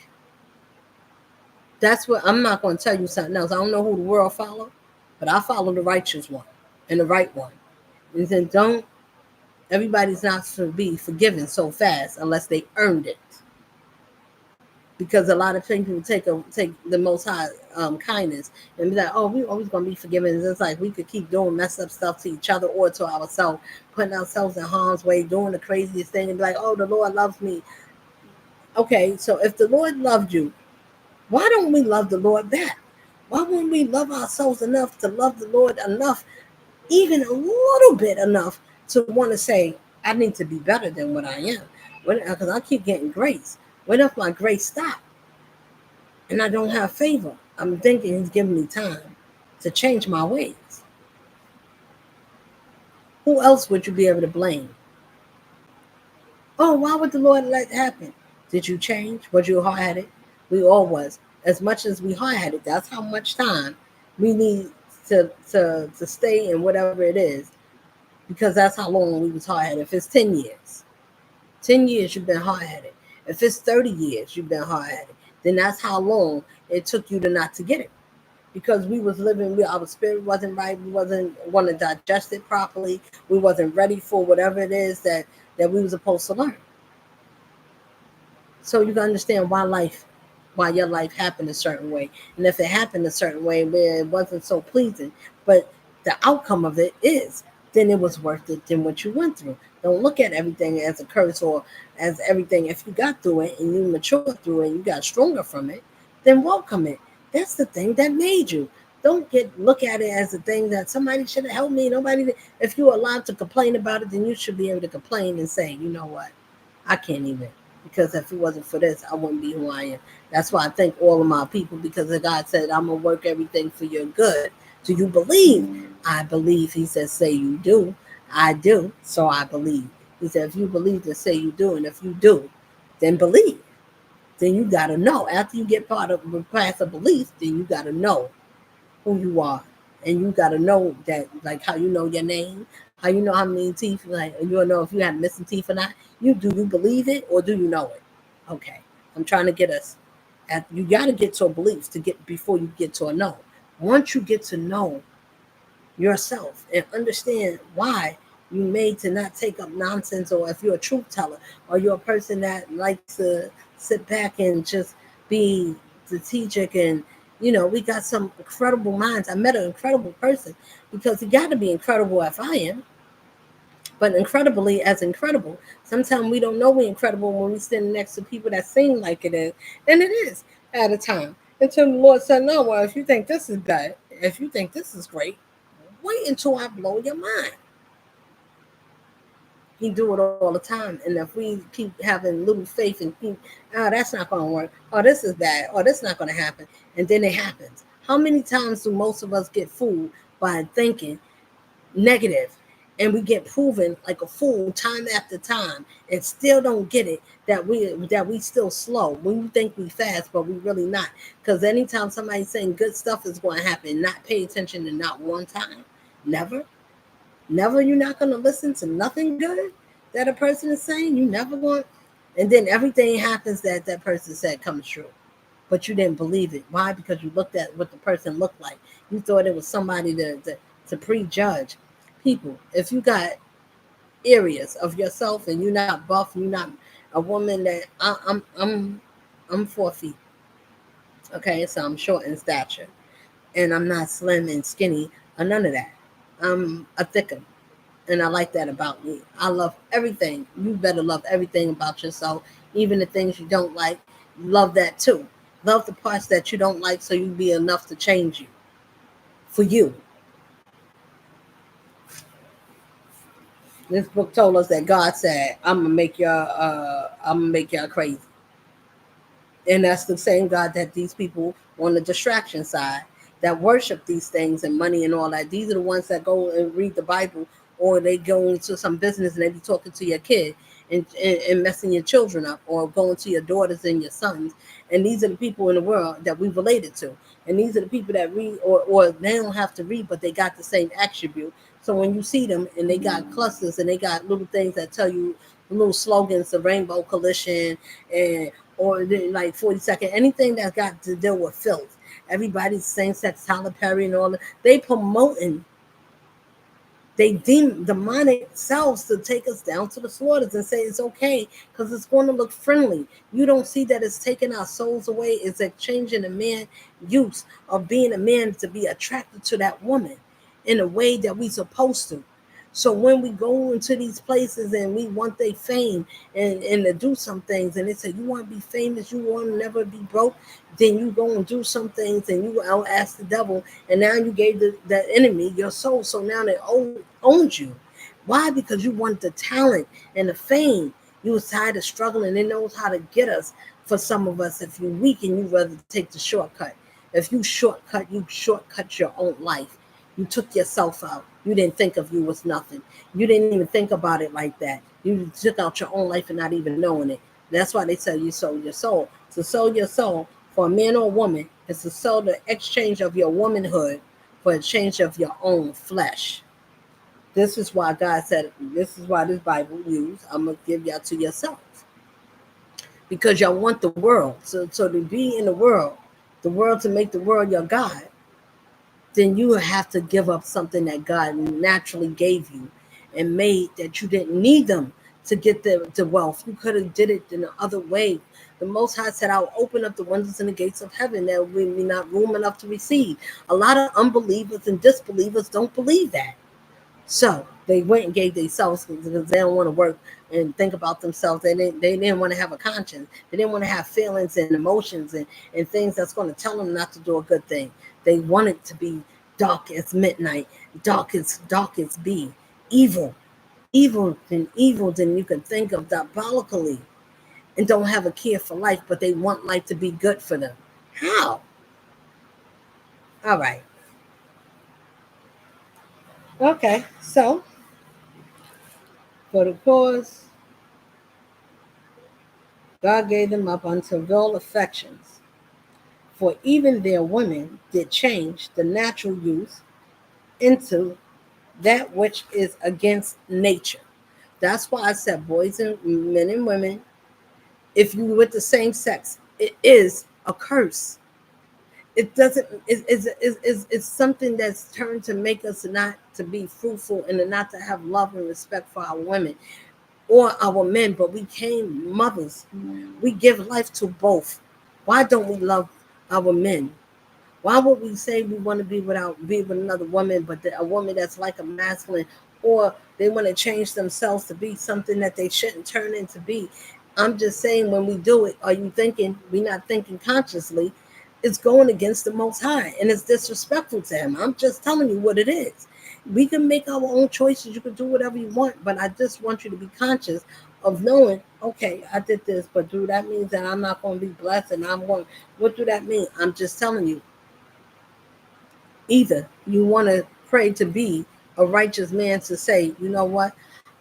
That's what I'm not going to tell you something else. I don't know who the world follow, but I follow the righteous one and the right one. And then everybody's not to be forgiven so fast unless they earned it. Because a lot of people take the Most High kindness and be like, oh, we always gonna be forgiven. It's like we could keep doing messed up stuff to each other or to ourselves, putting ourselves in harm's way, doing the craziest thing, and be like, oh, the Lord loves me. Okay, so if the Lord loved you, why don't we love the Lord back? Why wouldn't we love ourselves enough to love the Lord enough, even a little bit enough to want to say, I need to be better than what I am? Because I keep getting grace. What if my grace stopped and I don't have favor? I'm thinking He's giving me time to change my ways. Who else would you be able to blame? Oh, why would the Lord let it happen? Did you change? Was you hard-headed? We all was. As much as we hard-headed, that's how much time we need to stay in whatever it is, because that's how long we was hard-headed. If it's 10 years, 10 years you've been hard-headed. If it's 30 years you've been hard-headed, then that's how long it took you to not to get it. Because we was living, our spirit wasn't right. We wasn't want to digest it properly. We wasn't ready for whatever it is that we was supposed to learn. So you can understand why your life happened a certain way. And if it happened a certain way where it wasn't so pleasing, but the outcome of it is, then it was worth it than what you went through. Don't look at everything as a curse or as everything. If you got through it and you matured through it and you got stronger from it, then welcome it. That's the thing that made you. Don't look at it as a thing that somebody should have helped me. Nobody. If you're allowed to complain about it, then you should be able to complain and say, you know what, I can't even, because if it wasn't for this, I wouldn't be who I am. That's why I thank all of my people, because God said, I'm going to work everything for your good. Do you believe? I believe. He says, say you do. I do. So I believe. He said, if you believe, then say you do. And if you do, then believe. Then you got to know. After you get past a belief, then you got to know who you are. And you got to know that, like how you know your name, how you know how many teeth, like you don't know if you have missing teeth or not. You believe it or do you know it? Okay, I'm trying to get us at. You got to get to a belief to get before you get to a know. Once you get to know yourself and understand why you made to not take up nonsense, or if you're a truth teller, or you're a person that likes to sit back and just be strategic, and we got some incredible minds. I met an incredible person, because you got to be incredible if I am, but incredibly as incredible. Sometimes we don't know we're incredible when we stand next to people that seem like it is, and it is at a time. Until the Lord said, no, well, if you think this is bad, if you think this is great, wait until I blow your mind. He do it all the time. And if we keep having little faith and keep, oh, that's not going to work. Oh, this is bad. Oh, this is not going to happen. And then it happens. How many times do most of us get fooled by thinking negative, and we get proven like a fool time after time, and still don't get it, that we still slow when you think we fast, but we really not. Because anytime somebody's saying good stuff is going to happen, not pay attention to not one time, never you're not going to listen to nothing good that a person is saying. You never want, and then everything happens that person said comes true, but you didn't believe it. Why? Because you looked at what the person looked like. You thought it was somebody to prejudge people. If you got areas of yourself and you're not buff, you're not a woman that I'm 4 feet. Okay, so I'm short in stature, and I'm not slim and skinny or none of that. I'm a thicker, and I like that about me. I love everything. You better love everything about yourself, even the things you don't like. Love that too. Love the parts that you don't like, so you be enough to change you for you. This book told us that God said, I'm gonna make y'all crazy. And that's the same God that these people on the distraction side that worship these things and money and all that. These are the ones that go and read the Bible, or they go into some business and they be talking to your kid and messing your children up, or going to your daughters and your sons. And these are the people in the world that we related to. And these are the people that read, or they don't have to read, but they got the same attribute. So when you see them and they got clusters and they got little things that tell you little slogans, the Rainbow Coalition, and or like 42nd, anything that's got to deal with filth. Everybody's same sex, Tyler Perry and all that. They promoting, they deem demonic selves to take us down to the slaughters and say it's okay because it's going to look friendly. You don't see that it's taking our souls away. It's exchanging the man use of being a man to be attracted to that woman in a way that we supposed to. So when we go into these places and we want their fame and to do some things, and they say, you want to be famous, you want to never be broke, then you go and do some things and you out ask the devil, and now you gave the enemy your soul. So now they owns you. Why? Because you want the talent and the fame. You was tired of struggling. It knows how to get us. For some of us, if you're weak and you rather take the shortcut. If you shortcut your own life. You took yourself out. You didn't think of you as nothing. You didn't even think about it like that. You took out your own life and not even knowing it. That's why they tell you sold your soul. To sold your soul for a man or a woman is to sell the exchange of your womanhood for a change of your own flesh. This is why God said, this is why this Bible used, I'm going to give y'all to yourselves. Because y'all want the world. So to be in the world to make the world your God, then you have to give up something that God naturally gave you and made that you didn't need them to get the wealth. You could have did it in the other way. The Most High said, I'll open up the windows and the gates of heaven. There will be not room enough to receive. A lot of unbelievers and disbelievers don't believe that. So they went and gave themselves because they don't want to work and think about themselves. They didn't want to have a conscience. They didn't want to have feelings and emotions and things that's going to tell them not to do a good thing. They want it to be dark as midnight, dark as be, evil, evil than you can think of diabolically, and don't have a care for life, but they want life to be good for them. How? All right. Okay. So for the cause, God gave them up unto vile affections. For even their women did change the natural use into that which is against nature. That's why I said boys and men and women, if you with the same sex, it is a curse. It doesn't, it's something that's turned to make us not to be fruitful and not to have love and respect for our women or our men, but we became mothers. We give life to both. Why don't we love our men? Why would we say we want to be with another woman, but a woman that's like a masculine, or they want to change themselves to be something that they shouldn't turn into be? I'm just saying, when we do it, are you thinking? We're not thinking consciously. It's going against the Most High, and it's disrespectful to Him. I'm just telling you what it is. We can make our own choices. You can do whatever you want, but I just want you to be conscious of knowing, okay, I did this, but do that means that I'm not going to be blessed, and I'm going? What do that mean? I'm just telling you. Either you want to pray to be a righteous man to say, you know what,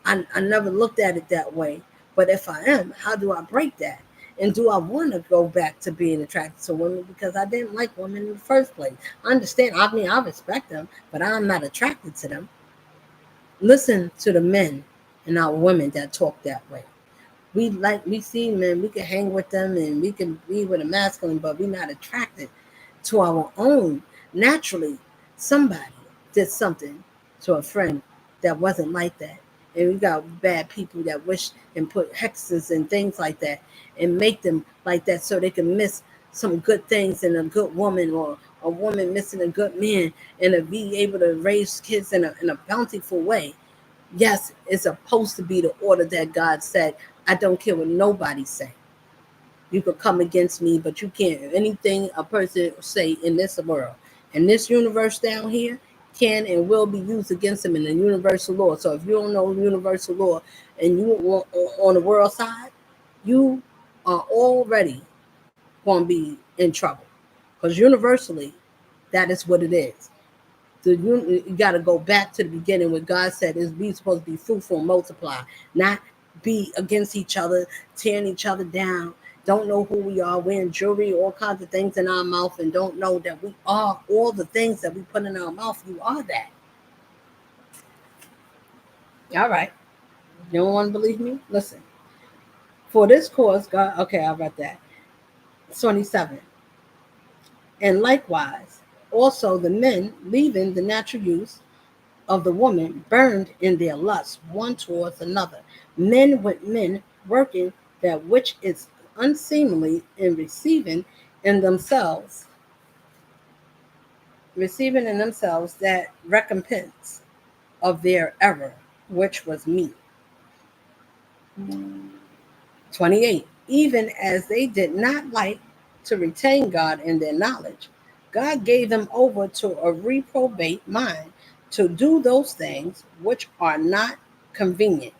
I never looked at it that way. But if I am, how do I break that? And do I want to go back to being attracted to women because I didn't like women in the first place? I understand. I mean, I respect them, but I'm not attracted to them. Listen to the men and our women that talk that way. We see men, we can hang with them and we can be with a masculine, but we're not attracted to our own. Naturally, somebody did something to a friend that wasn't like that. And we got bad people that wish and put hexes and things like that and make them like that so they can miss some good things in a good woman, or a woman missing a good man, and to be able to raise kids in a bountiful way. Yes, it's supposed to be the order that God said. I don't care what nobody say. You could come against me, but you can't. Anything a person say in this world, in this universe down here, can and will be used against them in the universal law. So if you don't know universal law and you want on the world side, you are already going to be in trouble. Because universally, that is what it is. You got to go back to the beginning where God said is we supposed to be fruitful and multiply, not be against each other, tearing each other down. Don't know who we are, wearing jewelry, all kinds of things in our mouth, and don't know that we are all the things that we put in our mouth. You are that. All right. You don't want to believe me? Listen. For this cause, God. Okay, I read that. 27. And likewise, also the men, leaving the natural use of the woman, burned in their lust one towards another, men with men, working that which is unseemly, and receiving in themselves that recompense of their error, which was meat. 28. Even as they did not like to retain God in their knowledge, God gave them over to a reprobate mind to do those things which are not convenient.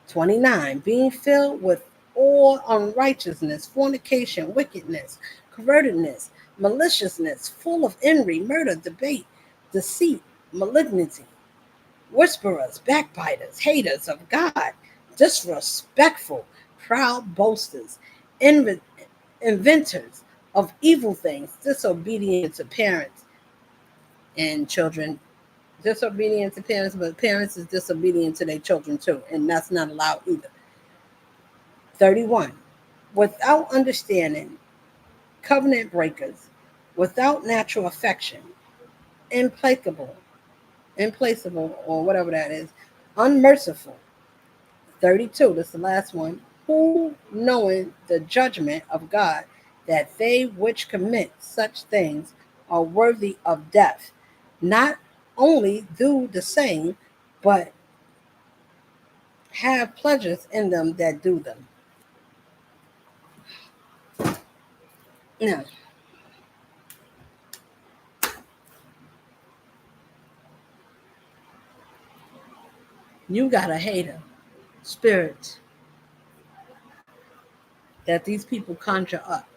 29. Being filled with all unrighteousness, fornication, wickedness, corruptedness, maliciousness, full of envy, murder, debate, deceit. malignity, whisperers, backbiters, haters of God, disrespectful, proud boasters, inv- inventors of evil things, disobedient to parents and children. Disobedient to parents, but parents is disobedient to their children too, and that's not allowed either. 31. Without understanding, covenant breakers, without natural affection, implacable, or whatever that is, unmerciful. 32, this is the last one. Who, knowing the judgment of God, that they which commit such things are worthy of death, not only do the same, but have pleasures in them that do them. Now, you got a hater spirit that these people conjure up,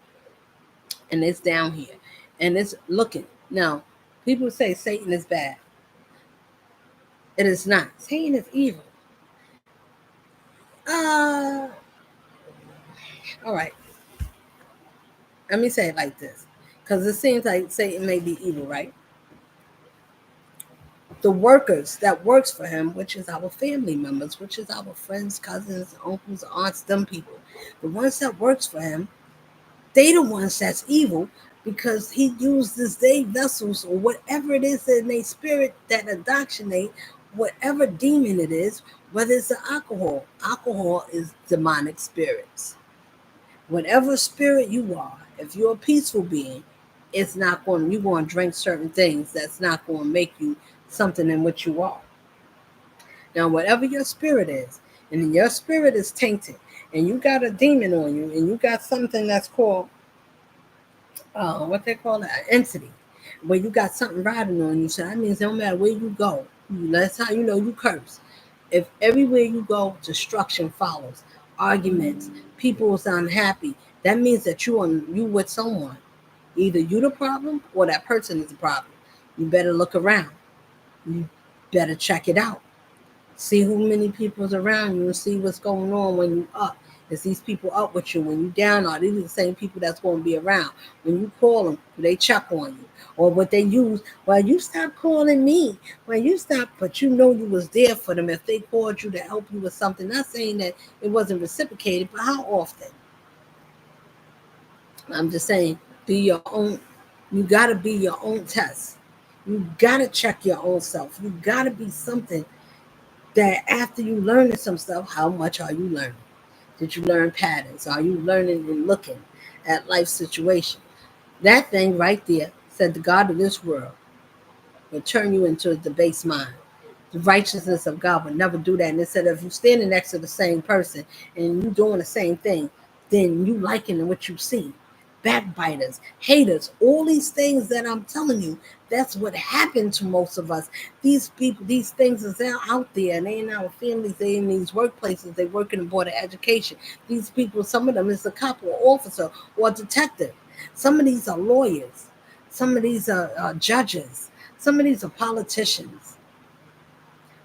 and it's down here, and it's looking. Now, people say Satan is bad. It is not. Satan is evil. Uh, all right. Let me say it like this, because it seems like Satan may be evil, right? The workers that works for him, which is our family members, which is our friends, cousins, uncles, aunts, them people, the ones that works for him, they the ones that's evil because he uses their vessels or whatever it is in their spirit that indoctrinate whatever demon it is, whether it's the alcohol. Alcohol is demonic spirits. Whatever spirit you are, if you're a peaceful being, it's not going. You're going to drink certain things that's not going to make you something in which you are. Now, whatever your spirit is, and your spirit is tainted, and you got a demon on you, and you got something that's called what they call it, an entity, where you got something riding on you. So that means no matter where you go, that's how you know you curse. If everywhere you go, destruction follows, arguments, people's unhappy, that means that you with someone. Either you the problem or that person is the problem. You better look around. You better check it out. See who many people's around you and see what's going on when you up. Is these people up with you? When you down, are these the same people that's going to be around? When you call them, do they check on you? Or what they use, well, you stop calling me. Well, you stop, but you know you was there for them if they called you to help you with something. Not saying that it wasn't reciprocated, but how often? I'm just saying, be your own. You got to be your own test. You got to check your own self. You got to be something that after you learning some stuff, how much are you learning? Did you learn patterns? Are you learning and looking at life situation? That thing right there said the God of this world will turn you into a debased mind. The righteousness of God would never do that. And it said if you're standing next to the same person and you doing the same thing, then you liking what you see. Backbiters, haters, all these things that I'm telling you, that's what happened to most of us. These people, these things is out there, and they in our families, they in these workplaces, they work in the board of education. These people, some of them is a cop or officer or a detective. Some of these are lawyers. Some of these are judges. Some of these are politicians.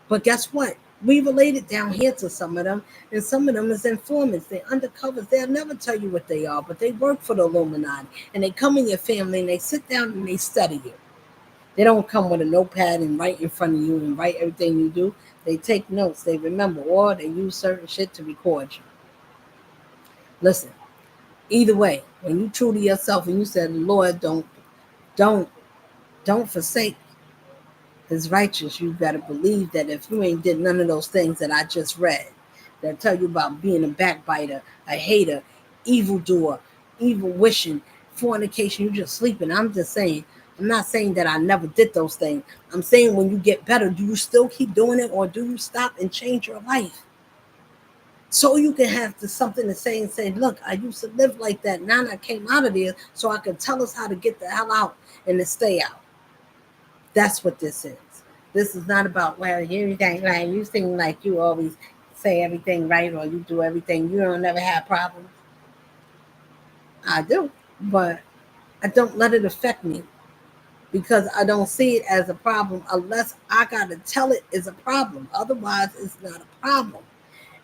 But guess what? We related down here to some of them, and some of them is informants. They're undercovers. They'll never tell you what they are, but they work for the Illuminati, and they come in your family and they sit down and they study you. They don't come with a notepad and write in front of you and write everything you do. They take notes. They remember, or they use certain shit to record you. Listen, either way, when you true to yourself and you said, Lord, don't, don't forsake is righteous, you better believe that if you ain't did none of those things that I just read, that tell you about being a backbiter, a hater, evildoer, evil wishing, fornication, you just sleeping. I'm just saying, I'm not saying that I never did those things. I'm saying when you get better, do you still keep doing it or do you stop and change your life? So you can have something to say and say, look, I used to live like that. Now I came out of there so I could tell us how to get the hell out and to stay out. That's what this is. This is not about, well, everything right. You seem like you always say everything right or you do everything. You don't never have problems. I do, but I don't let it affect me. because I don't see it as a problem unless I got to tell it is a problem. Otherwise, it's not a problem.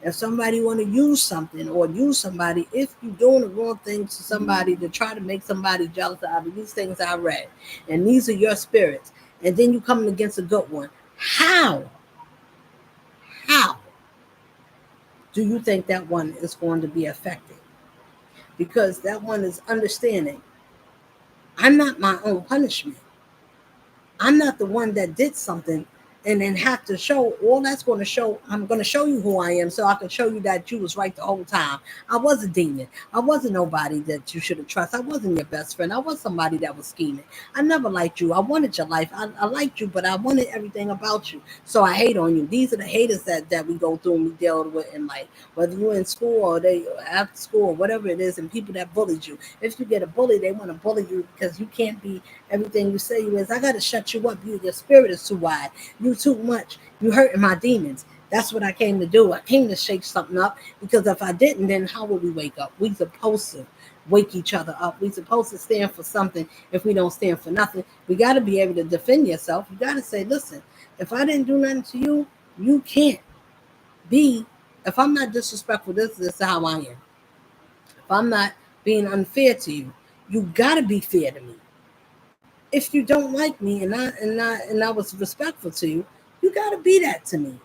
If somebody want to use something or use somebody, if you're doing the wrong thing to somebody to try to make somebody jealous out of these things I read, and these are your spirits, and then you coming against a good one, how do you think that one is going to be affected? Because that one is understanding I'm not my own punishment. I'm not the one that did something and then have to show all that's going to show. I'm going to show you who I am so I can show you that you was right the whole time. I was a demon. I wasn't nobody that you should have trusted. I wasn't your best friend. I was somebody that was scheming. I never liked you. I wanted your life. I liked you, but I wanted everything about you. So I hate on you. These are the haters that we go through and we deal with in life. Whether you're in school or they after school or whatever it is, and people that bullied you. If you get a bully, they want to bully you because you can't be everything you say you is. I got to shut you up. Your spirit is too wide. You too much. You hurting my demons. That's what I came to do. I came to shake something up because if I didn't, then how would we wake up? We supposed to wake each other up. We supposed to stand for something. If we don't stand for nothing, we got to be able to defend yourself. You got to say, listen, if I didn't do nothing to you, you can't be. If I'm not disrespectful, this is how I am. If I'm not being unfair to you, you got to be fair to me. If you don't like me and I was respectful to you, you gotta be that to me.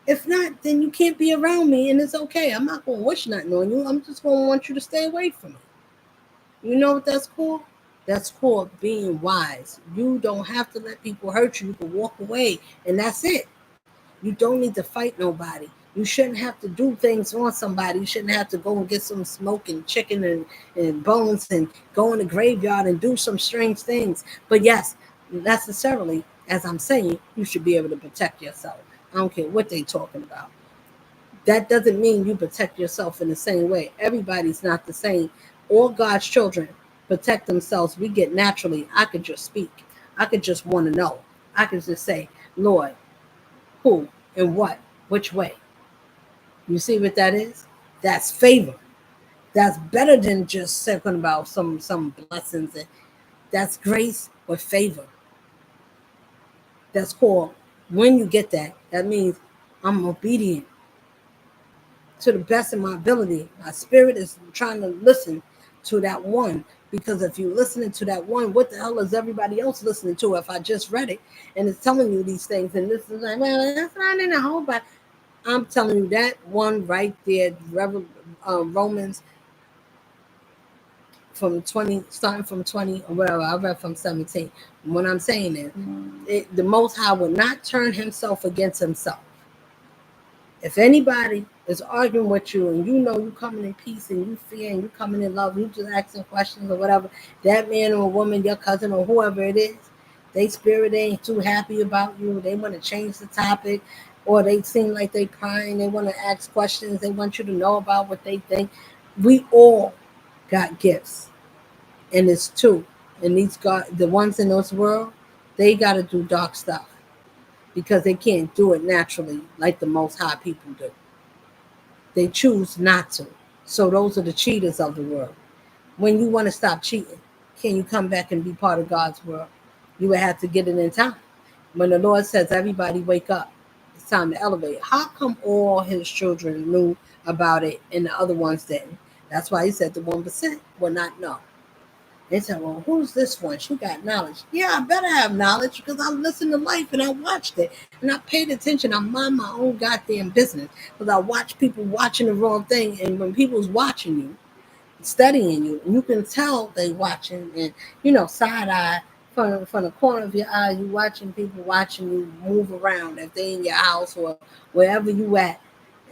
If not, then you can't be around me and it's okay. I'm not gonna wish nothing on you. I'm just gonna want you to stay away from me. You know what that's called? That's called being wise. You don't have to let people hurt you. You can walk away and that's it. You don't need to fight nobody. You shouldn't have to do things on somebody. You shouldn't have to go and get some smoke and chicken and bones and go in the graveyard and do some strange things. But yes, necessarily, as I'm saying, you should be able to protect yourself. I don't care what they're talking about. That doesn't mean you protect yourself in the same way. Everybody's not the same. All God's children protect themselves. We get naturally. I could just speak. I could just want to know. I could just say, Lord, who and what, which way. You see what that is? That's favor. That's better than just talking about some blessings. And that's grace with favor. That's called when you get that. That means I'm obedient to the best of my ability. My spirit is trying to listen to that one. Because if you're listening to that one, what the hell is everybody else listening to? If I just read it and it's telling you these things, and this is like, well, that's not in the whole Bible. I'm telling you that one right there, Romans from 20, starting from 20 or whatever, I read from 17. What I'm saying is, the Most High will not turn himself against himself. If anybody is arguing with you and you know you coming in peace and you fear and you coming in love, you just asking questions or whatever, that man or woman, your cousin or whoever it is, they spirit ain't too happy about you. They want to change the topic, or they seem like they crying. They want to ask questions. They want you to know about what they think. We all got gifts, and it's two. And these God, the ones in this world, they got to do dark stuff because they can't do it naturally like the Most High people do. They choose not to. So those are the cheaters of the world. When you want to stop cheating, can you come back and be part of God's world? You would have to get it in time. When the Lord says, everybody wake up, it's time to elevate. How come all his children knew about it and the other ones didn't? That's why he said the 1% will not know. They said, well, who's this one? She got knowledge. Yeah, I better have knowledge because I listened to life and I watched it. And I paid attention. I mind my own goddamn business because I watch people watching the wrong thing. And when people's watching you, studying you, and you can tell they watching and, side eye from the corner of your eye, you watching people watching you move around if they in your house or wherever you at.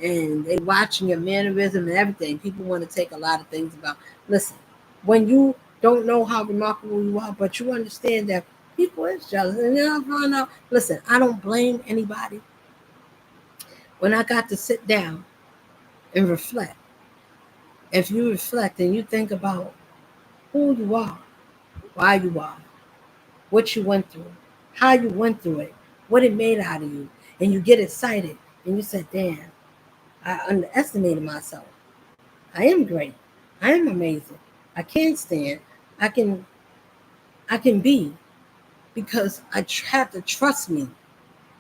And they watching your mannerism and everything. People want to take a lot of things about. Listen, when you don't know how remarkable you are, but you understand that people is jealous. And then I find out, listen, I don't blame anybody. When I got to sit down and reflect, if you reflect and you think about who you are, why you are, what you went through, how you went through it, what it made out of you, and you get excited and you say, damn, I underestimated myself. I am great. I am amazing. I can stand. I can be because I had to trust me.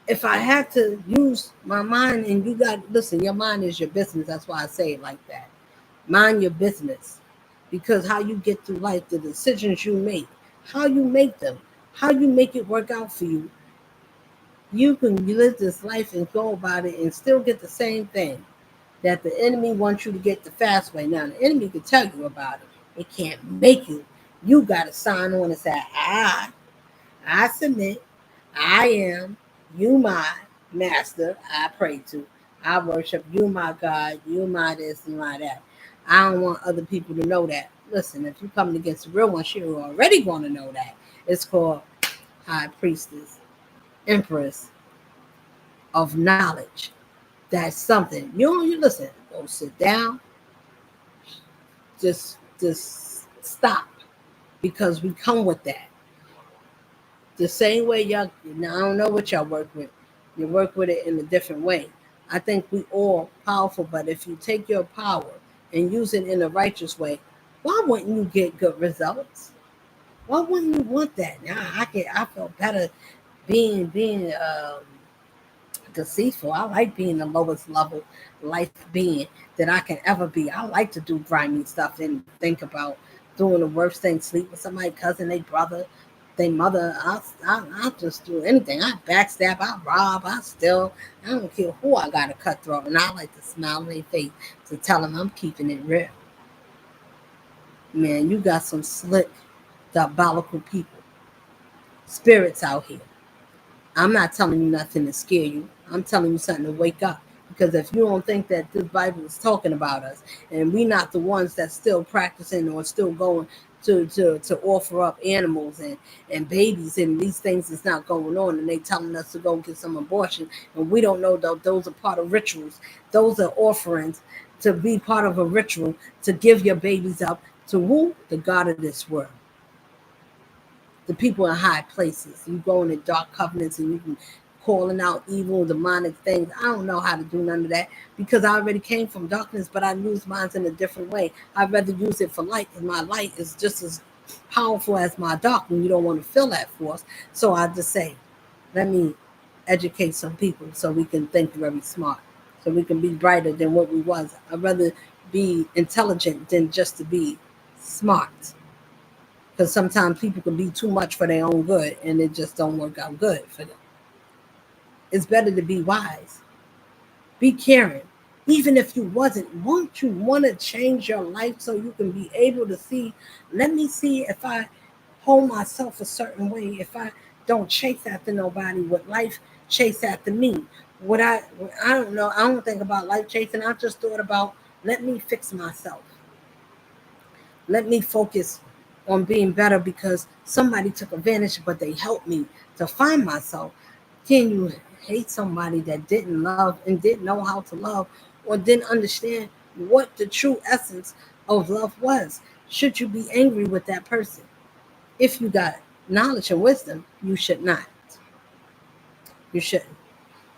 If I had to use my mind, and you got, listen, your mind is your business. That's why I say it like that. Mind your business. Because how you get through life, the decisions you make, how you make them, how you make it work out for you, you can live this life and go about it and still get the same thing that the enemy wants you to get the fast way. Now, the enemy can tell you about it. It can't make you. You got to sign on and say, I submit. I am you, my master. I pray to. I worship you, my God. You, my this and my that. I don't want other people to know that. Listen, if you coming against the real one, you're already going to know that. It's called High Priestess, Empress of Knowledge. That's something. You listen. Go sit down. Just stop, because we come with that. The same way y'all, now I don't know what y'all work with. You work with it in a different way. I think we all powerful, but if you take your power and use it in a righteous way, why wouldn't you get good results? Why wouldn't you want that? Now I feel better being deceitful. I like being the lowest level life being that I can ever be. I like to do grimy stuff and think about doing the worst thing, sleep with somebody, cousin, they brother, they mother. I'll just do anything. I backstab, I rob, I steal. I don't care who I got to cut throat. And I like to smile in their face to tell them I'm keeping it real. Man, you got some slick, diabolical people, spirits out here. I'm not telling you nothing to scare you. I'm telling you something to wake up. Because if you don't think that this Bible is talking about us, and we not the ones that's still practicing or still going to offer up animals and babies, and these things is not going on, and they telling us to go get some abortion, and we don't know that those are part of rituals. Those are offerings to be part of a ritual to give your babies up to who? The God of this world. The people in high places. You go into dark covenants and you can calling out evil, demonic things. I don't know how to do none of that because I already came from darkness, but I use mine in a different way. I'd rather use it for light, because my light is just as powerful as my dark when you don't want to feel that force. So I just say, let me educate some people so we can think very smart, so we can be brighter than what we was. I'd rather be intelligent than just to be smart, because sometimes people can be too much for their own good and it just don't work out good for them. It's better to be wise, be caring. Even if you wasn't, won't you want to change your life so you can be able to see, let me see if I hold myself a certain way, if I don't chase after nobody, what life chase after me. What I don't know, I don't think about life chasing. I just thought about, let me fix myself. Let me focus on being better because somebody took advantage, but they helped me to find myself. Can you hate somebody that didn't love and didn't know how to love, or didn't understand what the true essence of love was? Should you be angry with that person? If you got knowledge and wisdom, you should not. You shouldn't.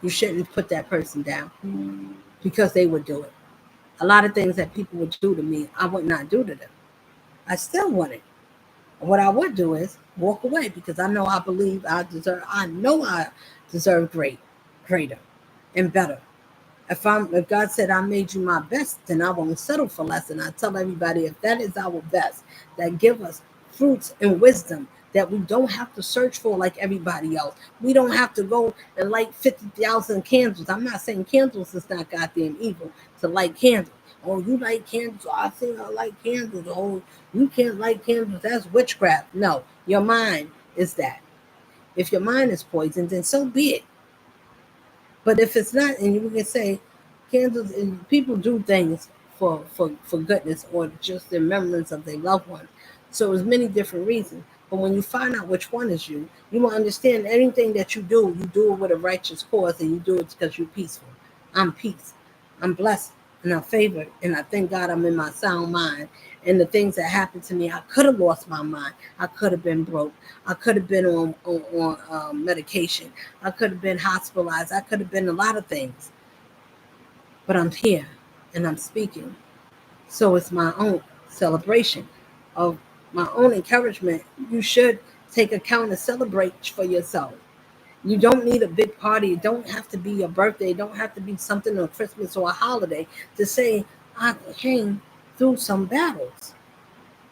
You shouldn't put that person down because they would do it. A lot of things that people would do to me, I would not do to them. I still wouldn't. What I would do is walk away because I know I believe I deserve. I know I deserve greater, and better. If God said I made you my best, then I won't settle for less. And I tell everybody, if that is our best, that give us fruits and wisdom that we don't have to search for like everybody else. We don't have to go and light 50,000 candles. I'm not saying candles is not goddamn evil to light candles. Oh, you light candles? Oh, I think I like candles. Oh, you can't light candles. That's witchcraft. No, your mind is that. If your mind is poisoned, then so be it. But if it's not, and you can say candles, and people do things for goodness or just in remembrance of their loved one. So there's many different reasons. But when you find out which one is you will understand anything that you do it with a righteous cause, and you do it because you're peaceful. I'm peace. I'm blessed and I'm favored, and I thank God I'm in my sound mind. And the things that happened to me, I could have lost my mind. I could have been broke. I could have been on medication. I could have been hospitalized. I could have been a lot of things. But I'm here and I'm speaking. So it's my own celebration of my own encouragement. You should Take account and celebrate for yourself. You don't need a big party. It don't have to be your birthday. It don't have to be something on Christmas or a holiday to say, I came through some battles.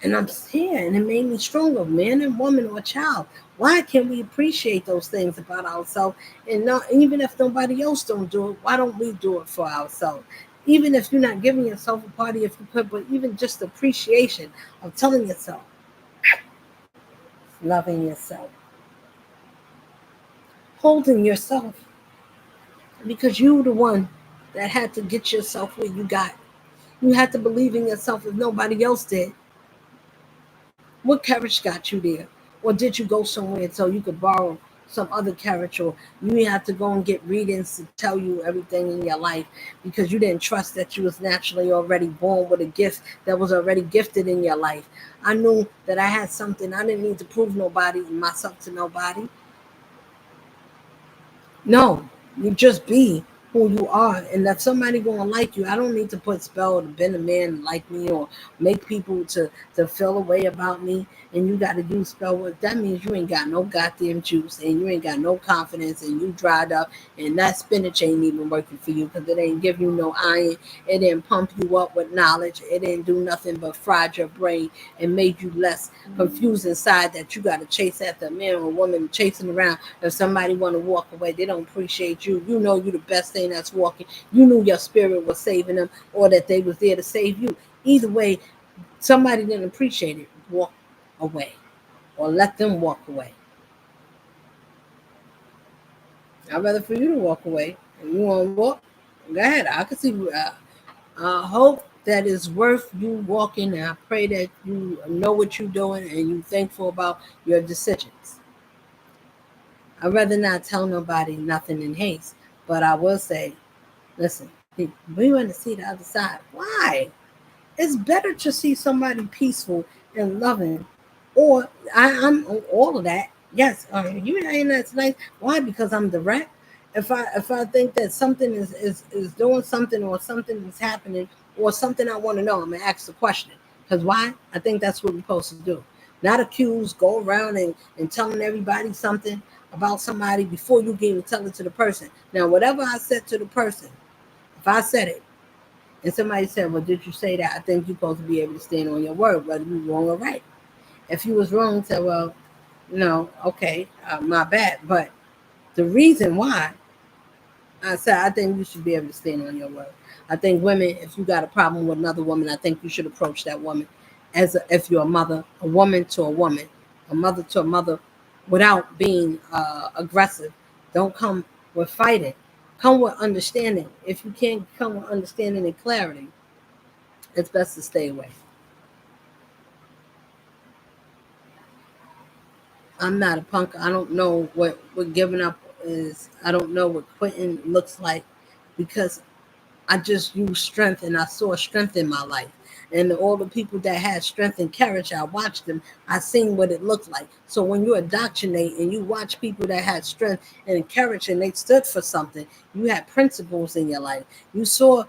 And I'm here, and it made me stronger, man and woman or child. Why can't we appreciate those things about ourselves? And not, even if nobody else don't do it, why don't we do it for ourselves? Even if you're not giving yourself a party, if you could, but even just appreciation of telling yourself, loving yourself, holding yourself, because you the one that had to get yourself where you got. You had to believe in yourself if nobody else did. What carriage got you there? Or did you go somewhere so you could borrow some other carriage, or you have to go and get readings to tell you everything in your life because you didn't trust that you was naturally already born with a gift that was already gifted in your life? I knew that I had something. I didn't need to prove nobody myself to nobody. No, you just be who you are, and if somebody gonna like you, I don't need to put spell to bend a man to like me or make people to feel a way about me. And you got to use spell work. That means you ain't got no goddamn juice, and you ain't got no confidence, and you dried up, and that spinach ain't even working for you because it ain't give you no iron. It didn't pump you up with knowledge. It didn't do nothing but fried your brain and made you less confused inside that you got to chase after a man or a woman chasing around. If somebody want to walk away, they don't appreciate you. You know you the best thing that's walking. You knew your spirit was saving them or that they was there to save you. Either way, somebody didn't appreciate it. Walk away or let them walk away. I'd rather for you to walk away. If you want to walk, go ahead. I can see. I hope that is worth you walking, and I pray that you know what you're doing and you're thankful about your decisions. I'd rather not tell nobody nothing in haste, but I will say, listen, we want to see the other side. Why? It's better to see somebody peaceful and loving, or I'm all of that. Yes, you ain't that's nice. Why? Because I'm direct. If I think that something is doing something or something is happening or something I want to know, I'm gonna ask the question. Because why? I think that's what we're supposed to do. Not accuse, go around and telling everybody something about somebody before you can even tell it to the person. Now, whatever I said to the person, if I said it and somebody said, well, did you say that? I think you're supposed to be able to stand on your word, whether you're wrong or right. If you was wrong, say, well, no, okay, my bad. But the reason why I said, I think you should be able to stand on your word. I think women, if you got a problem with another woman, I think you should approach that woman if you're a mother, a woman to a woman, a mother to a mother, without being aggressive. Don't come with fighting. Come with understanding. If you can't come with understanding and clarity, it's best to stay away. I'm not a punk. I don't know what giving up is. I don't know what quitting looks like because I just used strength and I saw strength in my life. And all the people that had strength and courage, I watched them. I seen what it looked like. So when you indoctrinate and you watch people that had strength and courage and they stood for something, you had principles in your life. You saw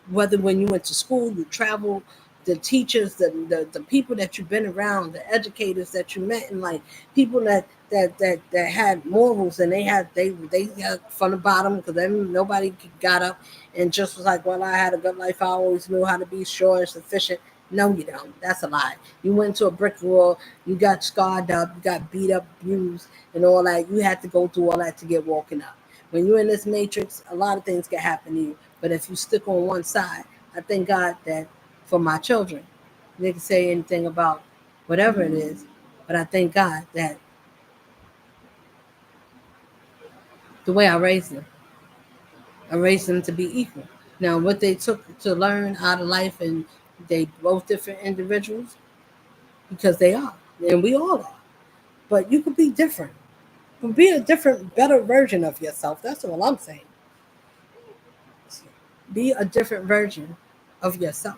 whether when you went to school, you traveled, the teachers, the people that you've been around, the educators that you met in life, people that had morals and they got from the bottom because nobody got up and just was like, well, I had a good life. I always knew how to be sure and sufficient. No, you don't. That's a lie. You went to a brick wall. You got scarred up. You got beat up, abused, and all that. You had to go through all that to get walking up. When you're in this matrix, a lot of things can happen to you. But if you stick on one side, I thank God that for my children, they can say anything about whatever it is, but I thank God that the way I raised them to be equal. Now, what they took to learn out of life, and they both different individuals because they are, and we all are. But you could be different. You can be a different, better version of yourself. That's all I'm saying. Be a different version of yourself.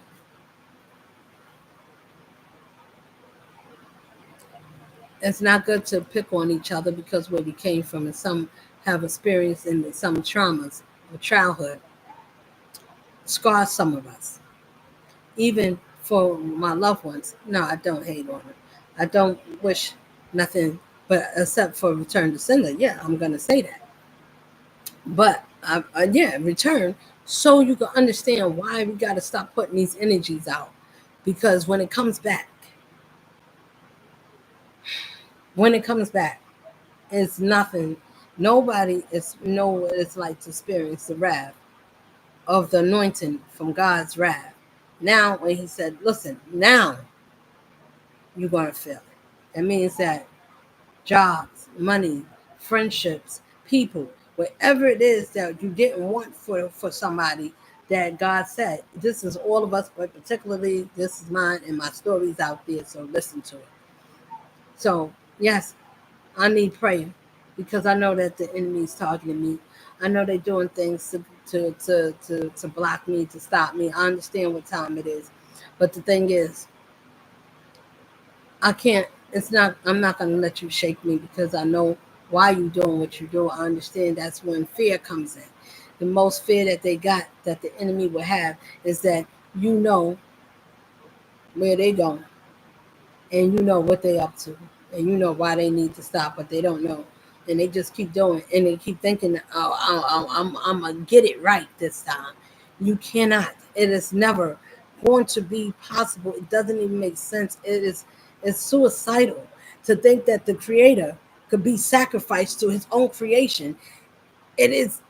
It's not good to pick on each other because where we came from, and some have experienced in some traumas of childhood scar some of us. Even for my loved ones, no, I don't hate on them. I don't wish nothing but except for return to sender. Yeah, I'm gonna say that. But yeah, return so you can understand why we got to stop putting these energies out. Because when it comes back, it's nothing. Nobody is know what it's like to experience the wrath of the anointing from God's wrath. Now, when He said, "Listen, now you're gonna feel it," it means that jobs, money, friendships, people, whatever it is that you didn't want for somebody, that God said, this is all of us, but particularly this is mine and my story's out there, so listen to it. So, yes, I need prayer because I know that the enemy's targeting me. I know they're doing things to block me, to stop me. I understand what time it is. But the thing is, I can't. It's not. I'm not going to let you shake me because I know why you're doing what you do. I understand that's when fear comes in. The most fear that they got, that the enemy will have, is that you know where they going, and you know what they up to, and you know why they need to stop, but they don't know, and they just keep doing, and they keep thinking, I'm gonna get it right this time. You cannot. It is never going to be possible. It doesn't even make sense. It's suicidal to think that the Creator could be sacrificed to His own creation. It is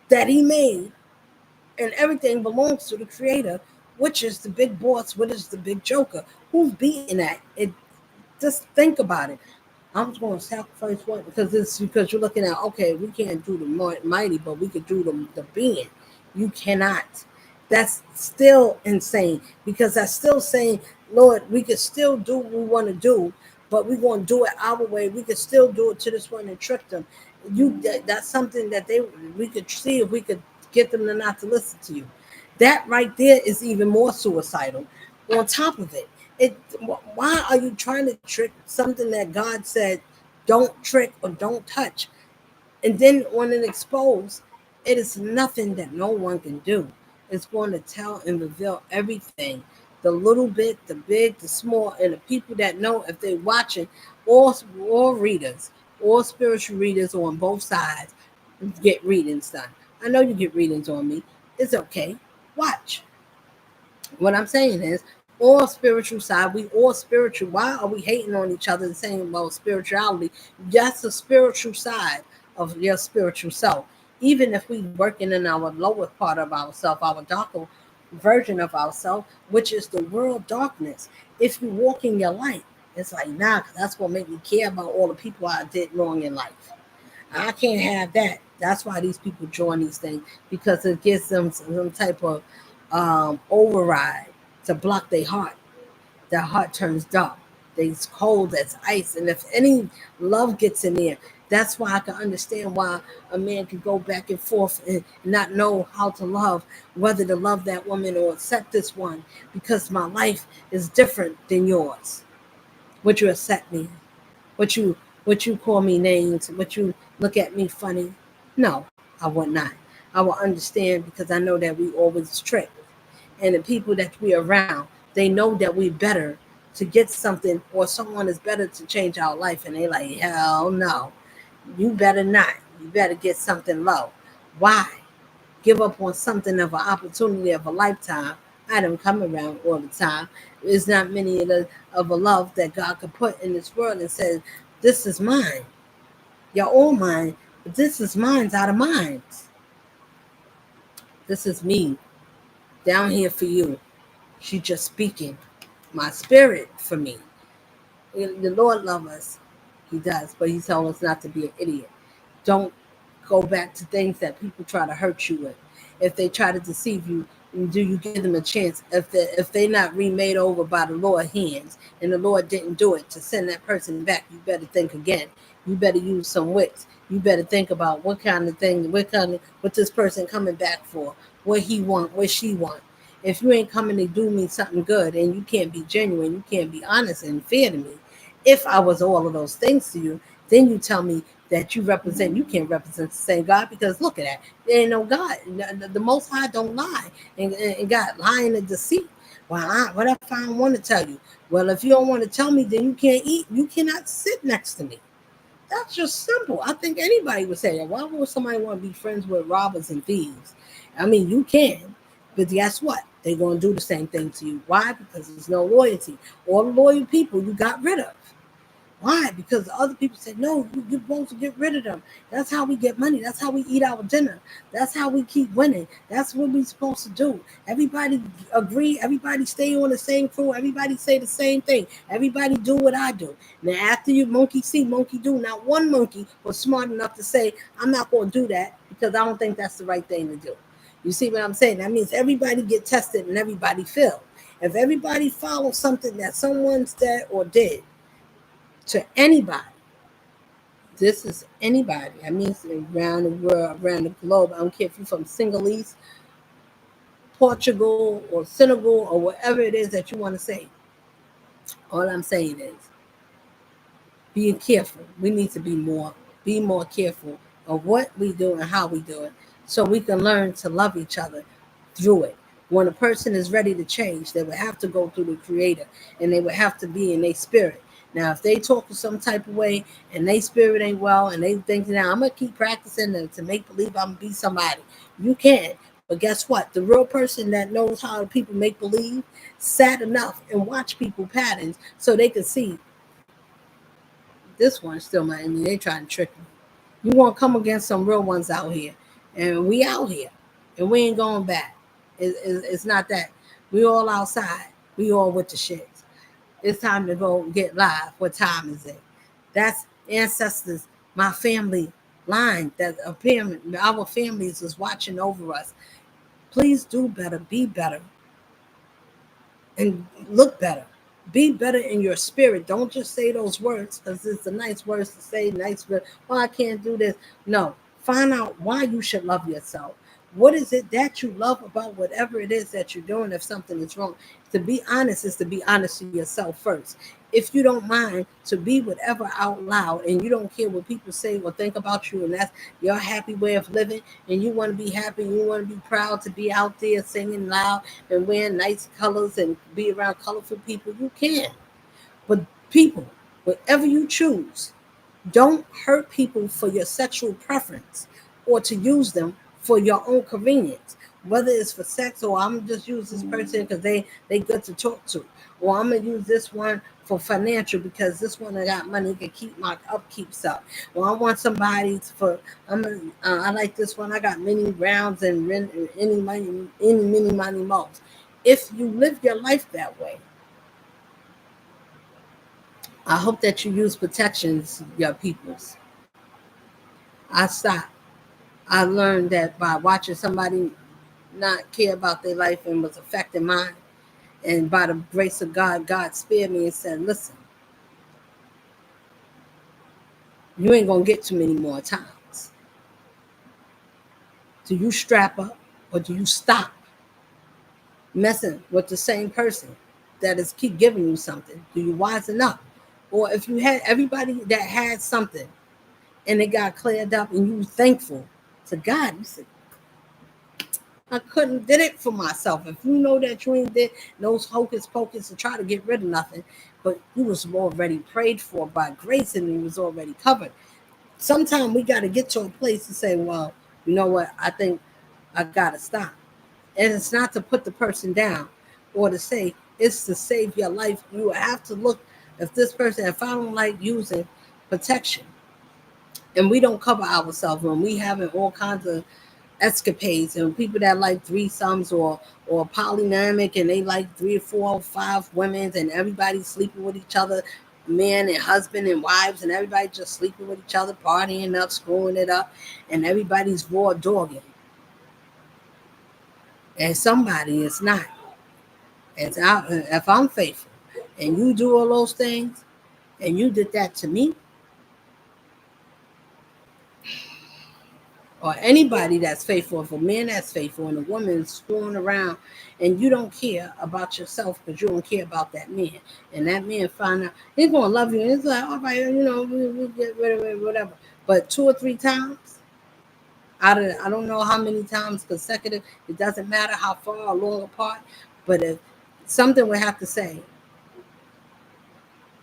that He made, and everything belongs to the Creator, which is the big boss, which is the big joker. Who's beating that? It just think about it. I'm just going to sacrifice what? Because you're looking at, okay, we can't do the mighty, but we could do the being. You cannot. That's still insane because that's still saying, Lord, we could still do what we want to do, but we're going to do it our way. We could still do it to this one and trick them. That's something that we could see if we could get them to not to listen to you. That right there is even more suicidal. On top of it, it why are you trying to trick something that God said don't trick or don't touch? And then when it exposed, it is nothing that no one can do. It's going to tell and reveal everything. The little bit, the big, the small, and the people that know if they're watching, all readers, all spiritual readers on both sides get readings done. I know you get readings on me. It's okay. Watch. What I'm saying is, all spiritual side, we all spiritual. Why are we hating on each other and saying about spirituality? That's the spiritual side of your spiritual self. Even if we working in our lower part of ourself, our darker version of ourself, which is the world darkness. If you walk in your light, it's like, nah, 'cause that's what make me care about all the people I did wrong in life. I can't have that. That's why these people join these things, because it gives them some type of override to block their heart. Their heart turns dark. They's cold as ice. And if any love gets in there, that's why I can understand why a man can go back and forth and not know how to love, whether to love that woman or accept this one, because my life is different than yours. Would you accept me? Would you call me names? Would you look at me funny? No, I would not. I will understand because I know that we always trick. And the people that we around, they know that we better to get something, or someone is better to change our life, and they like, hell no. You better not. You better get something low. Why? Give up on something of an opportunity of a lifetime. I don't come around all the time. There's not many of a love that God could put in this world and says, this is mine. You're all mine, but this is mine's out of minds. This is me down here for you. She just speaking my spirit for me. The Lord loves us. He does, but He told us not to be an idiot. Don't go back to things that people try to hurt you with. If they try to deceive you, do you give them a chance? If they not remade over by the Lord's hands, and the Lord didn't do it to send that person back, you better think again. You better use some wits. You better think about what kind of thing, what this person coming back for, what he want, what she want. If you ain't coming to do me something good, and you can't be genuine, you can't be honest and fair to me. If I was all of those things to you, then you tell me that you can't represent the same God, because look at that. There ain't no God. The Most High don't lie. And God lying and deceit. Well, what if I don't want to tell you? Well, if you don't want to tell me, then you can't eat. You cannot sit next to me. That's just simple. I think anybody would say that. Why would somebody want to be friends with robbers and thieves? I mean, you can, but guess what? They're going to do the same thing to you. Why? Because there's no loyalty. All the loyal people you got rid of. Why? Because other people say, no, you're supposed to get rid of them. That's how we get money. That's how we eat our dinner. That's how we keep winning. That's what we're supposed to do. Everybody agree. Everybody stay on the same crew. Everybody say the same thing. Everybody do what I do. Now, after you monkey see, monkey do, not one monkey was smart enough to say, I'm not going to do that because I don't think that's the right thing to do. You see what I'm saying? That means everybody get tested and everybody fail. If everybody follows something that someone said or did, to anybody. This is anybody. I mean, around the world, around the globe. I don't care if you're from Singalese, Portugal, or Senegal, or whatever it is that you want to say. All I'm saying is being careful. We need to be more careful of what we do and how we do it, so we can learn to love each other through it. When a person is ready to change, they would have to go through the Creator, and they would have to be in their spirit. Now, if they talk in some type of way and they spirit ain't well, and they think, now I'm gonna keep practicing to make believe I'm gonna be somebody, you can. But guess what? The real person that knows how people make believe sat enough and watch people patterns so they can see this one still my enemy. They trying to trick me. You want to come against some real ones out here, and we out here, and we ain't going back. It's not that we all outside. We all with the shits. It's time to go get live. What time is it? That's ancestors, my family line. That our families is watching over us. Please do better. Be better and look better. Be better in your spirit. Don't just say those words because it's a nice words to say. Nice, well, I can't do this. No, find out why you should love yourself. What is it that you love about whatever it is that you're doing? If something is wrong, to be honest is to be honest to yourself first. If you don't mind to be whatever out loud and you don't care what people say or think about you, and that's your happy way of living, and you want to be happy, and you want to be proud to be out there singing loud and wearing nice colors and be around colorful people, you can. But people, whatever you choose, don't hurt people for your sexual preference or to use them for your own convenience. Whether it's for sex, or I'm just use this person because they good to talk to, or I'm gonna use this one for financial because this one I got money can keep my upkeeps up. Or I want somebody for I like this one. I got many rounds and any money, any many money most. If you live your life that way, I hope that you use protections, your peoples. I stopped. I learned that by watching somebody not care about their life and was affecting mine. And by the grace of God, God spared me and said, listen, you ain't going to get too many more times. Do you strap up or do you stop messing with the same person that is keep giving you something? Do you wisen up? Or if you had everybody that had something and it got cleared up and you were thankful to God, you said, I couldn't did it for myself. If you know that you ain't did those hocus pocus to try to get rid of nothing, but you was already prayed for by grace and you was already covered. Sometimes we got to get to a place to say, well, you know what? I think I got to stop. And it's not to put the person down or to say it's to save your life. You have to look if this person, if I don't like using protection and we don't cover ourselves when we having all kinds of escapades and people that like threesomes or polynamic and they like 3 or 4 or 5 women and everybody sleeping with each other, men and husband and wives, and everybody just sleeping with each other, partying up, screwing it up, and everybody's raw dogging. And somebody is not. If I'm faithful and you do all those things and you did that to me, or anybody that's faithful, if a man that's faithful and a woman is screwing around and you don't care about yourself because you don't care about that man, and that man find out he's gonna love you, and it's like, all right, we get rid of it, whatever. But 2 or 3 times out of I don't know how many times consecutive, it doesn't matter how far or long apart, but if something would have to say,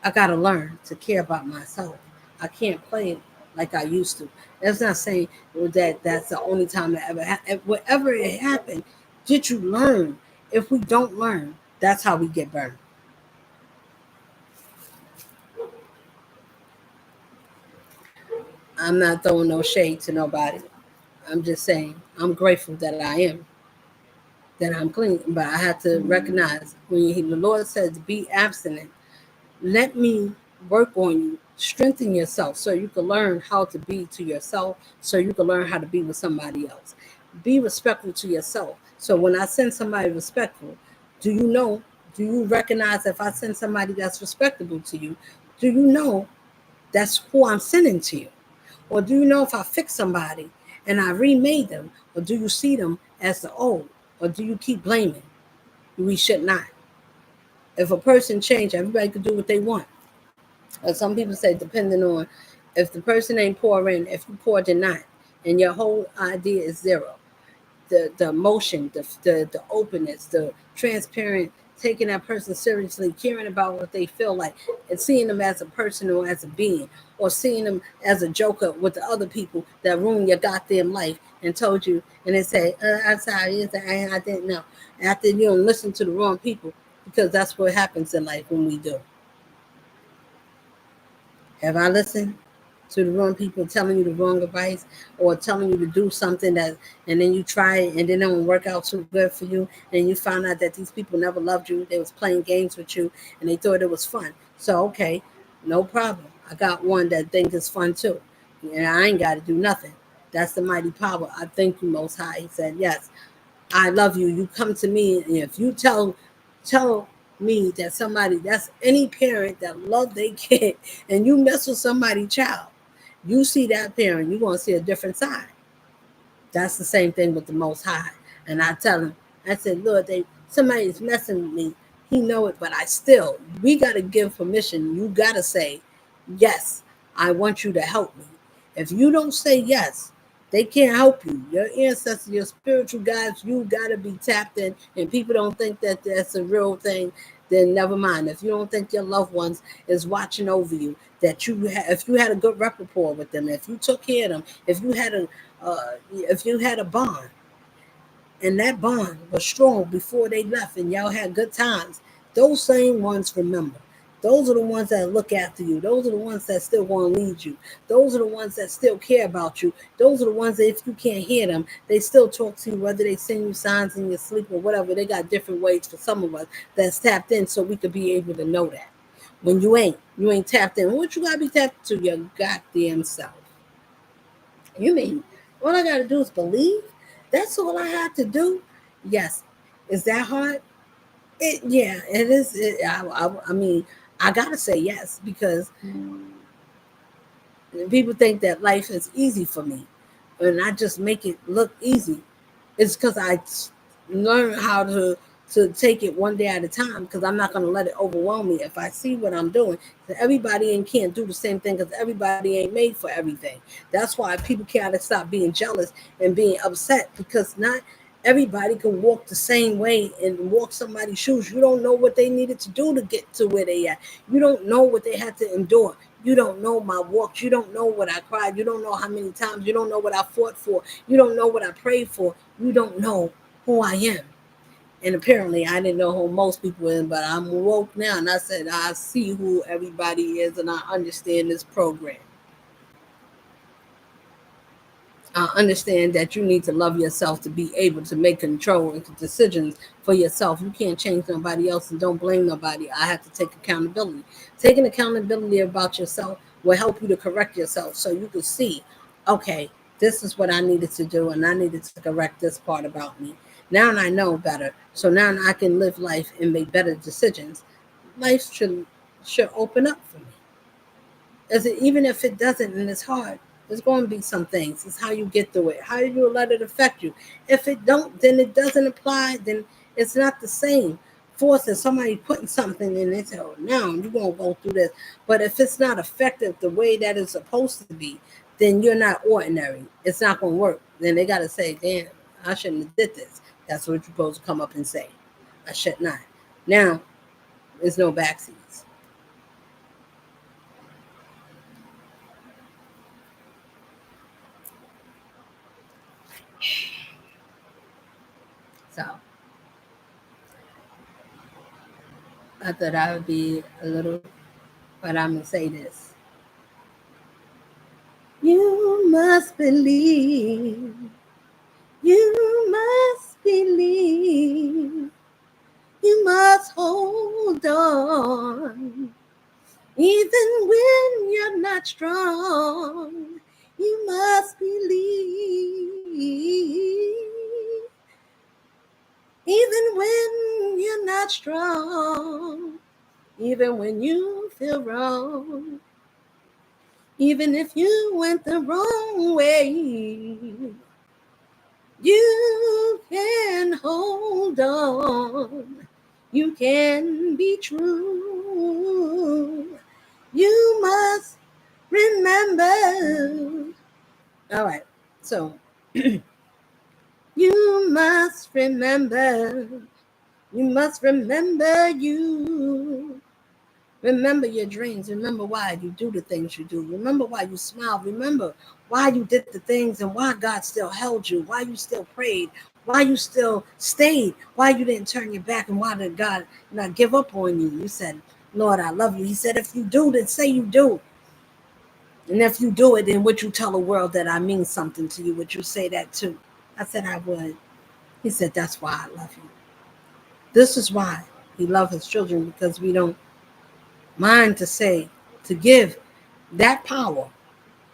I got to learn to care about myself. I can't play like I used to. That's not saying that that's the only time that ever happened. Whatever it happened, did you learn? If we don't learn, that's how we get burned. I'm not throwing no shade to nobody. I'm just saying I'm grateful that I am, that I'm clean. But I have to recognize when the Lord says be abstinent, let me work on you, strengthen yourself so you can learn how to be to yourself, so you can learn how to be with somebody else. Be respectful to yourself. So when I send somebody respectful, do you know, do you recognize if I send somebody that's respectable to you, do you know that's who I'm sending to you? Or do you know if I fix somebody and I remade them, or do you see them as the old? Or do you keep blaming? We should not. If a person change, everybody can do what they want. Some people say depending on if the person ain't pouring, if you pour, they're not, and your whole idea is zero. The emotion, the openness, the transparent, taking that person seriously, caring about what they feel like, and seeing them as a person or as a being, or seeing them as a joker with the other people that ruined your goddamn life and told you, and they say, I'm sorry, I didn't know. After you don't listen to the wrong people, because that's what happens in life when we do. Have I listened to the wrong people telling you the wrong advice, or telling you to do something that, and then you try it and then it don't work out too good for you, and you found out that these people never loved you, they was playing games with you, and they thought it was fun. So okay, no problem. I got one that thinks it's fun too. And I ain't got to do nothing. That's the mighty power. I thank you, Most High. He said, yes, I love you. You come to me, and if you tell me that somebody, that's any parent that love their kid, and you mess with somebody's child, you see that parent, you're gonna see a different side. That's the same thing with the Most High. And I tell him, I said, Lord, somebody's messing with me. He know it, but we got to give permission. You got to say, yes, I want you to help me. If you don't say yes, they can't help you. Your ancestors, your spiritual guides, you got to be tapped in. And people don't think that that's a real thing, then never mind. If you don't think your loved ones is watching over you, that if you had a good rapport with them, if you took care of them, if you had a bond, and that bond was strong before they left, and y'all had good times, those same ones remember. Those are the ones that look after you. Those are the ones that still want to lead you. Those are the ones that still care about you. Those are the ones that if you can't hear them, they still talk to you, whether they send you signs in your sleep or whatever. They got different ways for some of us that's tapped in, so we could be able to know that. When you ain't tapped in. What you gotta be tapped to? Your goddamn self. You mean all I gotta do is believe? That's all I have to do? Yes. Is that hard? Yeah, it is. I mean, I gotta say yes, because people think that life is easy for me, and I just make it look easy. It's because I learn how to take it one day at a time, because I'm not going to let it overwhelm me. If I see what I'm doing, everybody ain't can't do the same thing, because everybody ain't made for everything. That's why people gotta stop being jealous and being upset, because not everybody can walk the same way and walk somebody's shoes. You don't know what they needed to do to get to where they at. You don't know what they had to endure. You don't know my walks. You don't know what I cried. You don't know how many times. You don't know what I fought for. You don't know what I prayed for. You don't know who I am. And apparently I didn't know who most people is, but I'm woke now, and I said I see who everybody is, and I understand this program. I understand that you need to love yourself to be able to make control and decisions for yourself. You can't change nobody else, and don't blame nobody. I have to take accountability. Taking accountability about yourself will help you to correct yourself, so you can see, okay, this is what I needed to do, and I needed to correct this part about me. Now I know better, so now I can live life and make better decisions. Life should open up for me. As it, even if it doesn't and it's hard, there's going to be some things. It's how you get through it. How you let it affect you. If it don't, then it doesn't apply. Then it's not the same. Forcing somebody putting something in it, oh, now you're going to go through this. But if it's not effective the way that it's supposed to be, then you're not ordinary. It's not going to work. Then they got to say, damn, I shouldn't have did this. That's what you're supposed to come up and say. I should not. Now, there's no backseats. So I thought I would be a little, but I'm going to say this. You must believe. You must believe. You must hold on. Even when you're not strong, you must believe. Even when you're not strong, even when you feel wrong, even if you went the wrong way, you can hold on. You can be true. You must remember. All right. So you must remember. You must remember you. Remember your dreams. Remember why you do the things you do. Remember why you smile. Remember why you did the things and why God still held you. Why you still prayed. Why you still stayed. Why you didn't turn your back and why did God not give up on you. You said, Lord, I love you. He said, if you do, then say you do. And if you do it, then would you tell the world that I mean something to you? Would you say that too? I said, I would. He said, that's why I love you. This is why he loves his children, because we don't mind to say, to give that power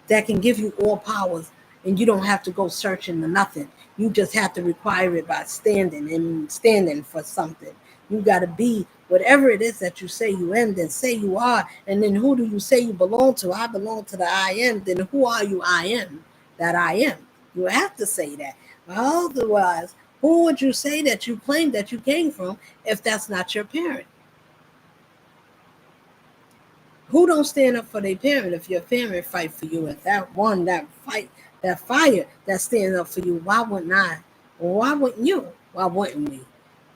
that can give you all powers, and you don't have to go searching for nothing. You just have to require it by standing for something. You got to be whatever it is that you say you am, then say you are. And then who do you say you belong to? I belong to the I am. Then who are you? I am that I am. You have to say that. Otherwise, who would you say that you claim that you came from if that's not your parent? Who don't stand up for their parent if your parent fight for you? If that one, that fight, that fire that stands up for you, why wouldn't I? Or why wouldn't you? Why wouldn't we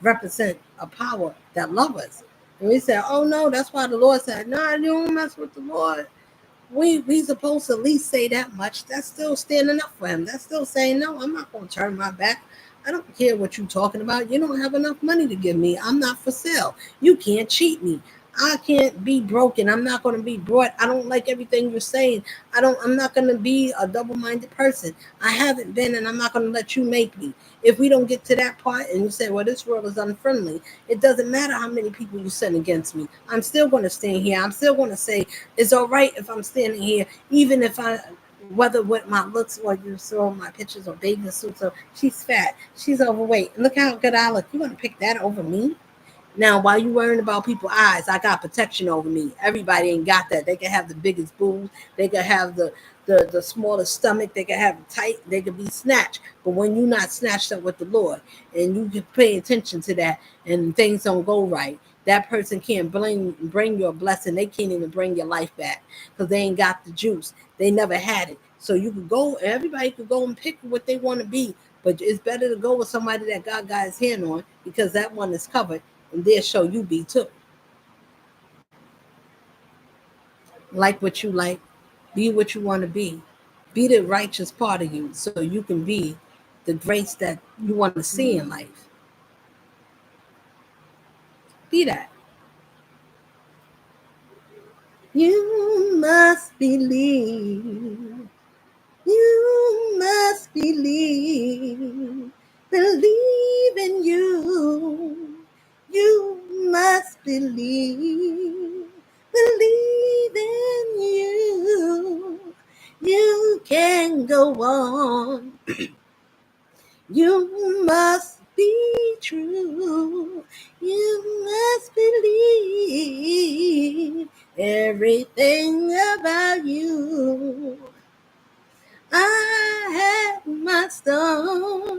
represent a power that loves us? And we say, oh no, that's why the Lord said, no, you don't mess with the Lord. We supposed to at least say that much. That's still standing up for him. That's still saying, no, I'm not going to turn my back. I don't care what you're talking about. You don't have enough money to give me. I'm not for sale. You can't cheat me. I can't be broken. I'm not going to be brought. I don't like everything you're saying. I'm not going to be a double-minded person. I haven't been, and I'm not going to let you make me. If we don't get to that part and you say, well, this world is unfriendly, it doesn't matter how many people you send against me. I'm still going to stand here. I'm still going to say, it's all right if I'm standing here, even if whether with my looks or you saw my pictures or bathing suits, or she's fat, she's overweight. Look how good I look. You want to pick that over me? Now, while you worrying about people's eyes, I got protection over me. Everybody ain't got that. They can have the biggest boobs. They can have the smallest stomach. They can have it tight. They can be snatched. But when you're not snatched up with the Lord and you can pay attention to that and things don't go right, that person can't bring your blessing. They can't even bring your life back because they ain't got the juice. They never had it. So you could go, everybody could go and pick what they want to be. But it's better to go with somebody that God got his hand on because that one is covered and they'll show you be too. Like what you like, be what you want to be the righteous part of you so you can be the grace that you want to see in life. Be that. You must believe. You must believe. Believe in you. You must believe. Believe in you. You can go on. You must be true. You must believe everything about you. I had my storms,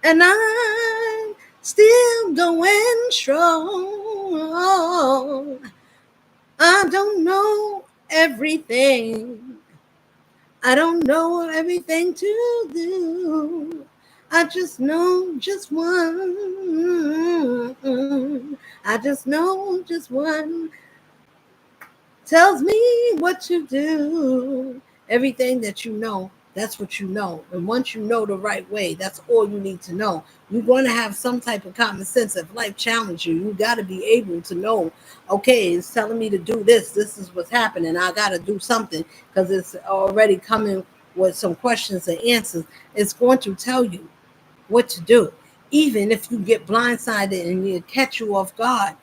and I'm still going strong. I don't know everything. I don't know everything to do. I just know just one. I just know just one tells me what to do. Everything that you know, that's what you know. And once you know the right way, that's all you need to know. You're going to have some type of common sense. If life challenges you, you got to be able to know, okay, it's telling me to do this. This is what's happening. I got to do something because it's already coming with some questions and answers. It's going to tell you what to do. Even if you get blindsided and you catch you off guard,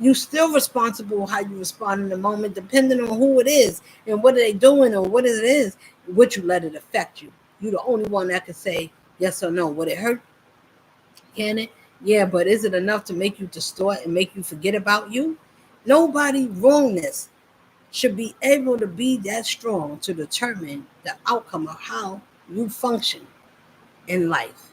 you still responsible how you respond in the moment, depending on who it is and what are they doing or what it is. Would you let it affect you? You're the only one that can say yes or no. Would it hurt? Can it? Yeah, but is it enough to make you distort and make you forget about you? Nobody wrongness should be able to be that strong to determine the outcome of how you function in life,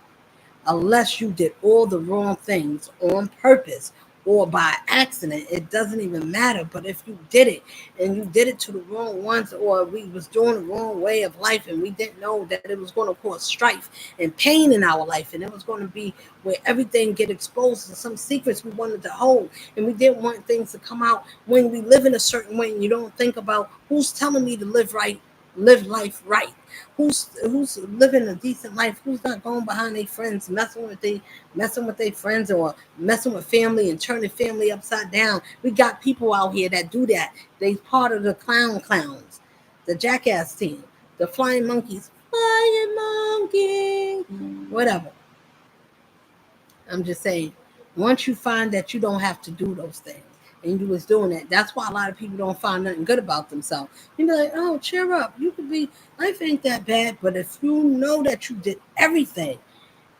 unless you did all the wrong things on purpose or by accident. It doesn't even matter. But if you did it and you did it to the wrong ones, or we was doing the wrong way of life and we didn't know that it was going to cause strife and pain in our life, and it was going to be where everything get exposed and some secrets we wanted to hold, and we didn't want things to come out when we live in a certain way, and you don't think about who's telling me to live right, live life right, who's living a decent life, who's not going behind their friends, messing with their friends, or messing with family and turning family upside down. We got people out here that do that. They part of the clowns, the jackass team, the flying monkeys, whatever. I'm just saying, once you find that you don't have to do those things, and you was doing that, that's why a lot of people don't find nothing good about themselves. You be like, oh, cheer up. You could be, life ain't that bad. But if you know that you did everything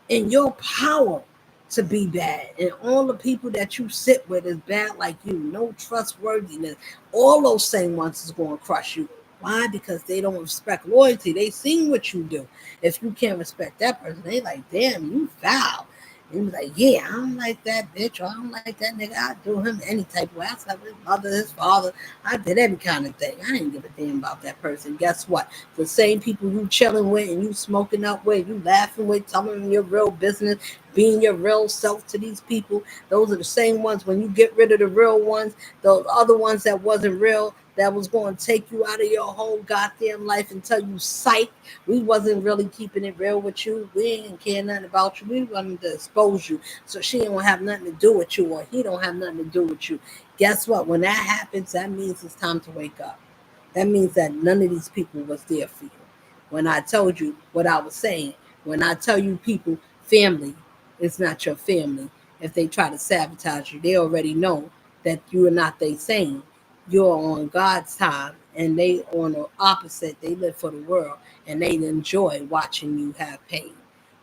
in your power to be bad, and all the people that you sit with is bad like you, no trustworthiness, all those same ones is going to crush you. Why? Because they don't respect loyalty. They seen what you do. If you can't respect that person, they like, damn, you foul. And he was like, yeah, I don't like that bitch, or I don't like that nigga. I do him any type of way. I slept with his mother, his father. I did every kind of thing. I didn't give a damn about that person. Guess what? The same people you chilling with and you smoking up with, you laughing with, telling them your real business, being your real self to these people, those are the same ones. When you get rid of the real ones, those other ones that wasn't real, that was going to take you out of your whole goddamn life and tell you, psych, we wasn't really keeping it real with you. We didn't care nothing about you. We wanted to expose you. So she don't have nothing to do with you, or he don't have nothing to do with you. Guess what? When that happens, that means it's time to wake up. That means that none of these people was there for you. When I told you what I was saying, when I tell you people, family is not your family. If they try to sabotage you, they already know that you are not they same. You're on God's time, and they on the opposite. They live for the world, and they enjoy watching you have pain.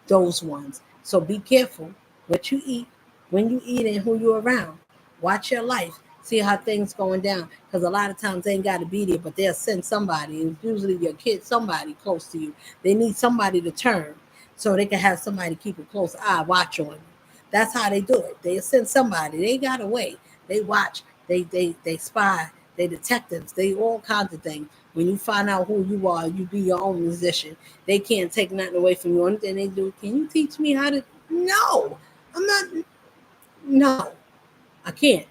Those ones. So be careful what you eat, when you eat, and who you're around. Watch your life. See how things going down. Because a lot of times they ain't got to be there, but they'll send somebody. And usually your kid, somebody close to you. They need somebody to turn so they can have somebody to keep a close eye, watch on you. That's how they do it. They send somebody. They got a way. They watch. They spy. They detectives. They all kinds of things. When you find out who you are, you be your own musician. They can't take nothing away from you. Only thing they do, can you teach me how to? No, I'm not. No, I can't.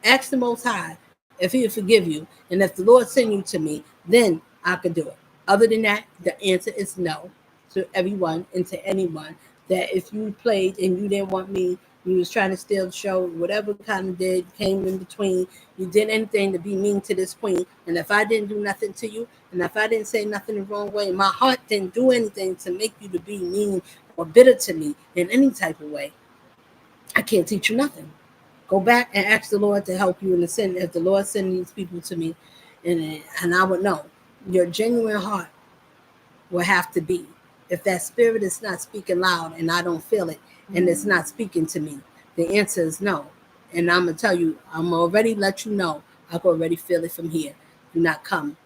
Ask the Most High if He'll forgive you, and if the Lord send you to me, then I could do it. Other than that, the answer is no to everyone and to anyone. That if you played and you didn't want me, you was trying to steal the show, whatever kind of did came in between, you did anything to be mean to this queen, and if I didn't do nothing to you, and if I didn't say nothing the wrong way, my heart didn't do anything to make you to be mean or bitter to me in any type of way, I can't teach you nothing. Go back and ask the Lord to help you in the sin. If the Lord send these people to me, and I would know your genuine heart will have to be. If that spirit is not speaking loud and I don't feel it and it's not speaking to me, the answer is no. And I'm gonna tell you, I'm already let you know. I can already feel it from here. Do not come.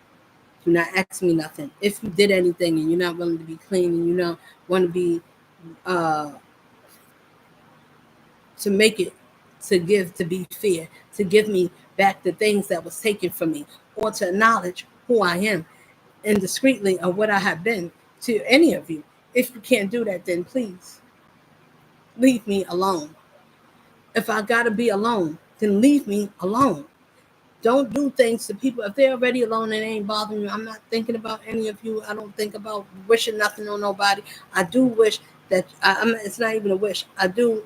Do not ask me nothing. If you did anything and you're not willing to be clean and you don't want to be uh to make it, to give, to be fair, to give me back the things that was taken from me, or to acknowledge who I am indiscreetly or what I have been to any of you. If you can't do that, then please leave me alone. If I gotta be alone, then leave me alone. Don't do things to people. If they're already alone and they ain't bothering you, I'm not thinking about any of you. I don't think about wishing nothing on nobody. I do wish that it's not even a wish. I do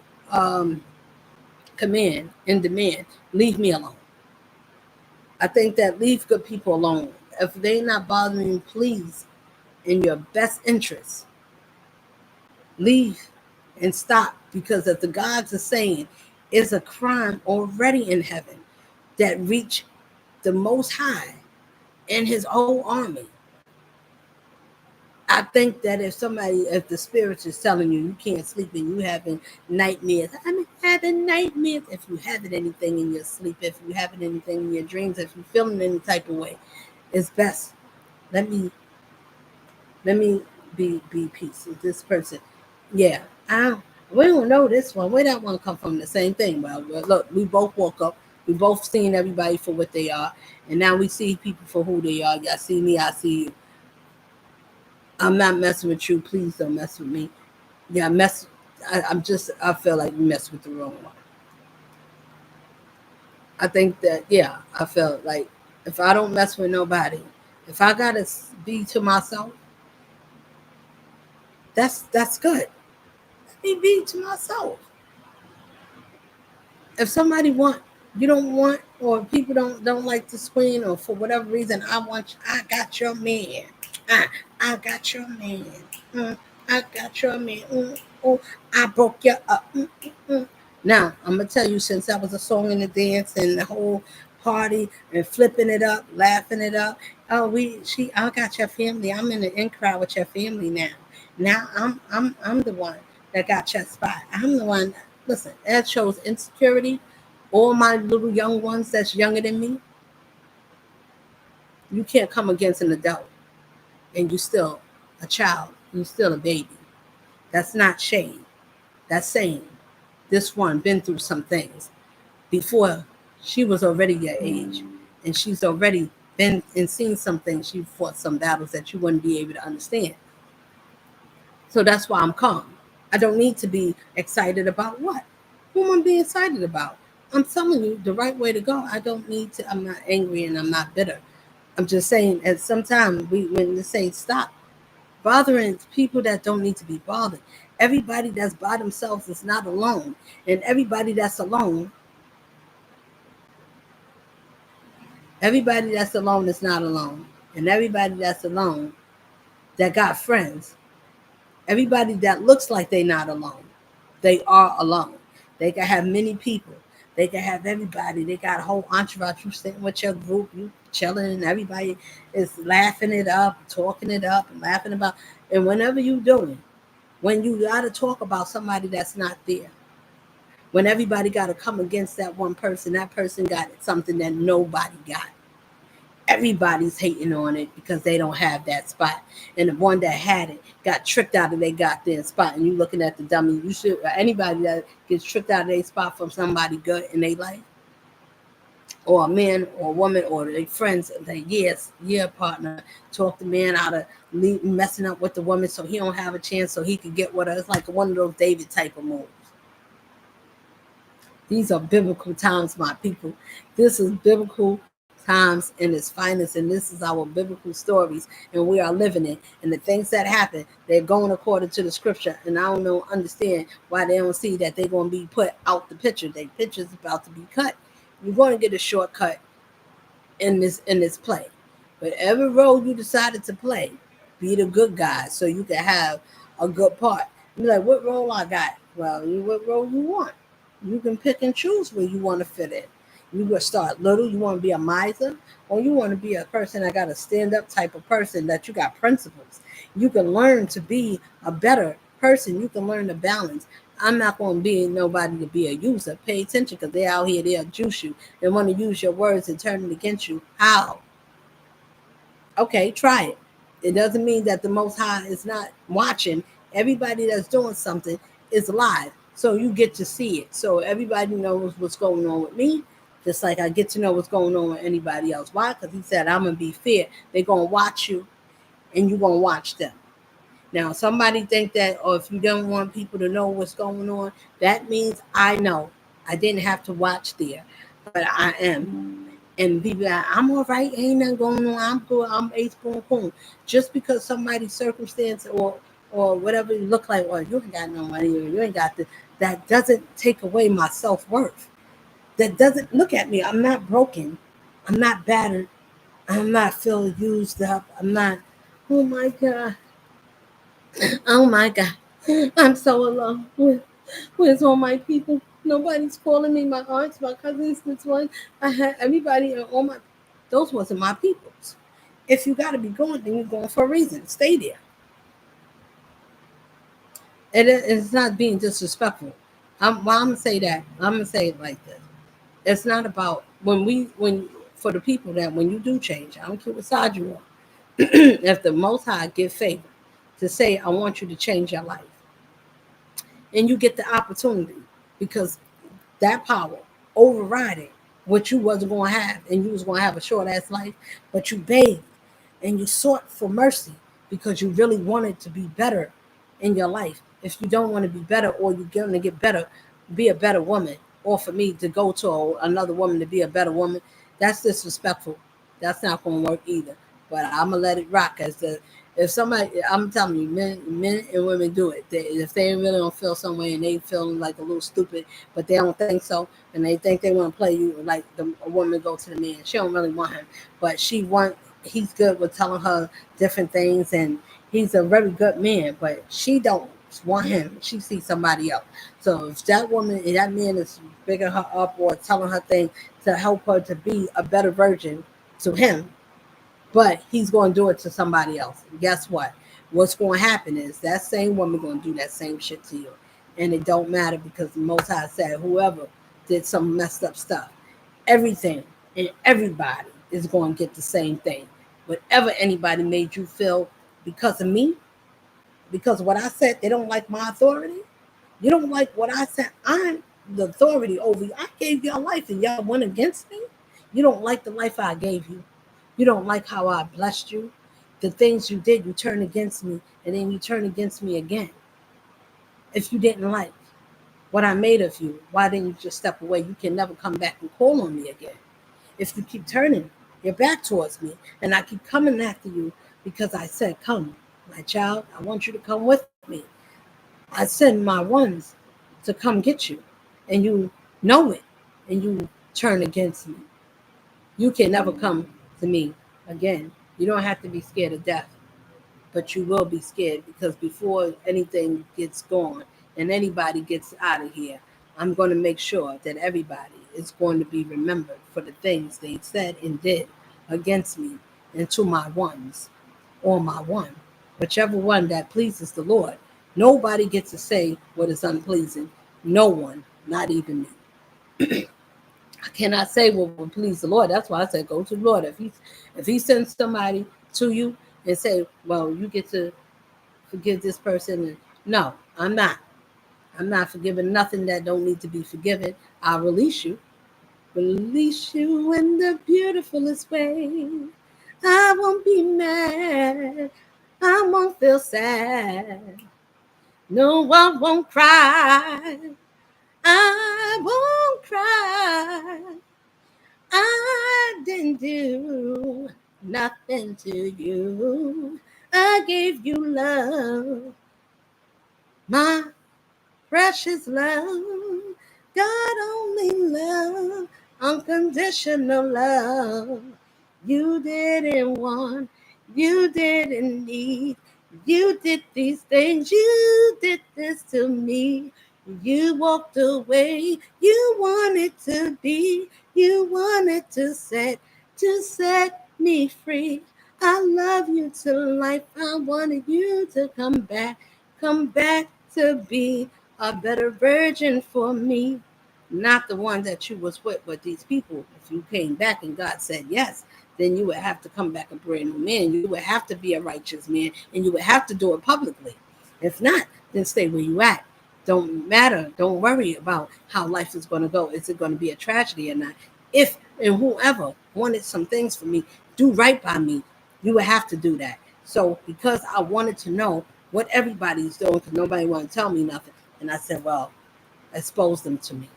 command and demand, leave me alone. I think that leave good people alone. If they're not bothering you, please, in your best interest, leave and stop. Because if the gods are saying it's a crime already in heaven that reach the Most High and his whole army, I think that if the spirits is telling you you can't sleep and you having nightmares, I'm having nightmares. If you having anything in your sleep, if you having anything in your dreams, if you feeling any type of way, it's best. Let me be peace with this person. Yeah, we don't know this one. Where that one come from? The same thing. Well, look, we both woke up. We both seen everybody for what they are, and now we see people for who they are. Y'all see me, I see you. I'm not messing with you. Please don't mess with me. Yeah, I feel like you messed with the wrong one. I think that, yeah, I felt like if I don't mess with nobody, if I gotta be to myself, that's good. Let me be to myself. If somebody you don't want, or people don't like the screen, or for whatever reason, I got your man. I got your man. I got your man. Oh, I broke you up. Now I'm gonna tell you, since that was a song and a dance and the whole party and flipping it up, laughing it up. Oh, I got your family. I'm in the in crowd with your family now. Now I'm the one that got your spot. I'm the one. Listen, that shows insecurity. All my little young ones that's younger than me, you can't come against an adult and you still a child. You still a baby. That's not shade. That's saying this one been through some things before she was already your age, and she's already been and seen some things. She fought some battles that you wouldn't be able to understand. So that's why I'm calm. I don't need to be excited about what. Who am I being excited about? I'm telling you the right way to go. I don't need to. I'm not angry and I'm not bitter. I'm just saying, at some time, when they say stop bothering people that don't need to be bothered. Everybody that's by themselves is not alone, and everybody that's alone is not alone, and everybody that's alone that got friends, everybody that looks like they not alone, they are alone. They can have many people. They can have everybody. They got a whole entourage. You sitting with your group, you chilling, and everybody is laughing it up, talking it up, and laughing about. And whenever you doing, when you got to talk about somebody that's not there, when everybody got to come against that person got something that nobody got. Everybody's hating on it because they don't have that spot, and the one that had it got tricked out of their goddamn spot. And you looking at the dummy. You should Anybody that gets tricked out of their spot from somebody good in their life, or a man or a woman or their friends, their year partner, talk the man out of messing up with the woman so he don't have a chance, so he could get with her. It's like one of those David type of moves. These are biblical times, my people. This is biblical times in its finest, and this is our biblical stories, and we are living it. And the things that happen, they're going according to the scripture. And I don't know, understand why they don't see that they're going to be put out the picture. Their picture's about to be cut. You're going to get a shortcut in this play. Whatever role you decided to play, be the good guy so you can have a good part. You're like, what role I got? Well, what role you want. You can pick and choose where you want to fit in. You going to start little. You want to be a miser, or you want to be a person that got a stand-up type of person that you got principles. You can learn to be a better person. You can learn to balance. I'm not going to be nobody to be a user. Pay attention, because they're out here, they'll juice you. They want to use your words and turn it against you. How? Okay, try it. It doesn't mean that the Most High is not watching. Everybody that's doing something is live, so you get to see it. So everybody knows what's going on with me, just like I get to know what's going on with anybody else. Why? Because he said, I'm going to be fair. They're going to watch you, and you're going to watch them. Now, somebody think that, or if you don't want people to know what's going on, that means I know. I didn't have to watch there, but I am. And people like, I'm all right, ain't nothing going on, I'm good, I'm ace boom boom. Just because somebody's circumstance or whatever you look like, or you ain't got no money, or you ain't got the, that doesn't take away my self-worth. That doesn't, look at me, I'm not broken, I'm not battered, I'm not feeling used up, I'm not, oh my God, oh my God, I'm so alone. Where's all my people? Nobody's calling me. My aunts, my cousins, this one. I had everybody and all my. Those wasn't my peoples. If you got to be going, then you're going for a reason. Stay there. It's not being disrespectful. Well, I'm gonna say that. I'm gonna say it like this. It's not about when for the people that when you do change. I don't care what side you on. If the Most High give favor to say, I want you to change your life, and you get the opportunity, because that power overriding what you wasn't going to have, and you was going to have a short ass life, but you begged and you sought for mercy because you really wanted to be better in your life. If you don't want to be better, or you're going to get better, be a better woman, or for me to go to another woman to be a better woman, that's disrespectful. That's not going to work either. But I'm gonna let it rock. As the if somebody, I'm telling you, men and women do it. If they really don't feel some way and they feeling like a little stupid, but they don't think so, and they think they want to play you, like a woman go to the man. She don't really want him, but she want. He's good with telling her different things, and he's a very good man. But she don't want him. She sees somebody else. So if that woman, if that man is bigging her up or telling her things to help her to be a better virgin to him, but he's going to do it to somebody else. Guess what? What's going to happen is that same woman going to do that same shit to you, and it don't matter, because the Most High said whoever did some messed up stuff, everything and everybody is going to get the same thing. Whatever anybody made you feel because of me, because of what I said, they don't like my authority. You don't like what I said. I'm the authority over you. I gave y'all life and y'all went against me. You don't like the life I gave you. You don't like how I blessed you. The things you did, you turn against me, and then you turn against me again. If you didn't like what I made of you, why didn't you just step away? You can never come back and call on me again. If you keep turning your back towards me and I keep coming after you because I said, come, my child, I want you to come with me. I send my ones to come get you, and you know it, and you turn against me. You can never come to me again. You don't have to be scared of death, but you will be scared, because before anything gets gone and anybody gets out of here, I'm going to make sure that everybody is going to be remembered for the things they said and did against me and to my ones, or my one, whichever one that pleases the Lord. Nobody gets to say what is unpleasing. No one, not even me. I cannot say what would please the Lord. That's why I said go to the Lord. If he sends somebody to you and say, well, you get to forgive this person, and no, I'm not. I'm not forgiving nothing that don't need to be forgiven. I'll release you. Release you in the beautifulest way. I won't be mad. I won't feel sad. No, I won't cry. I won't cry. I didn't do nothing to you. I gave you love, my precious love. God only love, unconditional love. You didn't want, you didn't need. You did these things, you did this to me. You walked away, you wanted to be, you wanted to set me free. I love you to life. I wanted you to come back to be a better virgin for me. Not the one that you was with, but these people. If you came back and God said yes, then you would have to come back a brand new man. You would have to be a righteous man, and you would have to do it publicly. If not, then stay where you at. Don't matter. Don't worry about how life is going to go. Is it going to be a tragedy or not? If and whoever wanted some things for me, do right by me, you would have to do that. So because I wanted to know what everybody's doing because nobody want to tell me nothing. And I said, well, expose them to me.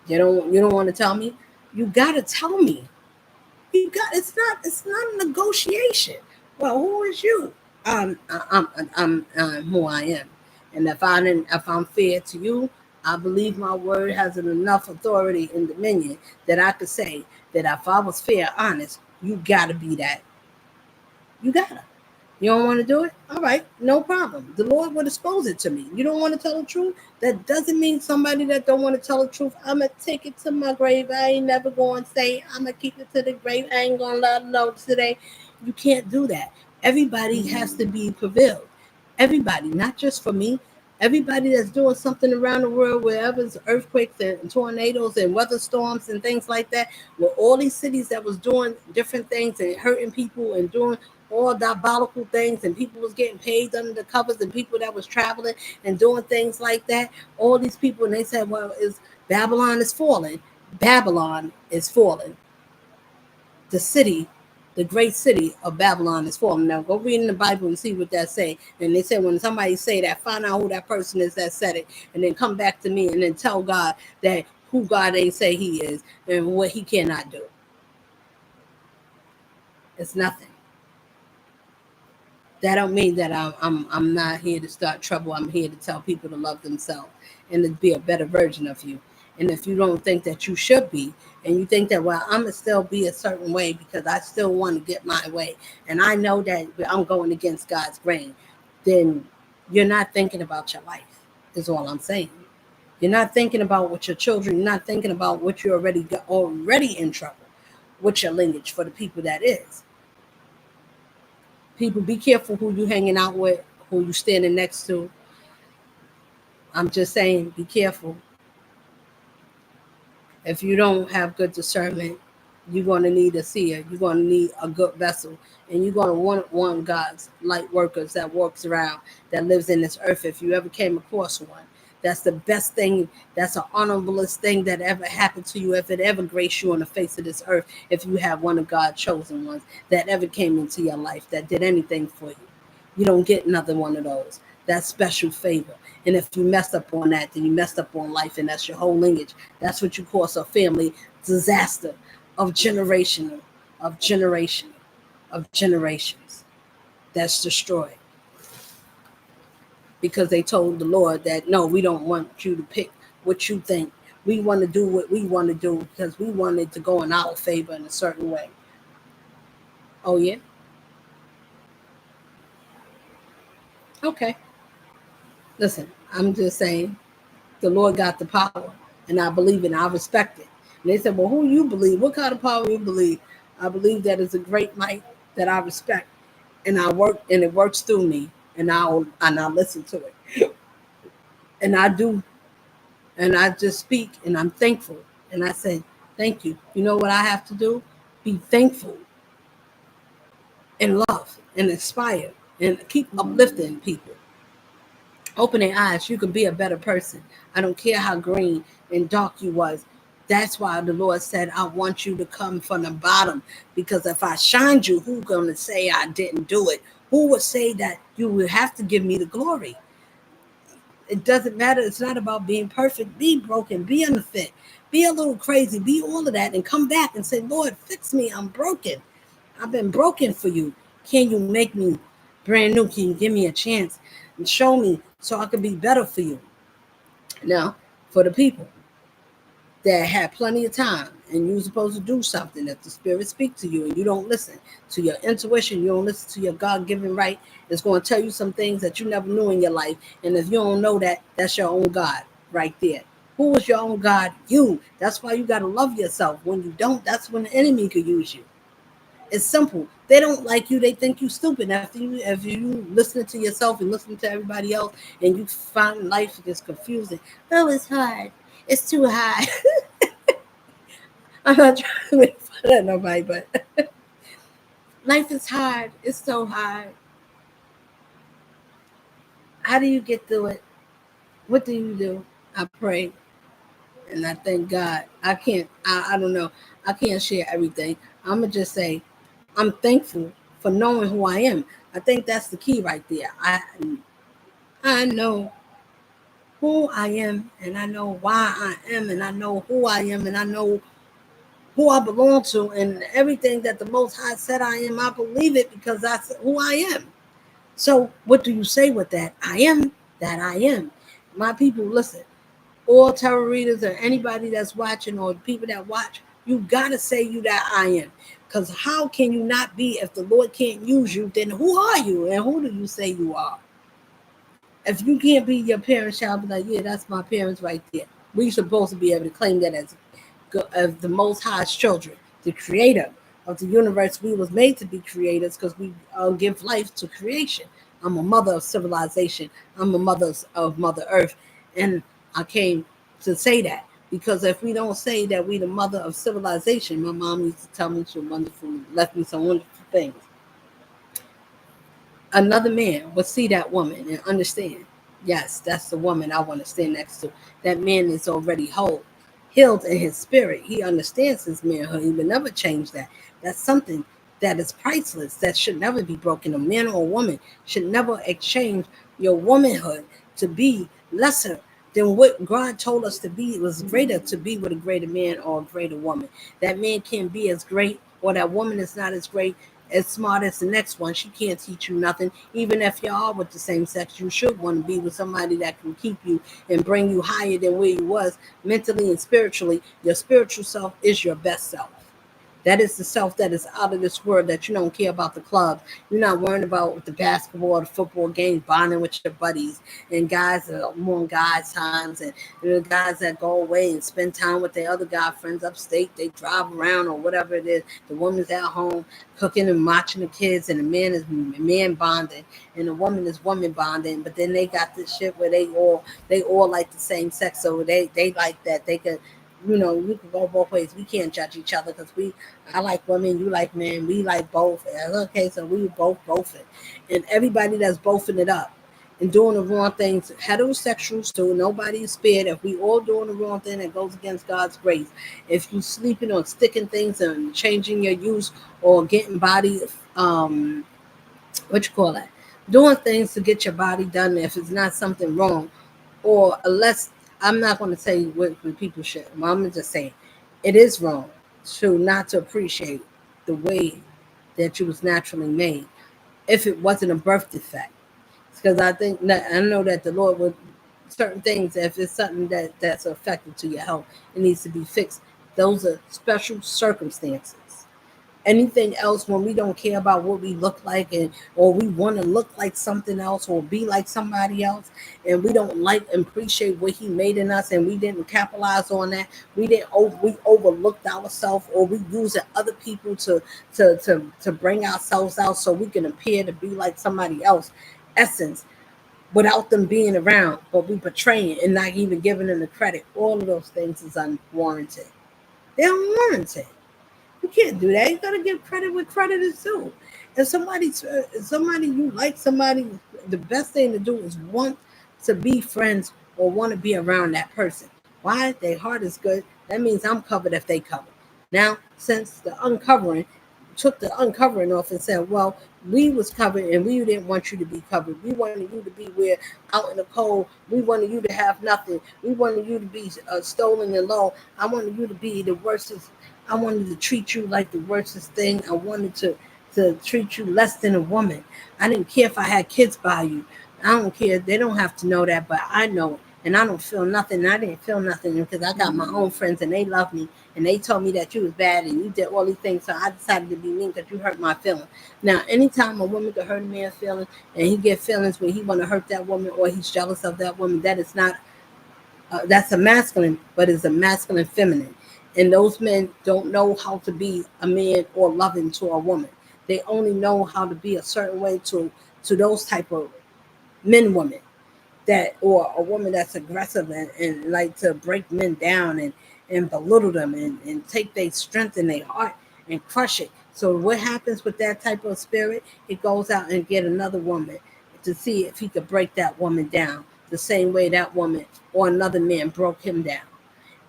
You don't want to tell me? You got to tell me. It's not a negotiation. Well, who is you? I'm who I am. And if I'm fair to you, I believe my word has enough authority and dominion that I could say that if I was fair, honest, you gotta be that. You gotta. You don't want to do it? All right, no problem. The Lord would expose it to me. You don't want to tell the truth? That doesn't mean somebody that don't want to tell the truth, I'm going to take it to my grave. I ain't never going to say, I'm going to keep it to the grave. I ain't going to let them know today. You can't do that. Everybody has to be prevailed. Everybody, not just for me. Everybody that's doing something around the world, wherever there's earthquakes and tornadoes and weather storms and things like that, with all these cities that was doing different things and hurting people and doing all diabolical things, and people was getting paid under the covers, and people that was traveling and doing things like that, all these people, and they said, well, is Babylon is falling. Babylon is falling. The city, the great city of Babylon is falling. Now go read in the Bible and see what that say. And they said when somebody say that, find out who that person is that said it, and then come back to me and then tell God that who God ain't say he is and what he cannot do. It's nothing. That don't mean that I'm not here to start trouble. I'm here to tell people to love themselves and to be a better version of you. And if you don't think that you should be, and you think that, well, I'm gonna still be a certain way because I still want to get my way, and I know that I'm going against God's grain, then you're not thinking about your life. Is all I'm saying. You're not thinking about what your children. You're not thinking about what you already in trouble with your lineage for the people that is. People, be careful who you hanging out with, who you standing next to. I'm just saying, be careful. If you don't have good discernment, you're going to need a seer. You're going to need a good vessel. And you're going to want God's light workers that walks around, that lives in this earth. If you ever came across one, that's the best thing. That's the honorablest thing that ever happened to you. If it ever graced you on the face of this earth, if you have one of God's chosen ones that ever came into your life, that did anything for you. You don't get another one of those. That's special favor. And if you messed up on that, then you messed up on life, and that's your whole lineage. That's what you cause a family disaster of generational, of generation, of generations that's destroyed. Because they told the Lord that, no, we don't want you to pick what you think. We want to do what we want to do because we want it to go in our favor in a certain way. Oh, yeah? Okay. Listen, I'm just saying the Lord got the power, and I believe it, and I respect it. And they said, well, who you believe? What kind of power you believe? I believe that is a great might that I respect, and I work, and it works through me, and I listen to it. And I do, and I just speak, and I'm thankful. And I say, thank you. You know what I have to do? Be thankful and love and inspire and keep uplifting people. Open their eyes. You can be a better person. I don't care how green and dark you was. That's why the Lord said, I want you to come from the bottom. Because if I shined you, who's going to say I didn't do it? Who would say that you would have to give me the glory? It doesn't matter. It's not about being perfect. Be broken. Be unfit. Be a little crazy. Be all of that and come back and say, Lord, fix me. I'm broken. I've been broken for you. Can you make me brand new? Can you give me a chance and show me so I can be better for you? Now, for the people that had plenty of time and you were supposed to do something, if the spirit speaks to you and you don't listen to your intuition, you don't listen to your God-given right, it's going to tell you some things that you never knew in your life. And if you don't know that, that's your own God right there. Who is your own God? You. That's why you got to love yourself. When you don't, that's when the enemy could use you. It's simple. They don't like you. They think you stupid. If you listen to yourself and listen to everybody else, and you find life is confusing. Oh, it's hard. It's too hard. I'm not trying to make fun of nobody, but life is hard. It's so hard. How do you get through it? What do you do? I pray and I thank God. I don't know. I can't share everything. I'm going to just say I'm thankful for knowing who I am. I think that's the key right there. I know who I am, and I know why I am, and I know who I am, and I know who I belong to, and everything that the Most High said I am, I believe it because that's who I am. So, what do you say with that? I am that I am. My people, listen, all tarot readers or anybody that's watching or people that watch, you got to say you that I am. Because how can you not be if the Lord can't use you? Then who are you and who do you say you are? If you can't be your parents' child, be like, yeah, that's my parents right there. We supposed to be able to claim that as the Most High's children, the Creator of the universe. We was made to be creators because we give life to creation. I'm a mother of civilization. I'm a mother of Mother Earth, and I came to say that because if we don't say that we the mother of civilization, my mom used to tell me she left me some wonderful things. Another man would see that woman and understand, yes, that's the woman I want to stand next to. That man is already whole, healed in his spirit. He understands his manhood. He will never change that. That's something that is priceless, that should never be broken. A man or a woman should never exchange your womanhood to be lesser than what God told us to be. It was greater to be with a greater man or a greater woman. That man can't be as great, or that woman is not as great, as smart as the next one. She can't teach you nothing. Even if y'all are with the same sex, you should want to be with somebody that can keep you and bring you higher than where you was mentally and spiritually. Your spiritual self is your best self. That is the self that is out of this world, that you don't care about the clubs. You're not worrying about the basketball or the football games, bonding with your buddies and guys that are more on guys' times, and the guys that go away and spend time with their other guy friends upstate. They drive around or whatever it is. The woman's at home cooking and watching the kids, and the man is man bonding, and the woman is woman bonding. But then they got this shit where they all like the same sex, so they like that they could. We can go both ways. We can't judge each other because I like women, you like men, we like both. Okay, so we both it. And everybody that's bothing it up and doing the wrong things, heterosexuals too, nobody is spared. If we all doing the wrong thing that goes against God's grace, if you sleeping or sticking things and changing your use or getting body, what you call that, doing things to get your body done, if it's not something wrong, or unless, I'm not going to say what people should, I'm going to just say it is wrong to not to appreciate the way that you was naturally made if it wasn't a birth defect. Because I know that the Lord would, certain things, if it's something that's affected to your health, it needs to be fixed. Those are special circumstances. Anything else, when we don't care about what we look like, and or we want to look like something else or be like somebody else, and we don't like and appreciate what he made in us, and we didn't capitalize on that, we overlooked ourselves, or we using other people to bring ourselves out so we can appear to be like somebody else essence without them being around, but we portraying and not even giving them the credit. All of those things is unwarranted. They're unwarranted. You can't do that. You gotta give credit where credit is due. If somebody you like somebody, the best thing to do is want to be friends or want to be around that person. Why? Their heart is good. That means I'm covered if they covered. Now, since the uncovering took the uncovering off and said, well, we was covered and we didn't want you to be covered. We wanted you to be where out in the cold. We wanted you to have nothing. We wanted you to be stolen and low. I wanted you to be the worstest. I wanted to treat you like the worstest thing. I wanted to treat you less than a woman. I didn't care if I had kids by you. I don't care. They don't have to know that, but I know it. And I don't feel nothing. I didn't feel nothing because I got my own friends and they love me. And they told me that you was bad and you did all these things. So I decided to be mean because you hurt my feelings. Now, anytime a woman could hurt a man's feelings and he get feelings when he want to hurt that woman or he's jealous of that woman, that is not, that's a masculine, but it's a masculine feminine. And those men don't know how to be a man or loving to a woman. They only know how to be a certain way to those type of men, women that, or a woman that's aggressive and like to break men down and belittle them and take their strength in their heart and crush it. So what happens with that type of spirit? It goes out and get another woman to see if he could break that woman down the same way that woman or another man broke him down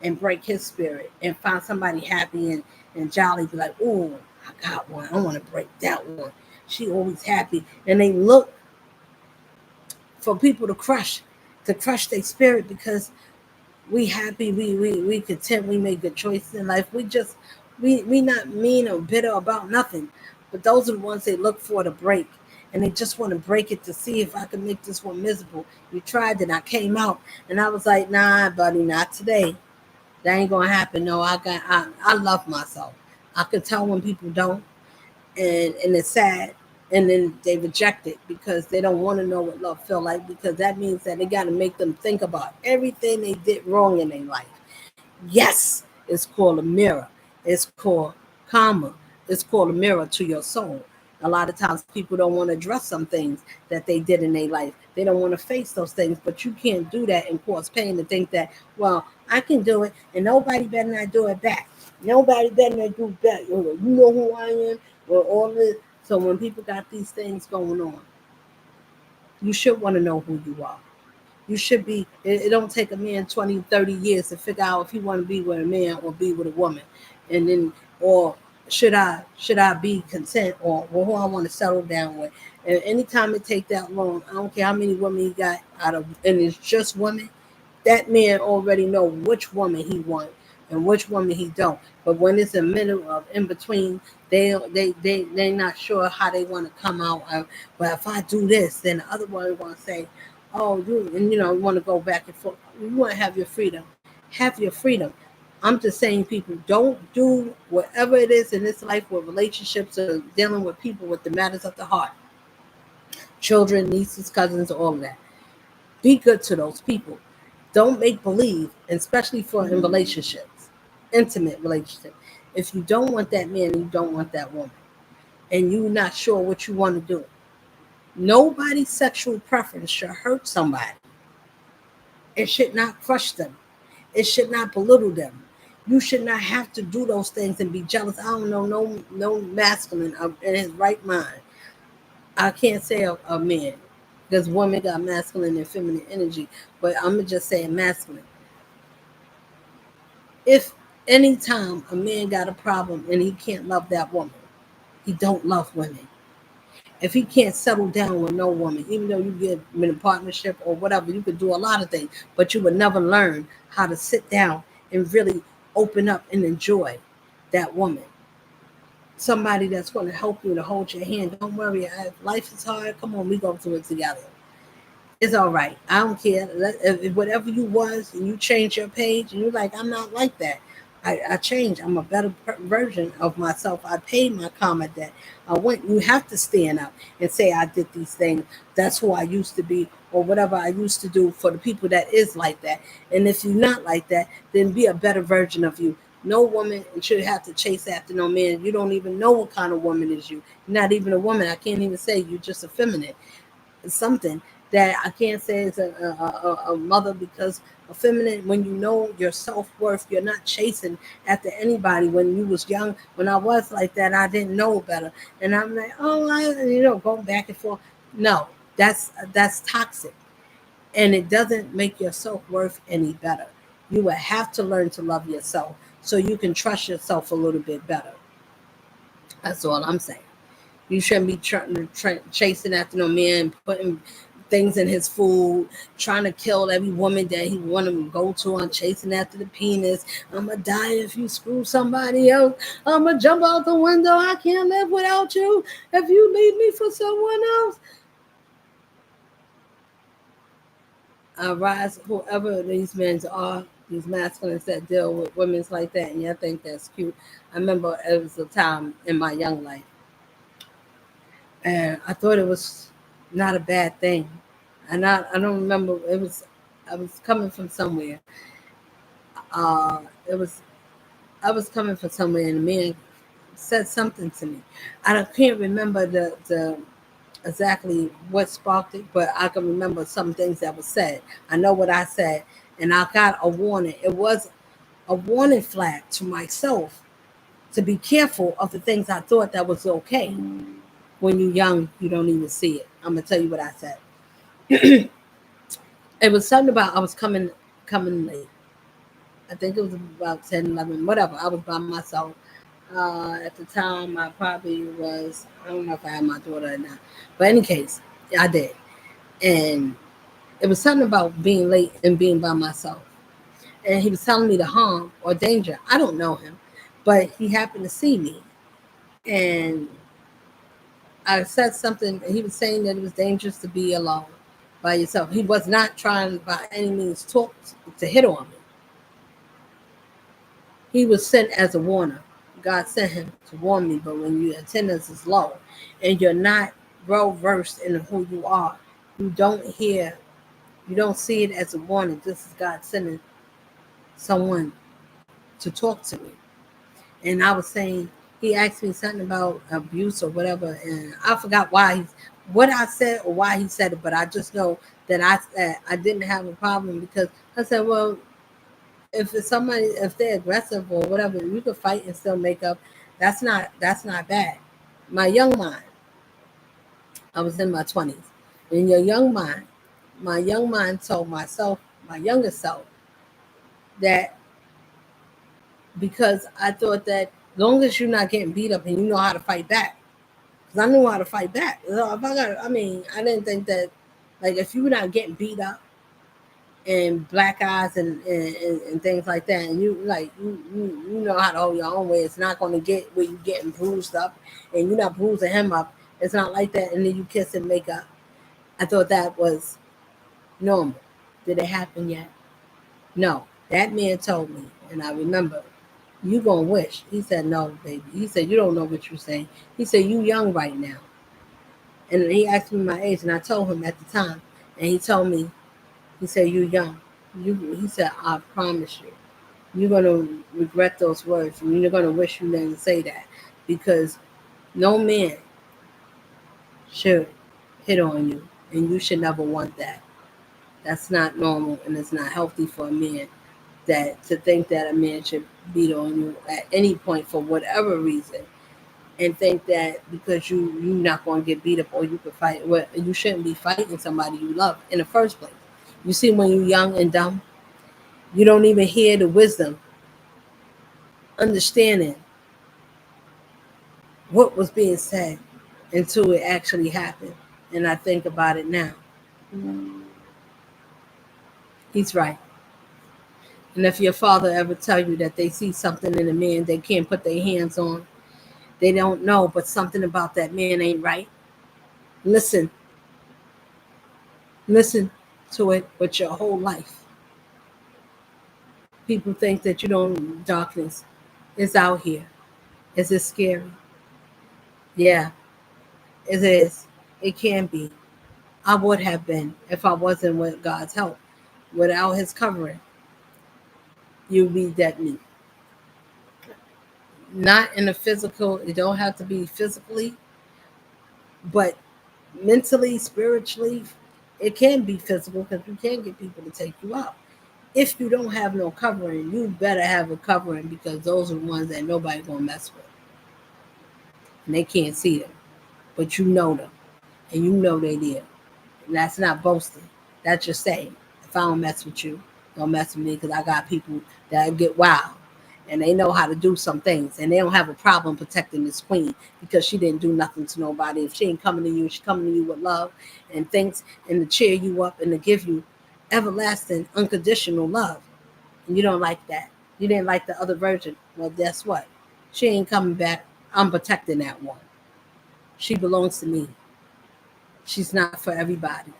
and break his spirit and find somebody happy and jolly, be like, oh, I got one. I want to break that one. She always happy. And they look for people to crush their spirit because we happy, we content, we make good choices in life. We not mean or bitter about nothing. But those are the ones they look for to break. And they just want to break it to see if I can make this one miserable. You tried it, I came out, and I was like, nah, buddy, not today. That ain't gonna happen. No, I love myself. I can tell when people don't, and it's sad. And then they reject it because they don't want to know what love feel like, because that means that they got to make them think about everything they did wrong in their life. Yes, it's called a mirror. It's called karma. It's called a mirror to your soul. A lot of times people don't want to address some things that they did in their life. They don't want to face those things, but you can't do that and cause pain to think that, well, I can do it and nobody better not do it back. Nobody better not do back. You know who I am? Well, all this. So when people got these things going on, you should want to know who you are. You should be, it don't take a man 20, 30 years to figure out if he want to be with a man or be with a woman. And then, or should I be content, or who I want to settle down with. And anytime it take that long, I don't care how many women he got out of, and it's just women, that man already know which woman he want and which woman he don't. But when it's a middle of in between, they not sure how they want to come out. But if I do this, then the other one want to say, oh, you want to go back and forth. You want to have your freedom. Have your freedom. I'm just saying, people, don't do whatever it is in this life with relationships or dealing with people with the matters of the heart. Children, nieces, cousins, all of that. Be good to those people. Don't make believe, especially for in relationships, intimate relationships. If you don't want that man, you don't want that woman, and you're not sure what you want to do, nobody's sexual preference should hurt somebody. It should not crush them. It should not belittle them. You should not have to do those things and be jealous. I don't know no masculine in his right mind. I can't say a man, because women got masculine and feminine energy, but I'm just saying masculine. If anytime a man got a problem and he can't love that woman, he don't love women. If he can't settle down with no woman, even though you get in a partnership or whatever, you could do a lot of things, but you would never learn how to sit down and really open up and enjoy that woman. Somebody that's going to help you, to hold your hand. Don't worry, if life is hard, come on, we go through it together. It's all right. I don't care. If whatever you was and you change your page and you're like, I'm not like that. I changed. I'm a better version of myself. I paid my karma debt. You have to stand up and say, I did these things. That's who I used to be, or whatever I used to do, for the people that is like that. And if you're not like that, then be a better version of you. No woman should have to chase after no man. You don't even know what kind of woman is you. You're not even a woman. I can't even say you're just a feminine. It's something that I can't say is a mother, because a feminine, when you know your self-worth, you're not chasing after anybody. When you was young, when I was like that, I didn't know better. And I'm like, oh, going back and forth. No, that's toxic. And it doesn't make your self-worth any better. You will have to learn to love yourself so you can trust yourself a little bit better. That's all I'm saying. You shouldn't be chasing after no man, putting things in his food, trying to kill every woman that he want to go to, and chasing after the penis. I'm going to die if you screw somebody else. I'm going to jump out the window. I can't live without you if you leave me for someone else. I rise, whoever these men are, these masculines that deal with women like that, and I think that's cute. I remember it was a time in my young life, and I thought it was not a bad thing. And I don't remember, I was coming from somewhere. It was I was coming from somewhere, and the man said something to me. Can't remember the exactly what sparked it, but I can remember some things that were said. I know what I said, and I got a warning. It was a warning flag to myself to be careful of the things I thought that was okay. When you're young, you don't even see it. I'm gonna tell you what I said. It was something about I was coming late. I think it was about 10, 11, whatever. I was by myself. At the time, I probably was, I don't know if I had my daughter or not. But in any case, I did. And it was something about being late and being by myself. And he was telling me the harm or danger. I don't know him, but he happened to see me. And I said something, and he was saying that it was dangerous to be alone by yourself. He was not trying by any means to hit on me. He was sent as a warner. God sent him to warn me, but when your attendance is low and you're not well versed in who you are, you don't hear, you don't see it as a warning. This is God sending someone to talk to me. And I was saying, he asked me something about abuse or whatever, and I forgot what I said or why he said it, but I just know that I didn't have a problem because I said, well, if it's somebody, if they're aggressive or whatever, you could fight and still make up. That's not bad. My young mind, I was in my 20s. In your young mind, my young mind told myself, my younger self, that because I thought that as long as you're not getting beat up and you know how to fight back, because I knew how to fight back. So if I didn't think that, like, if you're not getting beat up and black eyes and things like that, and you know how to hold your own way. It's not going to get where you getting bruised up, and you're not bruising him up. It's not like that, and then you kiss and make up. I thought that was normal. Did it happen yet? No. That man told me, and I remember. You gonna wish. He said, no, baby. He said, you don't know what you're saying. He said, you young right now. And he asked me my age, and I told him at the time. And he told me, he said, you young. He said, I promise you, you're going to regret those words. And you're going to wish you didn't say that. Because no man should hit on you. And you should never want that. That's not normal, and it's not healthy for a man that to think that a man should beat on you at any point for whatever reason, and think that because you're not going to get beat up or you could fight. Well, you shouldn't be fighting somebody you love in the first place. You see, when you're young and dumb, you don't even hear the wisdom, understanding what was being said until it actually happened. And I think about it now. He's right. And if your father ever tell you that they see something in a man they can't put their hands on, they don't know, but something about that man ain't right. Listen, listen to it with your whole life. People think that you don't, darkness is out here. Is it scary? Yeah, it is. It can be. I would have been if I wasn't with God's help. Without his covering, you'd be dead meat. Not in a physical, it don't have to be physically, but mentally, spiritually, it can be physical because you can get people to take you out. If you don't have no covering, you better have a covering because those are the ones that nobody gonna mess with. And they can't see them. But you know them. And you know they there. And that's not boasting. That's just saying, if I don't mess with you, don't mess with me because I got people that get wild. And they know how to do some things. And they don't have a problem protecting this queen because she didn't do nothing to nobody. If she ain't coming to you, she's coming to you with love and things and to cheer you up and to give you everlasting, unconditional love. And you don't like that. You didn't like the other version. Well, guess what? She ain't coming back. I'm protecting that one. She belongs to me. She's not for everybody.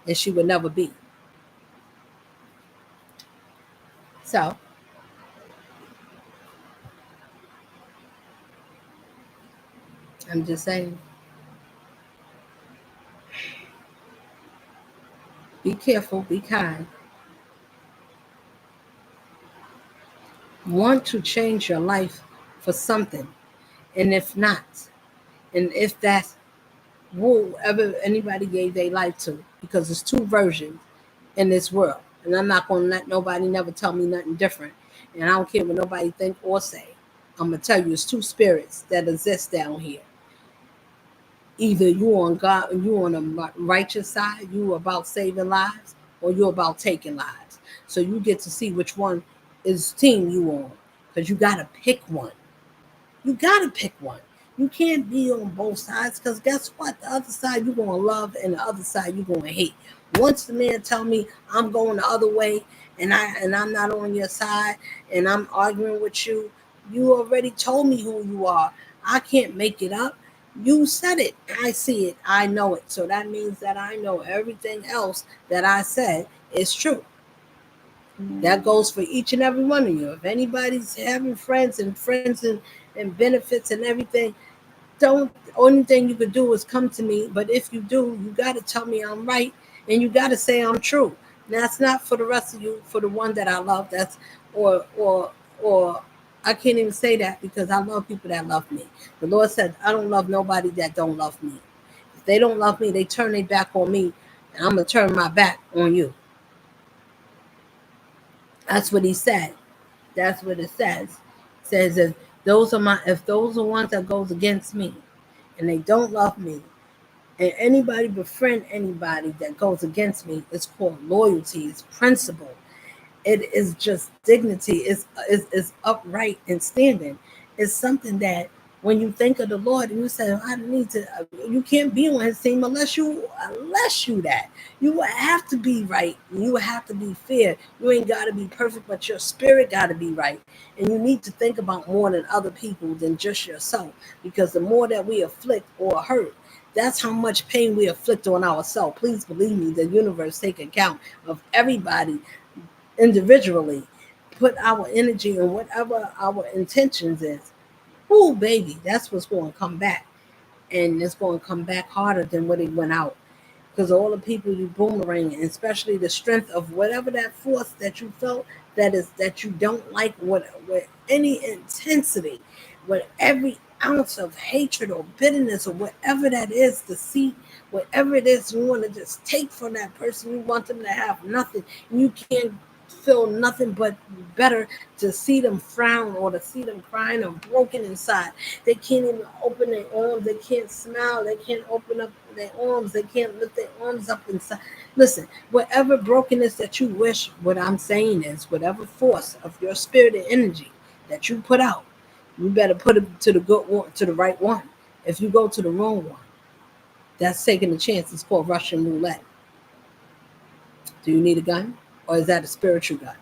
And she would never be. So I'm just saying, be careful, be kind. Want to change your life for something. And if not, and if that's whoever anybody gave their life to, because there's two versions in this world. And I'm not going to let nobody never tell me nothing different. And I don't care what nobody think or say. I'm going to tell you it's two spirits that exist down here. Either you on God, you on a righteous side, you about saving lives, or you about taking lives. So you get to see which one is team you on, because you got to pick one. You got to pick one. You can't be on both sides, because guess what? The other side you're going to love and the other side you're going to hate. Once the man tell me I'm going the other way and I'm not on your side and I'm arguing with you, you already told me who you are. I can't make it up. You said it. I see it. I know it. So that means that I know everything else that I said is true. That goes for each and every one of you. If anybody's having friends and benefits and everything, don't only thing you could do is come to me. But if you do, you got to tell me I'm right, and you got to say I'm true. Now it's not for the rest of you, for the one that I love. That's or I can't even say that, because I love people that love me. The Lord said I don't love nobody that don't love me. If they don't love me, they turn their back on me, and I'm gonna turn my back on you. That's what He said. That's what it says. It says if those are ones that goes against me, and they don't love me, and anybody befriend anybody that goes against me, it's called loyalty. It's principle. It is just dignity. It's upright and standing. It's something that when you think of the Lord and you say, I need to, you can't be on His team unless you that. You will have to be right. You will have to be fair. You ain't got to be perfect, but your spirit got to be right. And you need to think about more than other people than just yourself, because the more that we afflict or hurt, that's how much pain we inflict on ourselves. Please believe me, the universe take account of everybody individually. Put our energy in whatever our intentions is. Oh, baby, that's what's going to come back. And it's going to come back harder than what it went out. Because all the people you boomerang, and especially the strength of whatever that force that you felt that you don't like, with any intensity, with every ounce of hatred or bitterness or whatever that is, deceit, whatever it is you want to just take from that person, you want them to have nothing. And you can't feel nothing but better to see them frown or to see them crying or broken inside. They can't even open their arms. They can't smile. They can't open up their arms. They can't lift their arms up inside. Listen, whatever brokenness that you wish, what I'm saying is, whatever force of your spirit and energy that you put out, you better put it to the good one, to the right one. If you go to the wrong one, that's taking a chance. It's called Russian roulette. Do you need a gun? Or is that a spiritual gun?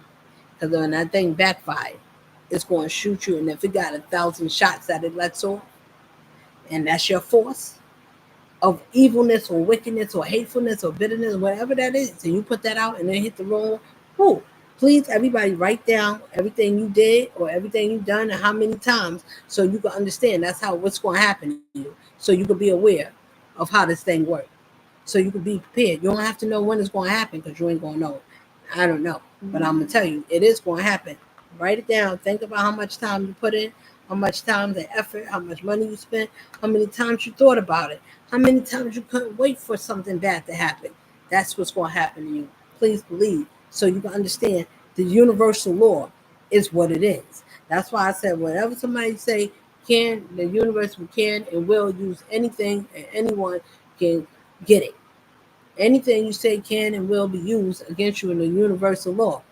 Because when that thing backfires, it's going to shoot you. And if it got 1,000 shots that it lets off, and that's your force of evilness or wickedness or hatefulness or bitterness, whatever that is, and you put that out and then hit the wrong, who? Please, everybody, write down everything you did or everything you've done and how many times, so you can understand that's how what's going to happen to you. So you can be aware of how this thing works. So you can be prepared. You don't have to know when it's going to happen, because you ain't going to know. I don't know. But I'm going to tell you, it is going to happen. Write it down. Think about how much time you put in, how much time, the effort, how much money you spent, how many times you thought about it, how many times you couldn't wait for something bad to happen. That's what's going to happen to you. Please believe, so you can understand the universal law is what it is. That's why I said, whatever somebody say, the universe can and will use anything, and anyone can get it. Anything you say can and will be used against you in the universal law.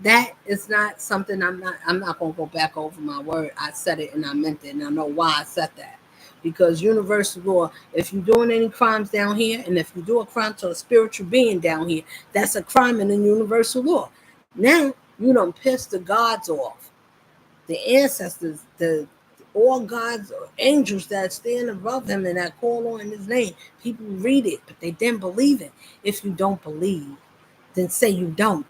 That is not something I'm not going to go back over my word. I said it and I meant it, and I know why I said that. Because universal law, if you're doing any crimes down here, and if you do a crime to a spiritual being down here, that's a crime in the universal law. Now you don't piss the gods off, the ancestors, the all gods or angels that stand above him and that call on his name. People read it, but they didn't believe it. If you don't believe, then say you don't.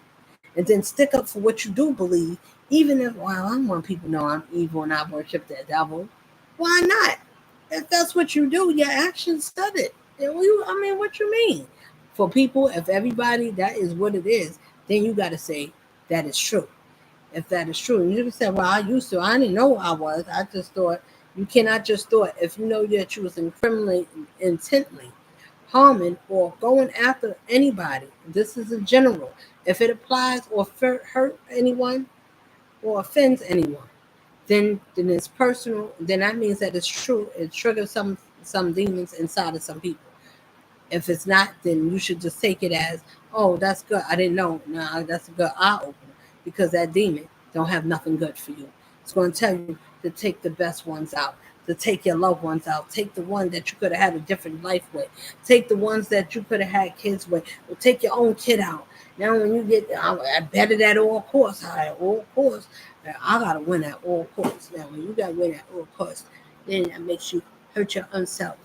And then stick up for what you do believe, even if, well, I want people to know I'm evil and I worship the devil. Why not? If that's what you do, your actions said it. I mean, what you mean? For people, if everybody, that is what it is, then you got to say that is true. If that is true, and you can say, well, I used to, I didn't know I was. I just thought, you cannot just thought. If you know that you was criminally intently harming or going after anybody, this is a general. If it applies or hurt anyone or offends anyone, then it's personal. Then that means that it's true. It triggers some demons inside of some people. If it's not, then you should just take it as, oh, that's good. I didn't know. Nah, that's a good eye opener, because that demon don't have nothing good for you. It's going to tell you, to take the best ones out, to take your loved ones out, take the one that you could have had a different life with, take the ones that you could have had kids with, or take your own kid out. Now, when you get, I bet it at all costs. At all costs, I gotta win at all costs. Now, when you gotta win at all costs, then that makes you hurt your own self.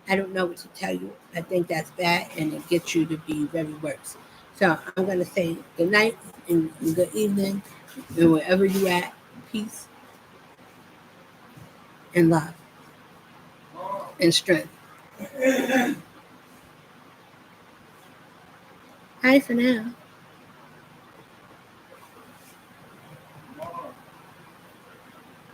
I don't know what to tell you. I think that's bad, and it gets you to be very worse. So I'm gonna say good night and good evening, and wherever you at, peace and love and strength. Bye for now.